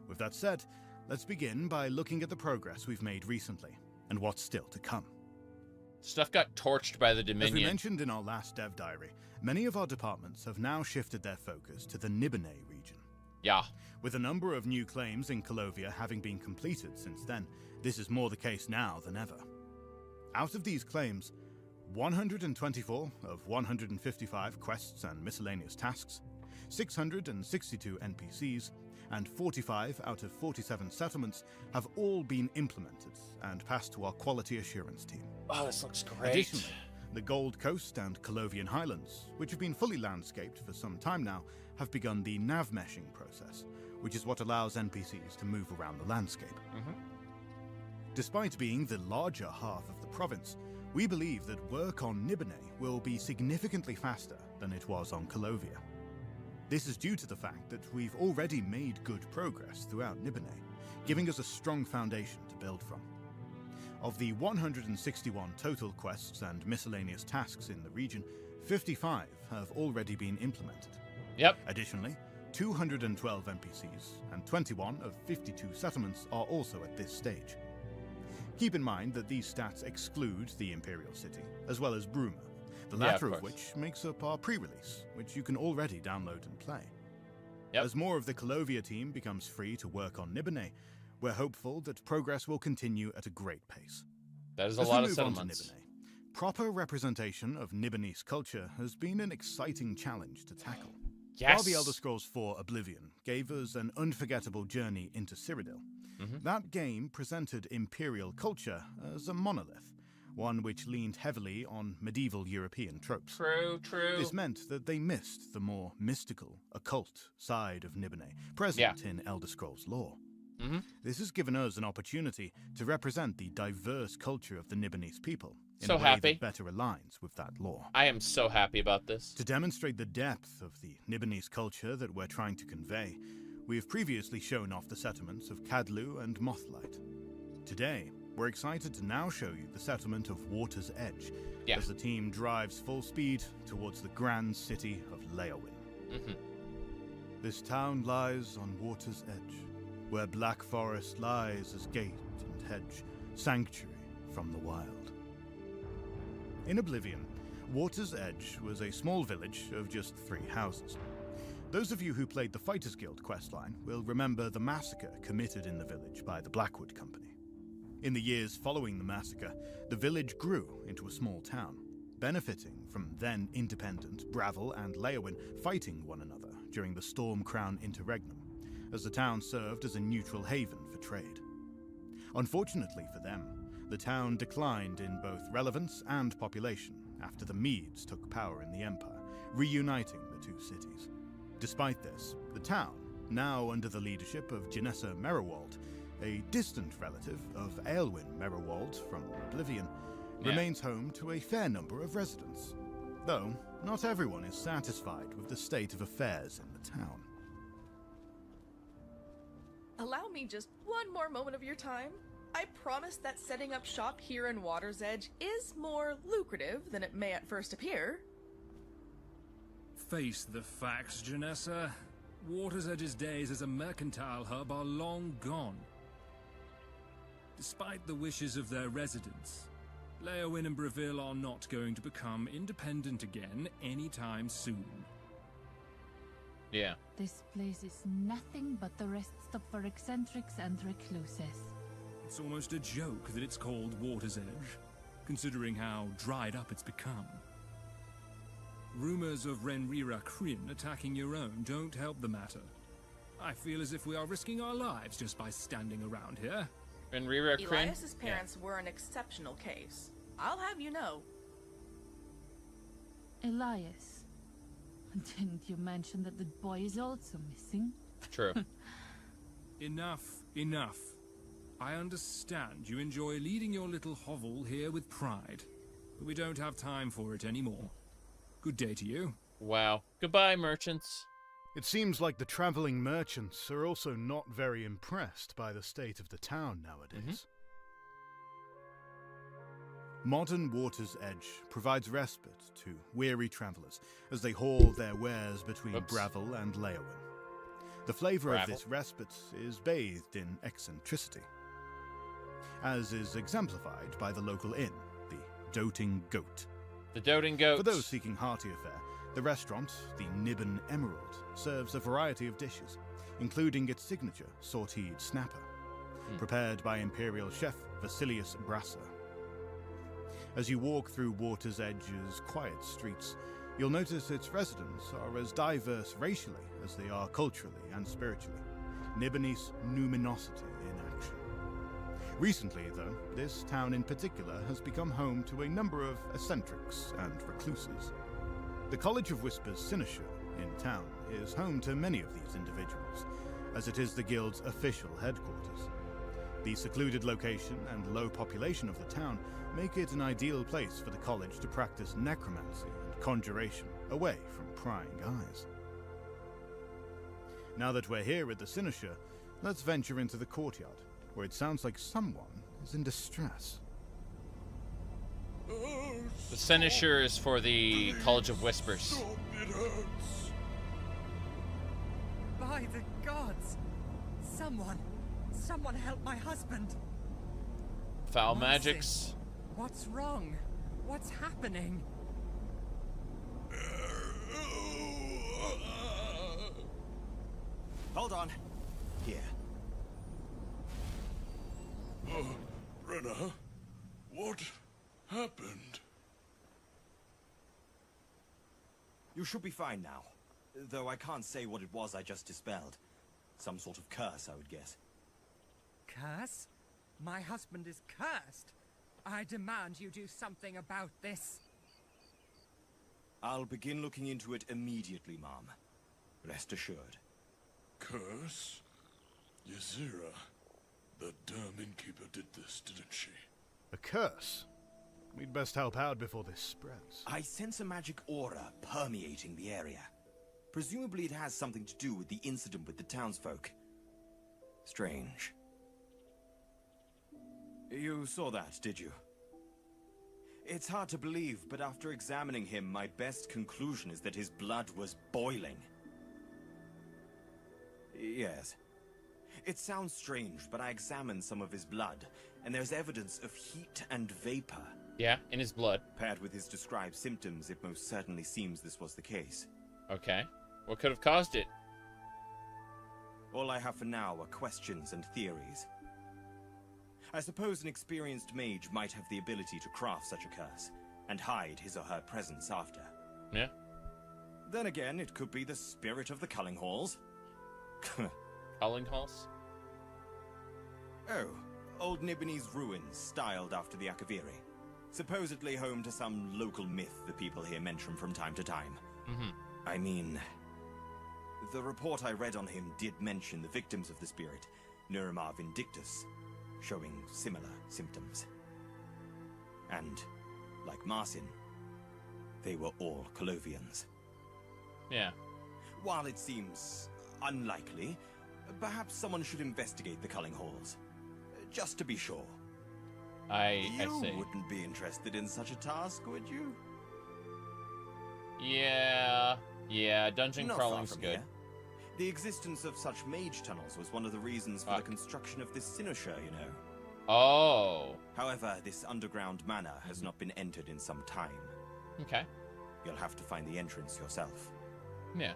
With that said, let's begin by looking at the progress we've made recently, and what's still to come. Stuff got torched by the Dominion. As we mentioned in our last dev diary, many of our departments have now shifted their focus to the Nibelheim region. Yeah. With a number of new claims in Colovia having been completed since then, this is more the case now than ever. Out of these claims, 124 of 155 quests and miscellaneous tasks, 662 NPCs, and 45 out of 47 settlements have all been implemented and passed to our quality assurance team. Oh, this looks great. Additionally, the Gold Coast and Colovian Highlands, which have been fully landscaped for some time now, have begun the nav meshing process, which is what allows NPCs to move around the landscape. Despite being the larger half of the province, we believe that work on Nibelheim will be significantly faster than it was on Colovia. This is due to the fact that we've already made good progress throughout Nibelheim, giving us a strong foundation to build from. Of the 161 total quests and miscellaneous tasks in the region, 55 have already been implemented. Additionally, 212 NPCs and 21 of 52 settlements are also at this stage. Keep in mind that these stats exclude the Imperial City, as well as Bruma, the latter of which makes up our pre-release, which you can already download and play. As more of the Colovia team becomes free to work on Nibelheim, we're hopeful that progress will continue at a great pace. That is a lot of settlements. Nibelheim, proper representation of Nibelheimese culture has been an exciting challenge to tackle. While the Elder Scrolls IV Oblivion gave us an unforgettable journey into Cyrodiil, that game presented Imperial culture as a monolith, one which leaned heavily on medieval European tropes. True. This meant that they missed the more mystical, occult side of Nibelheim, present in Elder Scrolls lore. This has given us an opportunity to represent the diverse culture of the Nibelheimese people in a way that better aligns with that lore. I am so happy about this. To demonstrate the depth of the Nibelheimese culture that we're trying to convey, we have previously shown off the settlements of Cadlu and Mothlight. Today, we're excited to now show you the settlement of Water's Edge, as the team drives full speed towards the grand city of Leyawiin. This town lies on Water's Edge, where Black Forest lies as gate and hedge, sanctuary from the wild. In Oblivion, Water's Edge was a small village of just 3 houses. Those of you who played the Fighters Guild questline will remember the massacre committed in the village by the Blackwood Company. In the years following the massacre, the village grew into a small town, benefiting from then independent Bravil and Leyawiin fighting one another during the Stormcrown Interregnum, as the town served as a neutral haven for trade. Unfortunately for them, the town declined in both relevance and population after the Medes took power in the Empire, reuniting the 2 cities. Despite this, the town, now under the leadership of Janessa Merowald, a distant relative of Aelwyn Merowald from Oblivion, remains home to a fair number of residents, though not everyone is satisfied with the state of affairs in the town. Allow me just one more moment of your time. I promise that setting up shop here in Water's Edge is more lucrative than it may at first appear. Face the facts, Janessa. Water's Edge's days as a mercantile hub are long gone. Despite the wishes of their residents, Leyawiin and Bravil are not going to become independent again anytime soon. Yeah. This place is nothing but the rest stop for eccentrics and recluses. it's almost a joke that it's called Water's Edge, considering how dried up it's become. Rumors of Renrira Kryn attacking your own don't help the matter. I feel as if we are risking our lives just by standing around here. Renrira Kryn? Elias's parents were an exceptional case. I'll have you know. Elias, didn't you mention that the boy is also missing? True. Enough, enough. I understand you enjoy leading your little hovel here with pride, but we don't have time for it anymore. Good day to you. Wow. Goodbye, merchants. It seems like the traveling merchants are also not very impressed by the state of the town nowadays. Modern Water's Edge provides respite to weary travelers as they haul their wares between Bravel and Leowin. The flavor of this respite is bathed in eccentricity, as is exemplified by the local inn, the Doting Goat. The Doting Goat. For those seeking heartier fare, the restaurant, the Nibbin Emerald, serves a variety of dishes, including its signature sauteed snapper, prepared by Imperial chef Vasilius Brasser. As you walk through Water's Edge's quiet streets, you'll notice its residents are as diverse racially as they are culturally and spiritually. Nibbenese numinosity in action. Recently, though, this town in particular has become home to a number of eccentrics and recluses. The College of Whispers Cynosure in town is home to many of these individuals, as it is the guild's official headquarters. The secluded location and low population of the town make it an ideal place for the college to practice necromancy and conjuration away from prying eyes. Now that we're here at the Cynosure, let's venture into the courtyard, where it sounds like someone is in distress. The Cynosure is for the College of Whispers. It hurts. By the gods! Someone help my husband! Foul Marcin, magics. What's wrong? What's happening? Hold on. Here. Renna, what happened? You should be fine now. Though I can't say what it was I just dispelled. Some sort of curse, I would guess. Curse? My husband is cursed. I demand you do something about this. I'll begin looking into it immediately, Mom. Rest assured. Curse? Ysera. The damn innkeeper did this, didn't she? A curse? We'd best help out before this spreads. I sense a magic aura permeating the area. Presumably it has something to do with the incident with the townsfolk. Strange. You saw that, did you? It's hard to believe, but after examining him, my best conclusion is that his blood was boiling. Yes. It sounds strange, but I examined some of his blood, and there's evidence of heat and vapor. Yeah, in his blood. Paired with his described symptoms, it most certainly seems this was the case. Okay. What could have caused it? All I have for now are questions and theories. I suppose an experienced mage might have the ability to craft such a curse, and hide his or her presence after. Yeah. Then again, it could be the spirit of the Culling Halls. Culling Halls? Oh, old Nibbenese ruins styled after the Akaviri. Supposedly home to some local myth the people here mention from time to time. I mean, the report I read on him did mention the victims of the spirit, Nuremar Vindictus, showing similar symptoms. And, like Marcin, they were all Colovians. Yeah. While it seems unlikely, perhaps someone should investigate the Culling Halls. Just to be sure. I see. You wouldn't be interested in such a task, would you? Yeah, dungeon Not crawling's far from good. here. The existence of such mage tunnels was one of the reasons for the construction of this Cynosure, you know. Oh. However, this underground manor has not been entered in some time. Okay. You'll have to find the entrance yourself. Yeah.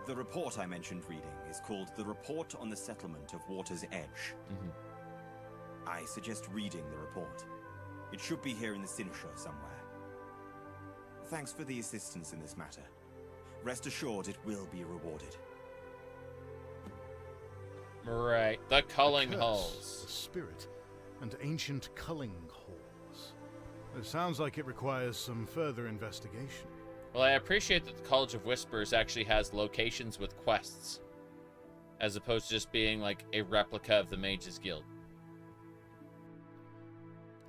The report I mentioned reading is called The Report on the Settlement of Water's Edge. I suggest reading the report. It should be here in the Cynosure somewhere. Thanks for the assistance in this matter. Rest assured it will be rewarded. Right, the culling Curse, halls. the spirit, and ancient culling halls. It sounds like it requires some further investigation. Well, I appreciate that the College of Whispers actually has locations with quests, as opposed to just being like a replica of the Mages Guild.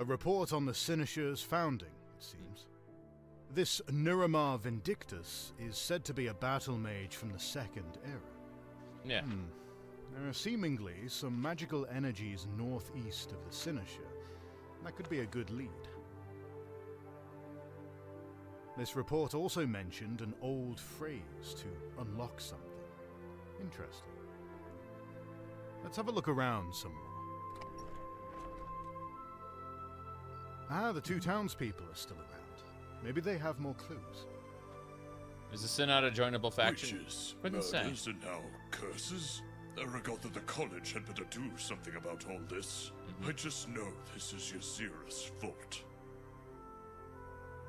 A report on the Cynosure's founding, it seems. This Nuramar Vindictus is said to be a battle mage from the Second Era. Yeah. There are seemingly some magical energies northeast of the Cynosure. That could be a good lead. This report also mentioned an old phrase to unlock something. Interesting. Let's have a look around some more. The two townspeople are still around. Maybe they have more clues. Is the Synod a joinable faction? Witches, Couldn't say. murders, and now curses? I regard that the college had better do something about all this. I just know this is Ysera's fault.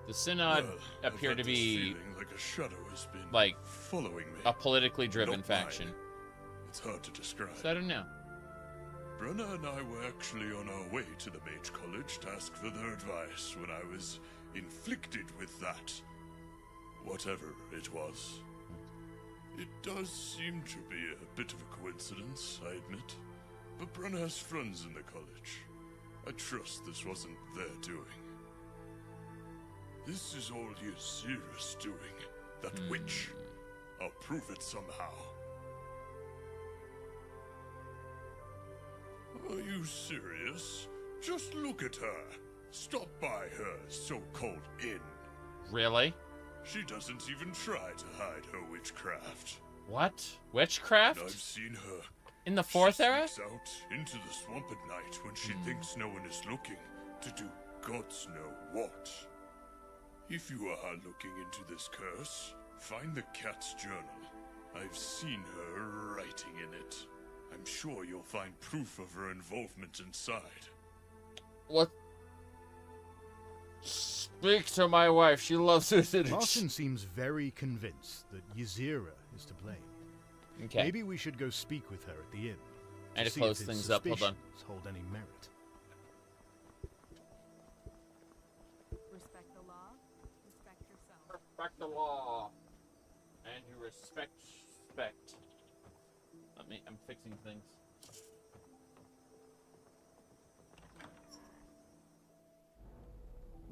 The Synod appear I've to had this be feeling like a shadow has been like following me. a politically driven Not faction. mine. It's hard to describe. So I don't know. Brenna and I were actually on our way to the Mage College to ask for their advice when I was inflicted with that. Whatever it was. It does seem to be a bit of a coincidence, I admit. But Brenna has friends in the college. I trust this wasn't their doing. This is all Ysera's doing. That witch. I'll prove it somehow. Are you serious? Just look at her. Stop by her so-called inn. Really? She doesn't even try to hide her witchcraft. What? Witchcraft? I've seen her. In the Fourth Era? She sneaks out into the swamp at night when she thinks no one is looking to do gods know what. If you are looking into this curse, find the cat's journal. I've seen her writing in it. I'm sure you'll find proof of her involvement inside. What? Speak to my wife. She loves it. Martin seems very convinced that Ysera is to blame. Okay. Maybe we should go speak with her at the inn. And to see close if his things up, hold on. suspicions hold any merit. Respect the law, respect yourself. Respect the law. And you respect. I'm fixing things.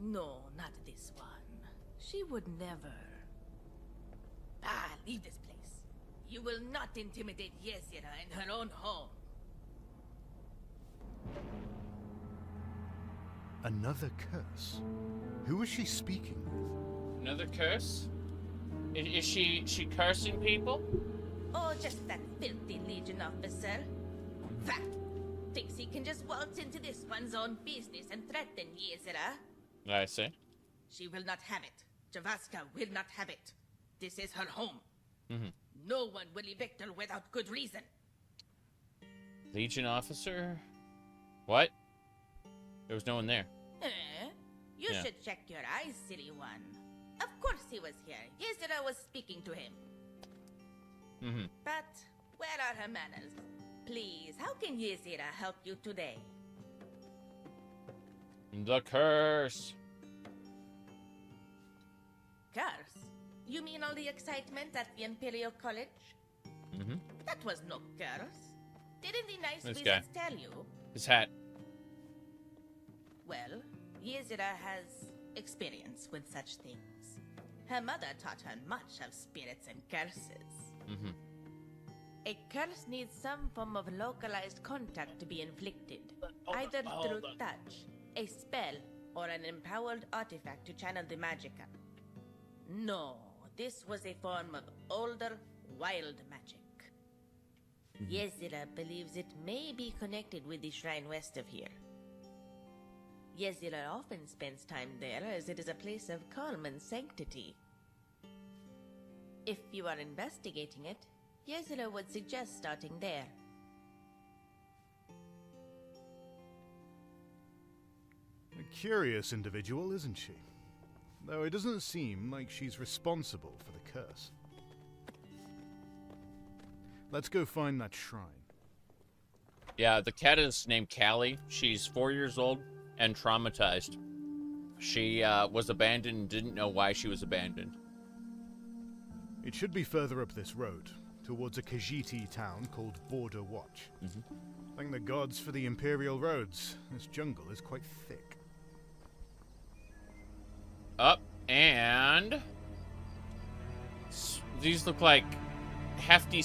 No, not this one. She would never. Leave this place. You will not intimidate Ysera in her own home. Another curse? Who is she speaking with? Another curse? Is she cursing people? Oh, just that filthy Legion officer. Fact. Thinks he can just waltz into this one's own business and threaten Ysera. I see. She will not have it. Javaska will not have it. This is her home. Mm-hmm. No one will evict her without good reason. Legion officer? What? There was no one there. You Yeah. should check your eyes, silly one. Of course he was here. Ysera was speaking to him. Mm-hmm. But where are her manners? Please, how can Ysera help you today? The curse. Curse? You mean all the excitement at the Imperial College? Mm-hmm. That was no curse. Didn't the nice This wizards guy. tell you? His hat. Well, Ysera has experience with such things. Her mother taught her much of spirits and curses. Mm-hmm. A curse needs some form of localized contact to be inflicted, either through touch, a spell, or an empowered artifact to channel the magicka. No, this was a form of older, wild magic. Ysera believes it may be connected with the shrine west of here. Ysera often spends time there as it is a place of calm and sanctity. If you are investigating it, Ysera would suggest starting there. curious individual, isn't she? Though it doesn't seem like she's responsible for the curse. Let's go find that shrine. Yeah, the cat is named Callie. She's 4 years old and traumatized. She was abandoned and didn't know why she was abandoned. It should be further up this road, towards a Khajiiti town called Border Watch. Thank the gods for the Imperial roads. This jungle is quite thick. Up, and... these look like hefty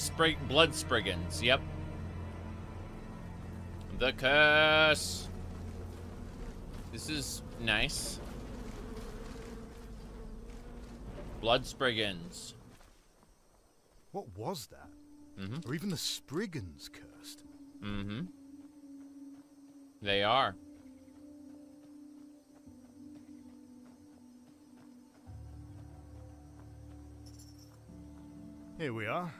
blood spriggans, yep. The curse! This is nice. Blood spriggans. What was that? Or even the Spriggans cursed? They are. Here we are.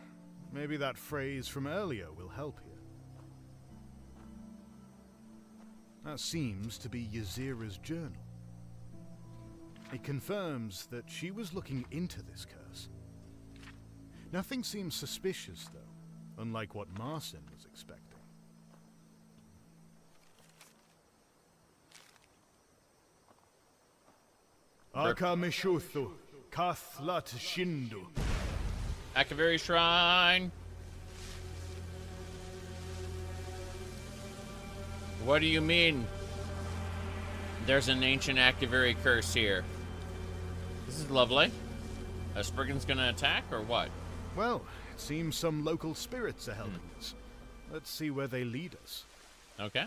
Maybe that phrase from earlier will help here. That seems to be Ysera's journal. It confirms that she was looking into this curse. Nothing seems suspicious, though, unlike what Marcin was expecting. Aka Meshuthu, Kathlat Shindu. Akaviri Shrine. What do you mean? There's an ancient Akaviri curse here. This is lovely. A Spriggan's gonna attack, or what? Well, it seems some local spirits are helping us. Let's see where they lead us. Okay.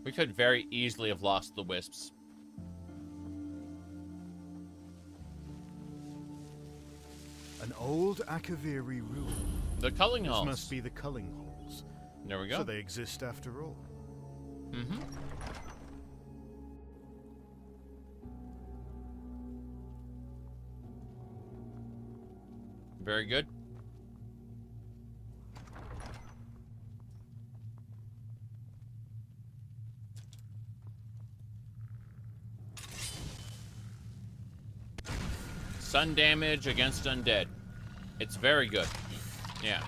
We could very easily have lost the wisps. An old Akaviri ruin. The culling halls. This must be the culling halls. There we go. So they exist after all. Very good. Sun damage against undead. It's very good. Yeah.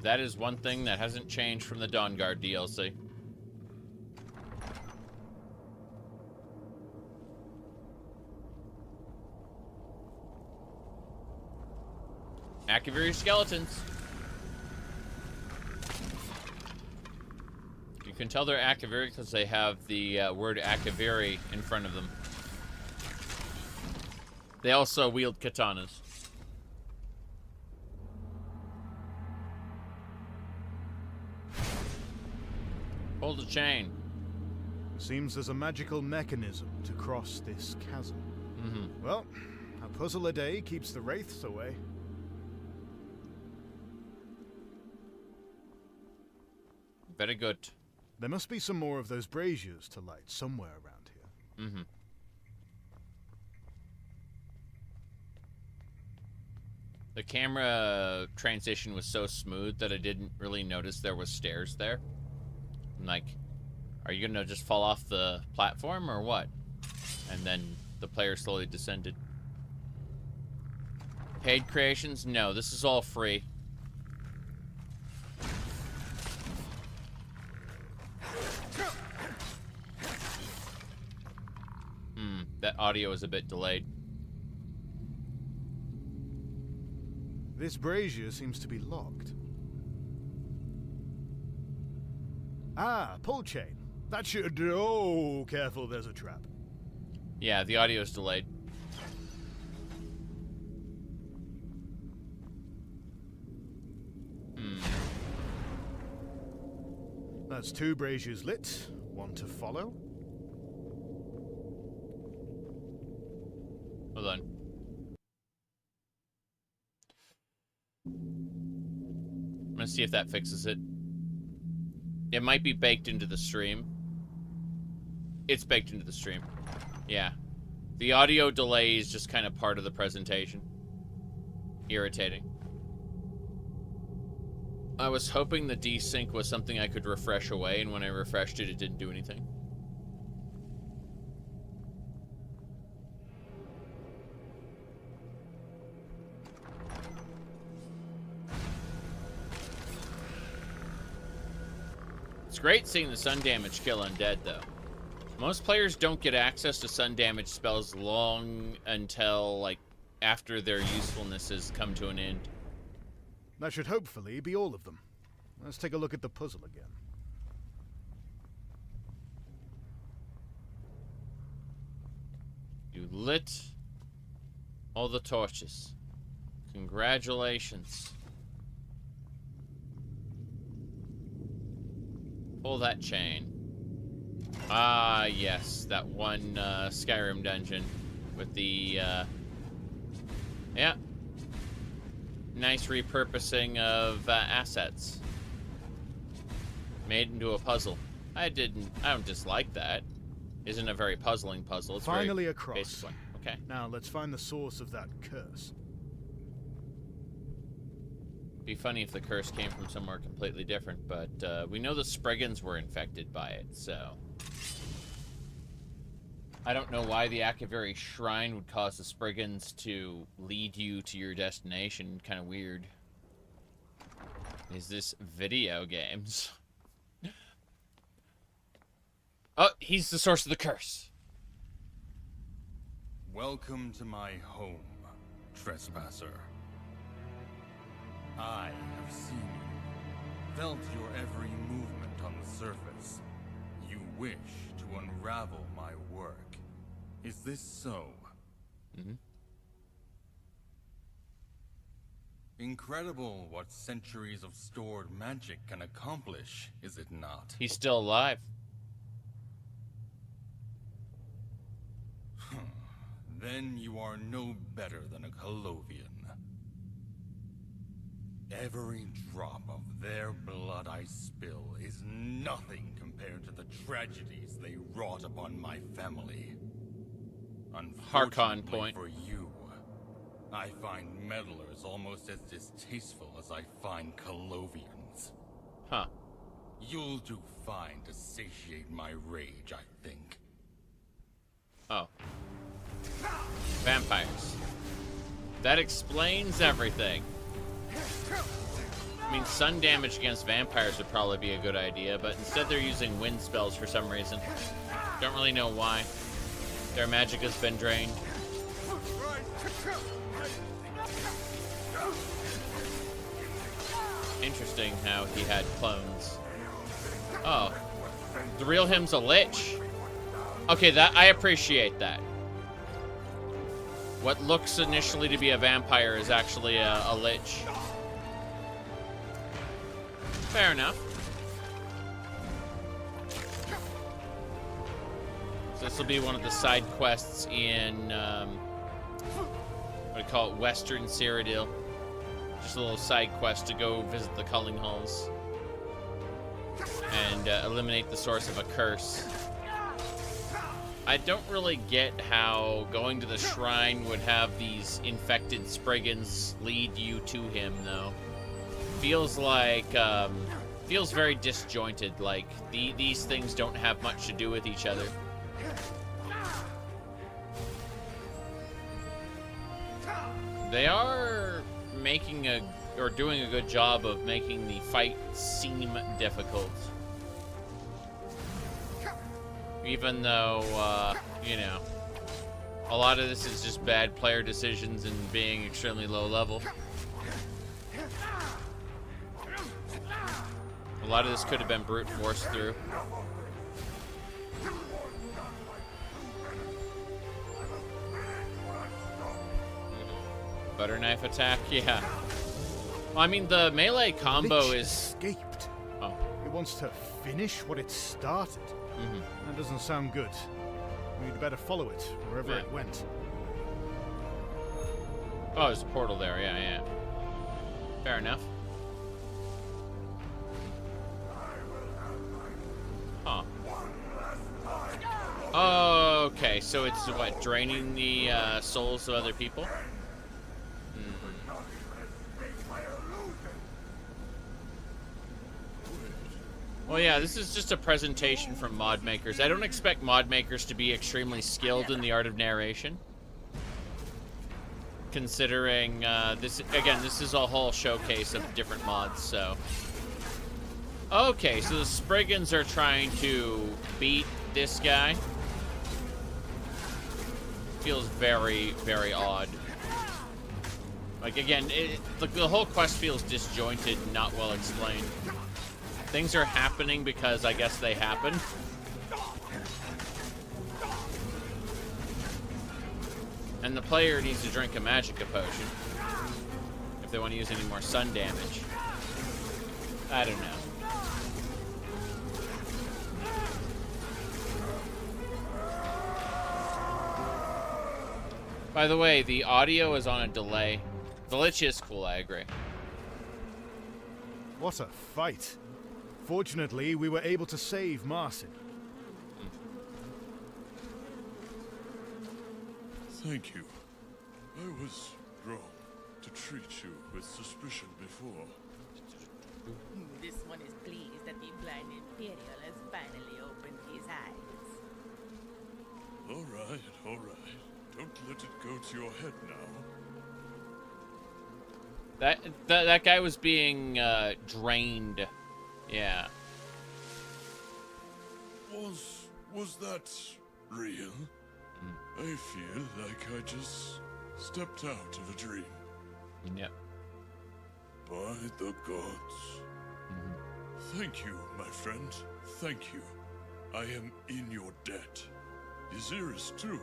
That is one thing that hasn't changed from the Dawnguard DLC. Akaviri skeletons. You can tell they're Akaviri because they have the word Akaviri in front of them. They also wield katanas. Hold a chain. Seems there's a magical mechanism to cross this chasm. Well, a puzzle a day keeps the wraiths away. Very good. There must be some more of those braziers to light somewhere around here. The camera transition was so smooth that I didn't really notice there was stairs there. I'm like, are you gonna just fall off the platform or what? And then the player slowly descended. Paid creations? No, this is all free. That audio is a bit delayed. This brazier seems to be locked. Ah, pull chain. That should... Oh, careful, there's a trap. Yeah, the audio is delayed. That's 2 braziers lit. 1 to follow. Hold on. I'm gonna see if that fixes it. It might be baked into the stream. It's baked into the stream. Yeah. The audio delay is just kind of part of the presentation. Irritating. I was hoping the desync was something I could refresh away, and when I refreshed it, it didn't do anything. It's great seeing the sun damage kill undead, though. Most players don't get access to sun damage spells long until, like, after their usefulness has come to an end. That should hopefully be all of them. Let's take a look at the puzzle again. You lit all the torches. Congratulations. Pull that chain. Ah, yes, that one Skyrim dungeon with the, yeah. Nice repurposing of assets. Made into a puzzle. I don't dislike that. Isn't a very puzzling puzzle. It's Finally very across. basic one. Okay. Now let's find the source of that curse. Be funny if the curse came from somewhere completely different, but we know the Spriggans were infected by it, so... I don't know why the Akaviri Shrine would cause the Spriggans to lead you to your destination. Kind of weird. Is this video games? Oh, he's the source of the curse. Welcome to my home, trespasser. I have seen you, felt your every movement on the surface. You wish to unravel my work. Is this so? Mm-hmm. Incredible what centuries of stored magic can accomplish, is it not? He's still alive. Then you are no better than a Colovian. Every drop of their blood I spill is nothing compared to the tragedies they wrought upon my family. Harkon Unfortunately point. for you, I find meddlers almost as distasteful as I find Colovians. Huh. You'll do fine to satiate my rage, I think. Oh. Vampires. That explains everything. I mean, sun damage against vampires would probably be a good idea, but instead they're using wind spells for some reason. Don't really know why. Their magic has been drained. Interesting how he had clones. Oh. The real him's a lich? Okay, that I appreciate that. What looks initially to be a vampire is actually a lich. Fair enough. So this will be one of the side quests in, what do you call it, Western Cyrodiil. Just a little side quest to go visit the Culling Halls and eliminate the source of a curse. I don't really get how going to the shrine would have these infected Spriggans lead you to him, though. Feels like, feels very disjointed, like these things don't have much to do with each other. They are making doing a good job of making the fight seem difficult. Even though, you know, a lot of this is just bad player decisions and being extremely low level. A lot of this could have been brute force through. Butter knife attack, yeah. Well, I mean, the melee combo Lich is... escaped. Oh. It wants to finish what it started. Mm-hmm. That doesn't sound good. We'd better follow it, wherever Yeah. it went. Oh, there's a portal there, yeah. Fair enough. Huh. Okay, Okay, so it's what, draining the souls of other people? Well, yeah, this is just a presentation from mod makers. I don't expect mod makers to be extremely skilled in the art of narration. Considering, this is a whole showcase of different mods, so... Okay, so the Spriggans are trying to beat this guy. Feels very, very odd. Like, again, the whole quest feels disjointed and not well explained. Things are happening because I guess they happen. And the player needs to drink a Magicka potion if they want to use any more sun damage. I don't know. By the way, the audio is on a delay. The Lich is cool, I agree. What a fight. Fortunately, we were able to save Marcin. Thank you. I was wrong to treat you with suspicion before. This one is pleased that the blind Imperial has finally opened his eyes. All right. Don't let it go to your head now. That guy was being drained. Yeah. Was that real? I feel like I just stepped out of a dream. Yep. By the gods. Thank you, my friend. Thank you. I am in your debt. Ysirus too.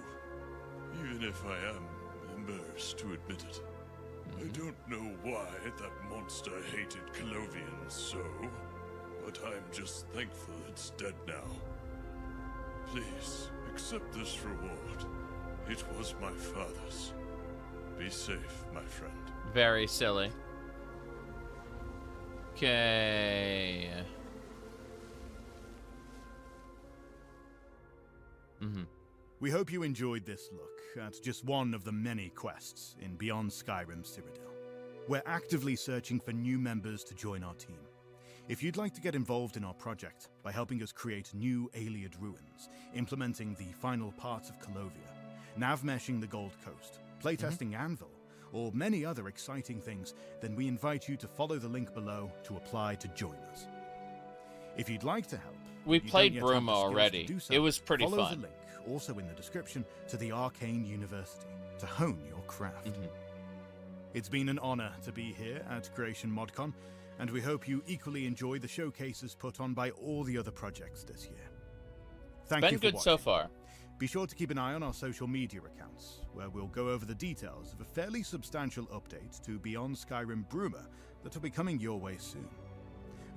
Even if I am embarrassed to admit it. I don't know why that monster hated Colovians so, but I'm just thankful it's dead now. Please, accept this reward. It was my father's. Be safe, my friend. Very silly. Okay. We hope you enjoyed this look at just one of the many quests in Beyond Skyrim Cyrodiil. We're actively searching for new members to join our team. If you'd like to get involved in our project by helping us create new Ayleid ruins, implementing the final parts of Colovia, nav-meshing the Gold Coast, playtesting Anvil, or many other exciting things, then we invite you to follow the link below to apply to join us. If you'd like to help, we you played don't yet have the Bruma skills to already. do so, It was pretty follow fun. the link, also in the description, to the Arcane University to hone your craft. It's been an honor to be here at Creation ModCon, and we hope you equally enjoy the showcases put on by all the other projects this year. Thank Been you for good so watching. far. Be sure to keep an eye on our social media accounts, where we'll go over the details of a fairly substantial update to Beyond Skyrim Bruma that will be coming your way soon.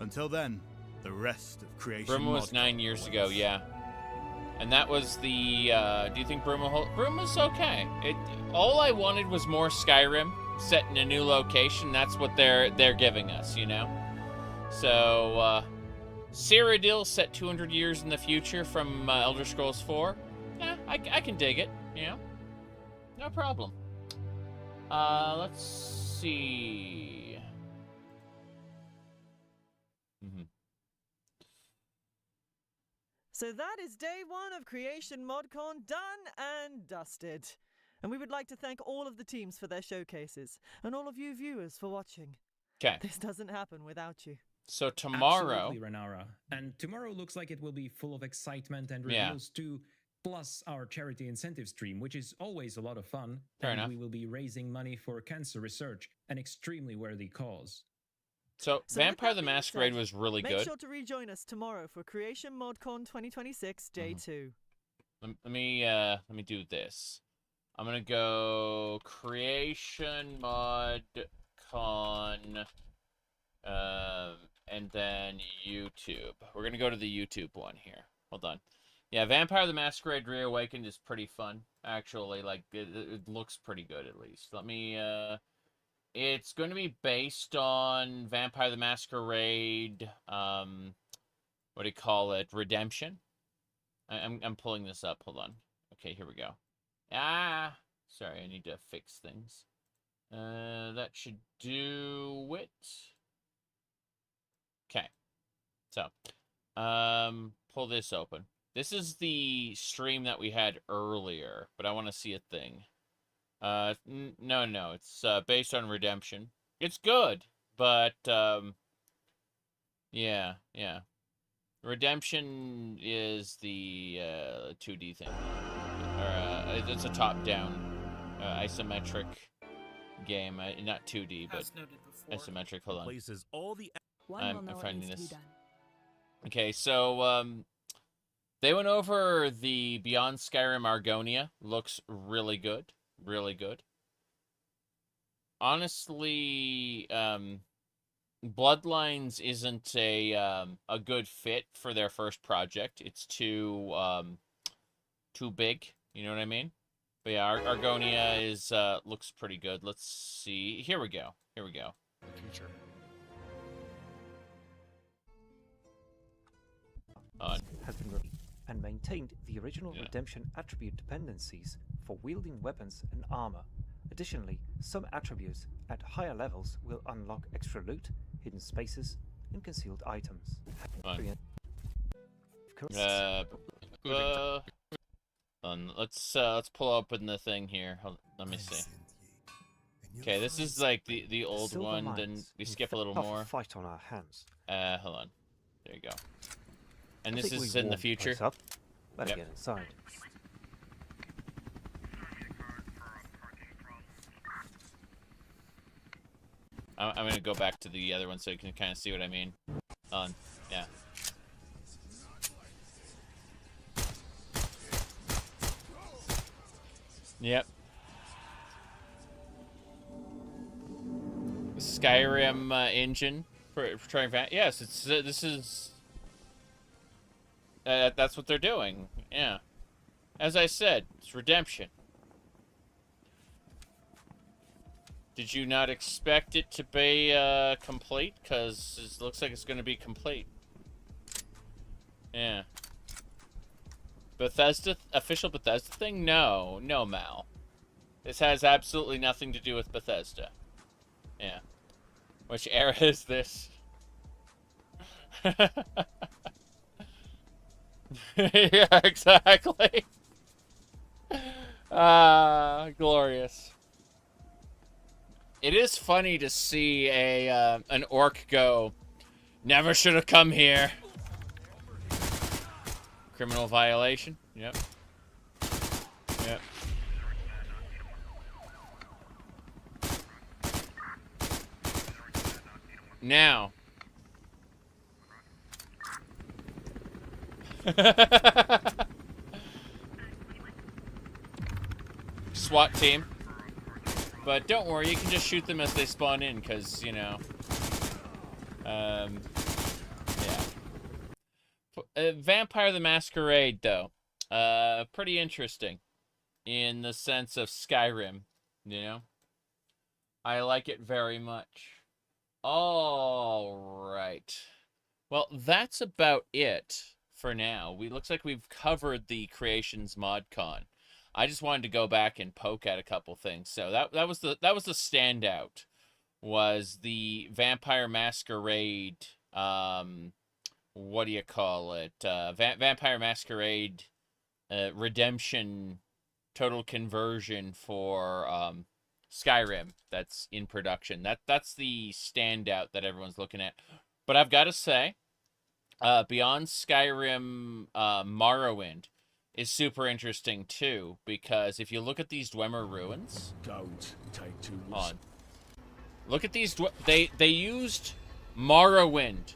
Until then, the rest of Creation Bruma was ModCon 9 years ago, yeah. And that was the, do you think Bruma's okay. All I wanted was more Skyrim set in a new location. That's what they're giving us, you know? So, Cyrodiil set 200 years in the future from Elder Scrolls 4. Yeah, I can dig it, you know? No problem. Let's see. So that is day one of Creation ModCon done and dusted. And we would like to thank all of the teams for their showcases, and all of you viewers for watching. 'Kay. This doesn't happen without you. So tomorrow... Absolutely, Renara. And tomorrow looks like it will be full of excitement and Yeah. reveals too, plus our charity incentive stream, which is always a lot of fun. Fair and enough. we will be raising money for cancer research, an extremely worthy cause. So, So with Vampire that the being Masquerade said, was really Make good. sure to rejoin us tomorrow for Creation ModCon 2026 Day 2. Let me do this. I'm gonna go Creation Mod Con, and then YouTube. We're gonna go to the YouTube one here. Hold on. Yeah, Vampire the Masquerade Reawakened is pretty fun, actually. Like, it looks pretty good, at least. Let me, it's going to be based on Vampire the Masquerade, what do you call it, Redemption. I'm pulling this up, hold on. Okay, here we go. Ah! Sorry, I need to fix things. That should do it. Okay. So, pull this open. This is the stream that we had earlier, but I want to see a thing. No, it's based on Redemption. It's good, but yeah. Redemption is the 2D thing, or it's a top-down isometric game. Not 2D, but isometric. Hold on. Places all the. I'm finding this. Okay, so they went over the Beyond Skyrim Argonia. Looks really good. Really good. Honestly, Bloodlines isn't a good fit for their first project. It's too big. You know what I mean? But yeah, Argonia is looks pretty good. Let's see. Here we go. Future. Has been reviewed and maintained the original Redemption attribute dependencies for wielding weapons and armor. Additionally, some attributes at higher levels will unlock extra loot, hidden spaces, and concealed items. Let's pull open the thing here. Let me see. Okay, this is like the old one. Then we skip a little more. Fight on our hands. Hold on. There you go. And this is in the future. Better get inside. I'm gonna go back to the other one so you can kind of see what I mean. Yeah. Yep. Skyrim engine for trying. Yes, it's this is. That's what they're doing. Yeah. As I said, it's Redemption. Did you not expect it to be complete? Because it looks like it's going to be complete. Yeah. Bethesda, official Bethesda thing? No, Mal. This has absolutely nothing to do with Bethesda. Yeah. Which era is this? Yeah, exactly. Glorious. It is funny to see an orc go, never should have come here. Criminal violation. Yep. Now. SWAT team. But don't worry, you can just shoot them as they spawn in, because, you know, yeah. Vampire the Masquerade, though, pretty interesting in the sense of Skyrim, you know? I like it very much. All right. Well, that's about it for now. Looks like we've covered the Creations ModCon. I just wanted to go back and poke at a couple things. So that was the standout, was the Vampire Masquerade. What do you call it? Vampire Masquerade Redemption total conversion for Skyrim that's in production. That's the standout that everyone's looking at. But I've got to say, Beyond Skyrim Morrowind is super interesting too, because if you look at these Dwemer ruins, don't take too long. Look at these. They used Morrowind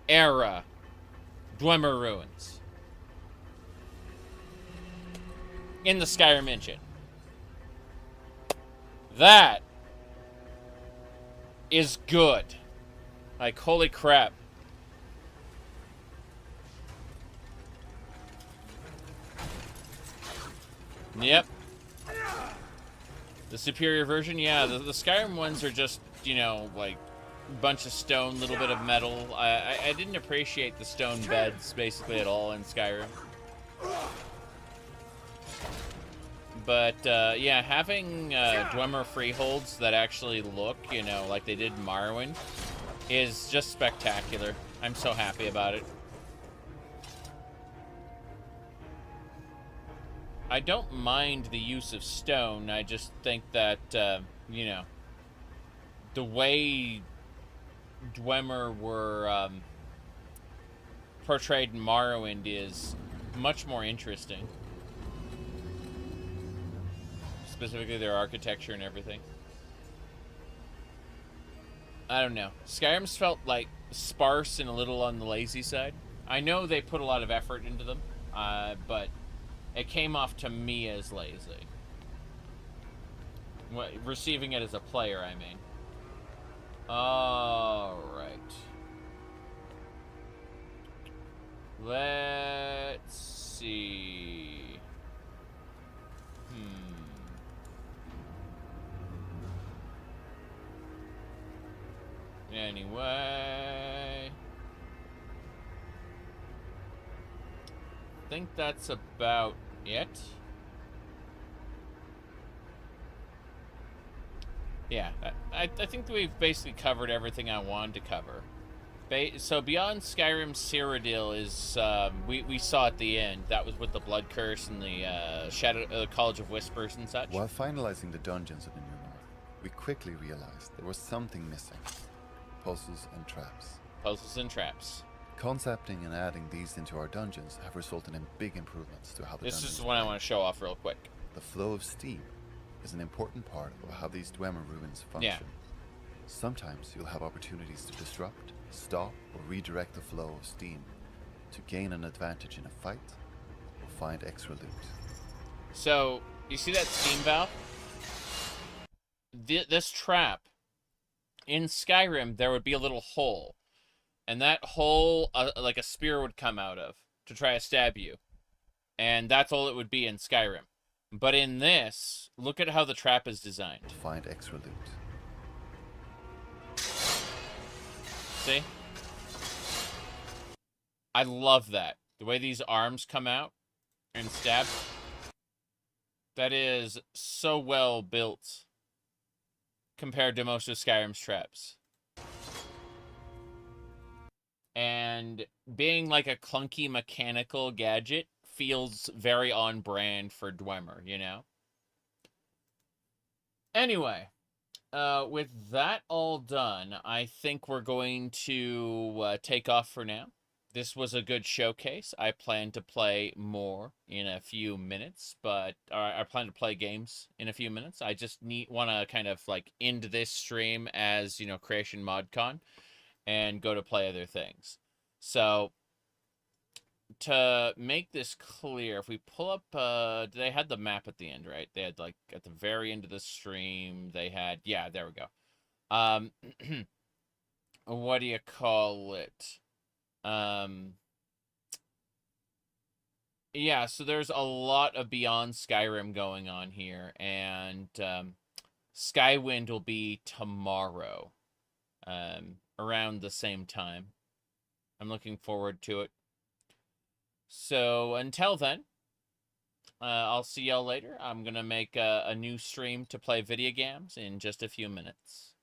era Dwemer ruins in the Skyrim engine. That is good. Like, holy crap. Yep. The superior version, yeah. The Skyrim ones are just, you know, like a bunch of stone, little bit of metal. I didn't appreciate the stone beds basically at all in Skyrim. But, yeah, having Dwemer freeholds that actually look, you know, like they did in Morrowind is just spectacular. I'm so happy about it. I don't mind the use of stone. I just think that, you know, the way Dwemer were portrayed in Morrowind is much more interesting. Specifically their architecture and everything. I don't know. Skyrim's felt like sparse and a little on the lazy side. I know they put a lot of effort into them, but it came off to me as lazy. Receiving it as a player, I mean. Alright. Let's see. Anyway. I think that's about it. Yeah, I think that we've basically covered everything I wanted to cover. So beyond Skyrim, Cyrodiil is, we saw at the end. That was with the Blood Curse and the College of Whispers and such. While finalizing the dungeons of the New North, we quickly realized there was something missing. Puzzles and traps. Puzzles and traps. Concepting and adding these into our dungeons have resulted in big improvements to how the dungeons This is what I want to show off real quick. The flow of steam is an important part of how these Dwemer ruins function. Yeah. Sometimes you'll have opportunities to disrupt, stop, or redirect the flow of steam to gain an advantage in a fight or find extra loot. So, you see that steam valve? This trap, in Skyrim, there would be a little hole. And that hole, like a spear would come out of to try to stab you. And that's all it would be in Skyrim. But in this, look at how the trap is designed. To find extra loot. See? I love that. The way these arms come out and stab. That is so well built compared to most of Skyrim's traps. And being like a clunky mechanical gadget feels very on brand for Dwemer, you know? Anyway, with that all done, I think we're going to take off for now. This was a good showcase. I plan to play more in a few minutes, but I plan to play games in a few minutes. I just want to kind of like end this stream as, you know, Creation ModCon and go to play other things. So to make this clear, if we pull up, they had the map at the end, right? They had like at the very end of the stream, they had, yeah, there we go. What do you call it? Yeah, so there's a lot of Beyond Skyrim going on here, and Skywind will be tomorrow, around the same time. I'm looking forward to it. So until then, I'll see y'all later. I'm gonna make a new stream to play video games in just a few minutes.